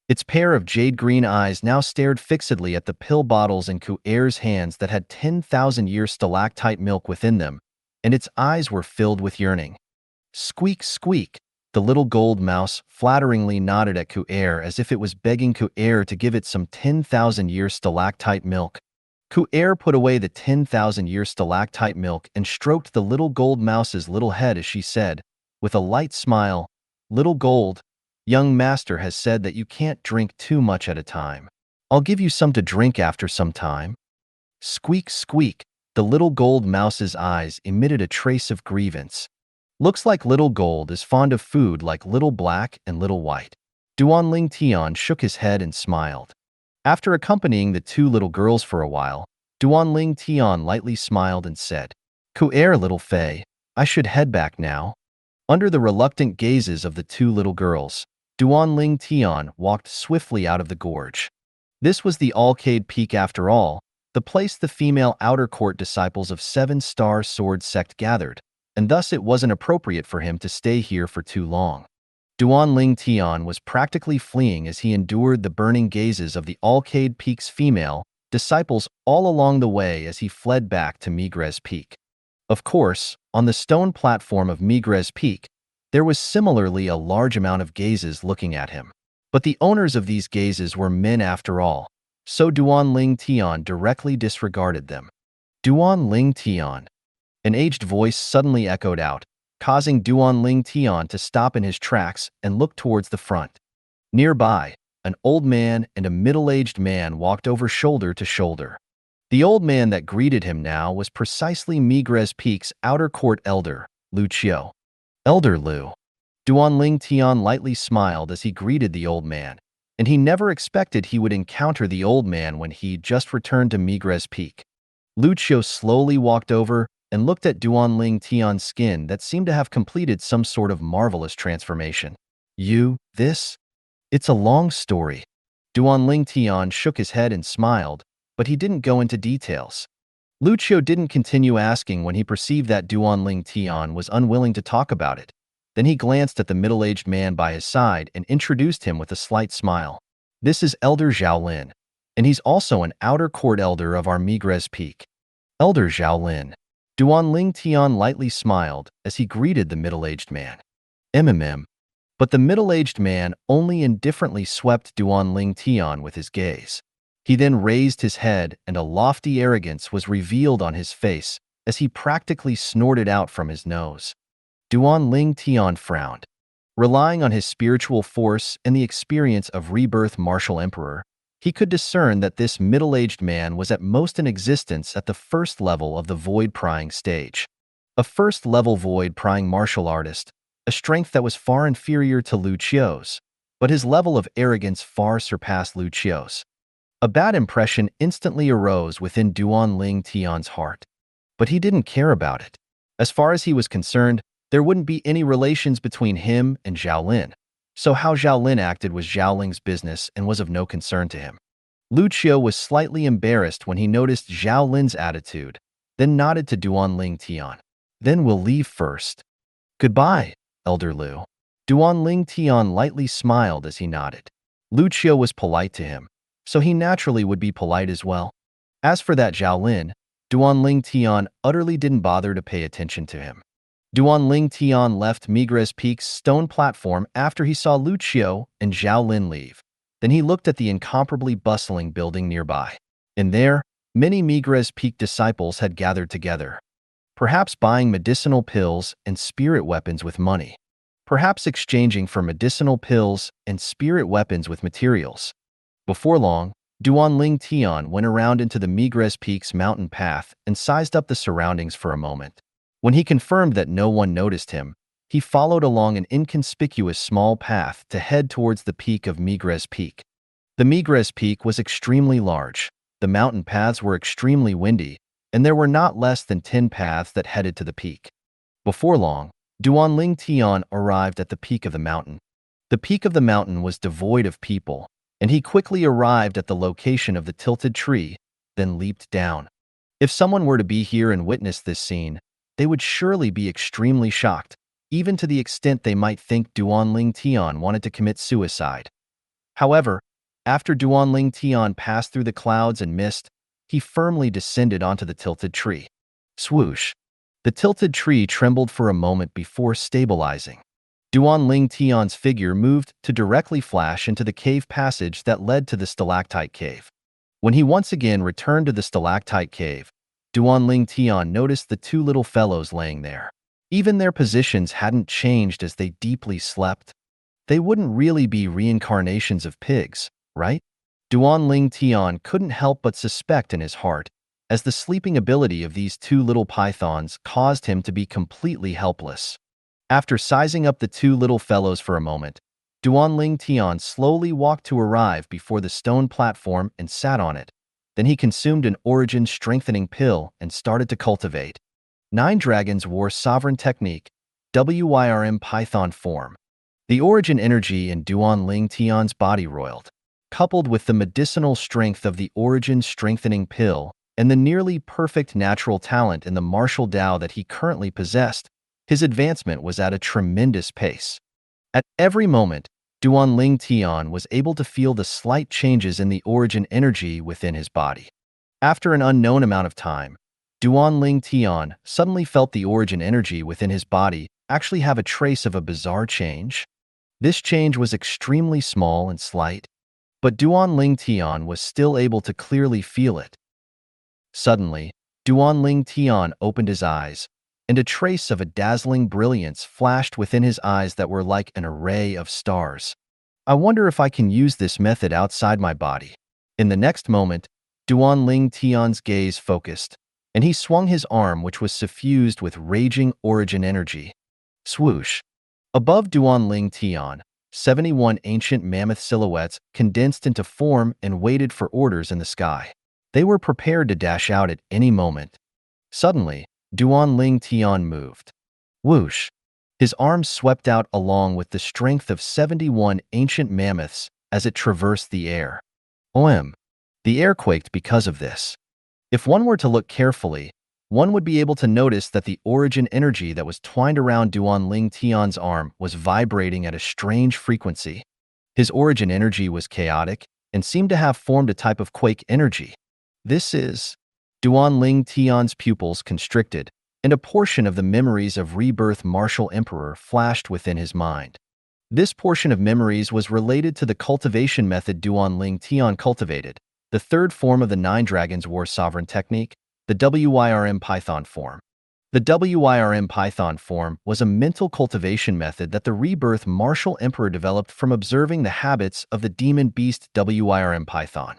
Its pair of jade-green eyes now stared fixedly at the pill bottles in Ku Er's hands that had 10,000-year stalactite milk within them, and its eyes were filled with yearning. Squeak, squeak. The little gold mouse flatteringly nodded at Ku Er as if it was begging Ku Er to give it some 10,000-year stalactite milk. Ku Er put away the 10,000-year stalactite milk and stroked the little gold mouse's little head as she said, with a light smile, "Little Gold, young master has said that you can't drink too much at a time. I'll give you some to drink after some time." Squeak, squeak. The little gold mouse's eyes emitted a trace of grievance. "Looks like Little Gold is fond of food like Little Black and Little White." Duan Ling Tian shook his head and smiled. After accompanying the 2 little girls for a while, Duan Ling Tian lightly smiled and said, "Ku Er, Little Fei, I should head back now." Under the reluctant gazes of the 2 little girls, Duan Ling Tian walked swiftly out of the gorge. This was the Alcade Peak after all, the place the female outer court disciples of 7-star sword sect gathered, and thus it wasn't appropriate for him to stay here for too long. Duan Ling Tian was practically fleeing as he endured the burning gazes of the Alcade Peak's female disciples all along the way as he fled back to Migres Peak. Of course, on the stone platform of Migres Peak, there was similarly a large amount of gazes looking at him. But the owners of these gazes were men after all, so Duan Ling Tian directly disregarded them. Duan Ling Tian. An aged voice suddenly echoed out, causing Duan Ling Tian to stop in his tracks and look towards the front. Nearby, an old man and a middle-aged man walked over shoulder to shoulder. The old man that greeted him now was precisely Migres Peak's outer court elder, Lu Qiu. Elder Lu. Duan Ling Tian lightly smiled as he greeted the old man, and he never expected he would encounter the old man when he just returned to Migres Peak. Lu Qiu slowly walked over and looked at Duan Ling Tian's skin that seemed to have completed some sort of marvelous transformation. This? It's a long story. Duan Ling Tian shook his head and smiled, but he didn't go into details. Lu Qiu didn't continue asking when he perceived that Duan Ling Tian was unwilling to talk about it. Then he glanced at the middle-aged man by his side and introduced him with a slight smile. This is Elder Zhaolin, and he's also an outer court elder of our Migres Peak. Elder Zhaolin. Duan Ling Tian lightly smiled as he greeted the middle-aged man. But the middle-aged man only indifferently swept Duan Ling Tian with his gaze. He then raised his head and a lofty arrogance was revealed on his face as he practically snorted out from his nose. Duan Ling Tian frowned. Relying on his spiritual force and the experience of Rebirth Martial Emperor, he could discern that this middle-aged man was at most in existence at the first level of the void-prying stage. A first-level void-prying martial artist, a strength that was far inferior to Lu Qiu's, but his level of arrogance far surpassed Lu Qiu's. A bad impression instantly arose within Duan Ling Tian's heart. But he didn't care about it. As far as he was concerned, there wouldn't be any relations between him and Zhaolin, so how Zhaolin acted was Zhaoling's business and was of no concern to him. Lu Qiu was slightly embarrassed when he noticed Zhaolin's attitude, then nodded to Duan Ling Tian. Then we'll leave first. Goodbye, Elder Lu. Duan Ling Tian lightly smiled as he nodded. Lu Qiu was polite to him, so he naturally would be polite as well. As for that Zhaolin, Duan Ling Tian utterly didn't bother to pay attention to him. Duan Ling Tian left Migres Peak's stone platform after he saw Lu Qiu and Zhaolin leave. Then he looked at the incomparably bustling building nearby. And there, many Migres Peak disciples had gathered together. Perhaps buying medicinal pills and spirit weapons with money. Perhaps exchanging for medicinal pills and spirit weapons with materials. Before long, Duan Ling Tian went around into the Migres Peak's mountain path and sized up the surroundings for a moment. When he confirmed that no one noticed him, he followed along an inconspicuous small path to head towards the peak of Migres Peak. The Migres Peak was extremely large, the mountain paths were extremely windy, and there were not less than 10 paths that headed to the peak. Before long, Duan Ling Tian arrived at the peak of the mountain. The peak of the mountain was devoid of people, and he quickly arrived at the location of the tilted tree, then leaped down. If someone were to be here and witness this scene, they would surely be extremely shocked, even to the extent they might think Duan Ling Tian wanted to commit suicide. However, after Duan Ling Tian passed through the clouds and mist, he firmly descended onto the tilted tree. Swoosh! The tilted tree trembled for a moment before stabilizing. Duan Ling Tian's figure moved to directly flash into the cave passage that led to the stalactite cave. When he once again returned to the stalactite cave, Duan Ling Tian noticed the two little fellows laying there. Even their positions hadn't changed as they deeply slept. They wouldn't really be reincarnations of pigs, right? Duan Ling Tian couldn't help but suspect in his heart, as the sleeping ability of these two little pythons caused him to be completely helpless. After sizing up the two little fellows for a moment, Duan Ling Tian slowly walked to arrive before the stone platform and sat on it. Then he consumed an origin-strengthening pill and started to cultivate. 9 dragons wore sovereign technique, WYRM Python form. The origin energy in Duan Ling Tian's body roiled. Coupled with the medicinal strength of the origin-strengthening pill and the nearly perfect natural talent in the martial Dao that he currently possessed, his advancement was at a tremendous pace. At every moment, Duan Ling Tian was able to feel the slight changes in the origin energy within his body. After an unknown amount of time, Duan Ling Tian suddenly felt the origin energy within his body actually have a trace of a bizarre change. This change was extremely small and slight, but Duan Tian was still able to clearly feel it. Suddenly, Duan Tian opened his eyes, and a trace of a dazzling brilliance flashed within his eyes that were like an array of stars. I wonder if I can use this method outside my body. In the next moment, Duan Tian's gaze focused, and he swung his arm, which was suffused with raging origin energy. Swoosh! Above Duan Tian, 71 ancient mammoth silhouettes condensed into form and waited for orders in the sky. They were prepared to dash out at any moment. Suddenly, Duan Tian moved. Whoosh! His arms swept out along with the strength of 71 ancient mammoths as it traversed the air. OM! The air quaked because of this. If one were to look carefully, one would be able to notice that the origin energy that was twined around Duan Tian's arm was vibrating at a strange frequency. His origin energy was chaotic and seemed to have formed a type of quake energy. This is... Duan Tian's pupils constricted, and a portion of the memories of Rebirth Martial Emperor flashed within his mind. This portion of memories was related to the cultivation method Duan Tian cultivated, the third form of the Nine Dragons War Sovereign technique, the WYRM Python form. The WYRM Python form was a mental cultivation method that the Rebirth Martial Emperor developed from observing the habits of the demon beast WYRM Python.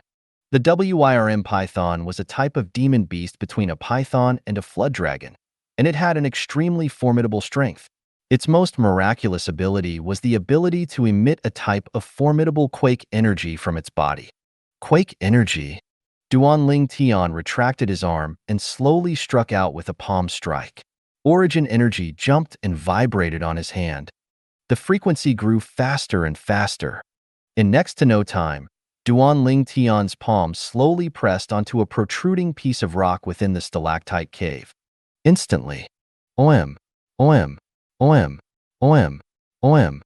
The WYRM Python was a type of demon beast between a python and a flood dragon, and it had an extremely formidable strength. Its most miraculous ability was the ability to emit a type of formidable quake energy from its body. Quake energy? Duan Tian retracted his arm and slowly struck out with a palm strike. Origin energy jumped and vibrated on his hand. The frequency grew faster and faster. In next to no time, Duan Tian's palm slowly pressed onto a protruding piece of rock within the stalactite cave. Instantly, OM, OM, OM, OM, OM.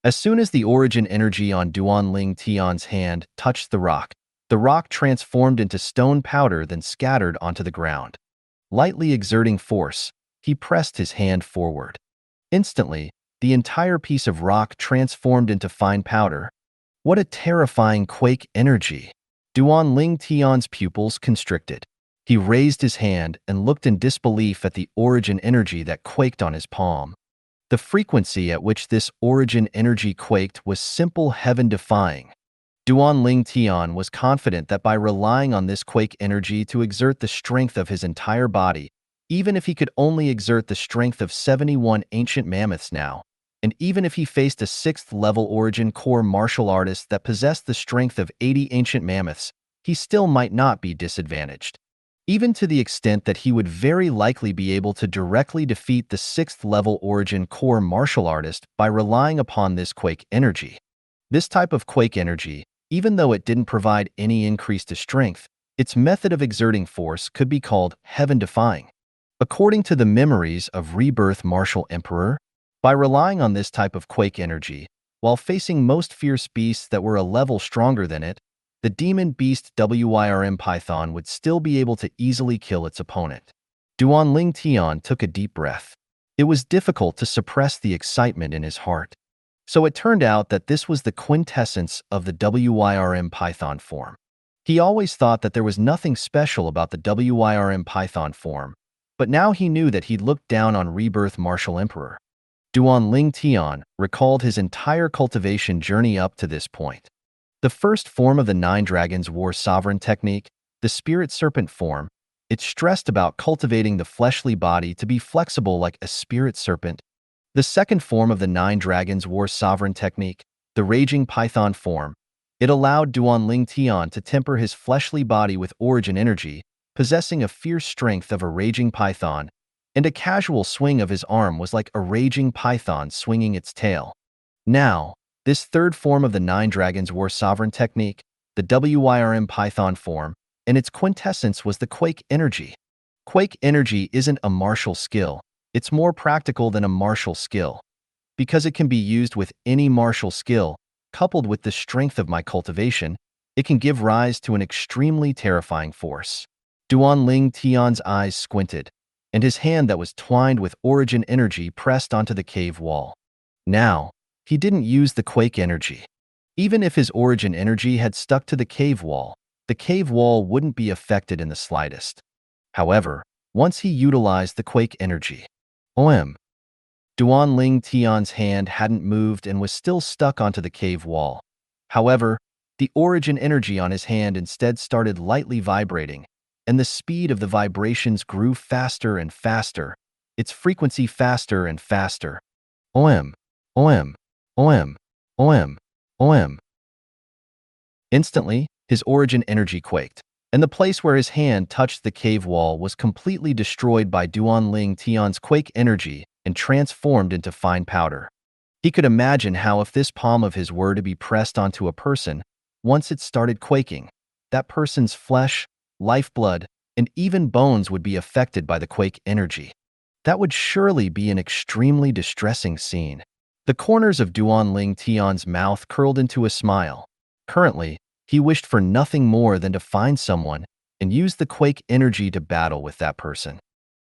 As soon as the origin energy on Duan Tian's hand touched the rock transformed into stone powder, then scattered onto the ground. Lightly exerting force, he pressed his hand forward. Instantly, the entire piece of rock transformed into fine powder. What a terrifying quake energy! Duan Tian's pupils constricted. He raised his hand and looked in disbelief at the origin energy that quaked on his palm. The frequency at which this origin energy quaked was simple heaven-defying. Duan Tian was confident that by relying on this quake energy to exert the strength of his entire body, even if he could only exert the strength of 71 ancient mammoths now, and even if he faced a 6th-level origin core martial artist that possessed the strength of 80 ancient mammoths, he still might not be disadvantaged. Even to the extent that he would very likely be able to directly defeat the 6th-level origin core martial artist by relying upon this quake energy. This type of quake energy, even though it didn't provide any increase to strength, its method of exerting force could be called heaven-defying. According to the memories of Rebirth Martial Emperor, by relying on this type of quake energy, while facing most fierce beasts that were a level stronger than it, the demon beast WYRM Python would still be able to easily kill its opponent. Duan Tian took a deep breath. It was difficult to suppress the excitement in his heart. So it turned out that this was the quintessence of the WYRM Python form. He always thought that there was nothing special about the WYRM Python form, but now he knew that he'd looked down on Rebirth Martial Emperor. Duan Tian recalled his entire cultivation journey up to this point. The first form of the Nine Dragons War Sovereign technique, the Spirit Serpent form, it stressed about cultivating the fleshly body to be flexible like a spirit serpent. The second form of the Nine Dragons War Sovereign technique, the Raging Python form, it allowed Duan Tian to temper his fleshly body with origin energy, possessing a fierce strength of a raging python, and a casual swing of his arm was like a raging python swinging its tail. Now, this third form of the Nine Dragons War Sovereign technique, the WYRM Python form, and its quintessence was the quake energy. Quake energy isn't a martial skill. It's more practical than a martial skill. Because it can be used with any martial skill, coupled with the strength of my cultivation, it can give rise to an extremely terrifying force. Duan Tian's eyes squinted, and his hand that was twined with origin energy pressed onto the cave wall. Now, he didn't use the quake energy. Even if his origin energy had stuck to the cave wall wouldn't be affected in the slightest. However, once he utilized the quake energy, Duan Ling Tian's hand hadn't moved and was still stuck onto the cave wall. However, the origin energy on his hand instead started lightly vibrating, and the speed of the vibrations grew faster and faster, its frequency faster and faster. OM, OM, OM, OM, OM. Instantly, his origin energy quaked, and the place where his hand touched the cave wall was completely destroyed by Duan Ling Tian's quake energy and transformed into fine powder. He could imagine how if this palm of his were to be pressed onto a person, once it started quaking, that person's flesh, lifeblood, and even bones would be affected by the quake energy. That would surely be an extremely distressing scene. The corners of Duan Ling Tian's mouth curled into a smile. Currently, he wished for nothing more than to find someone and use the quake energy to battle with that person.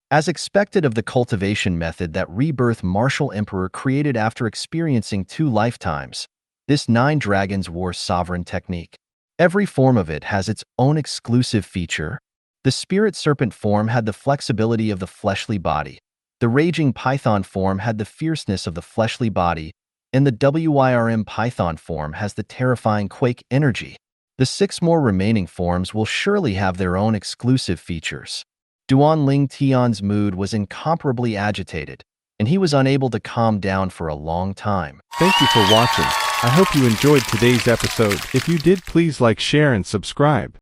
As expected of the cultivation method that Rebirth Martial Emperor created after experiencing 2 lifetimes, this 9 Dragons War sovereign technique. Every form of it has its own exclusive feature. The Spirit Serpent form had the flexibility of the fleshly body, the Raging Python form had the fierceness of the fleshly body, and the WYRM Python form has the terrifying quake energy. The 6 more remaining forms will surely have their own exclusive features. Duan Ling Tian's mood was incomparably agitated, and he was unable to calm down for a long time. Thank you for watching. I hope you enjoyed today's episode. If you did, please like, share, and subscribe.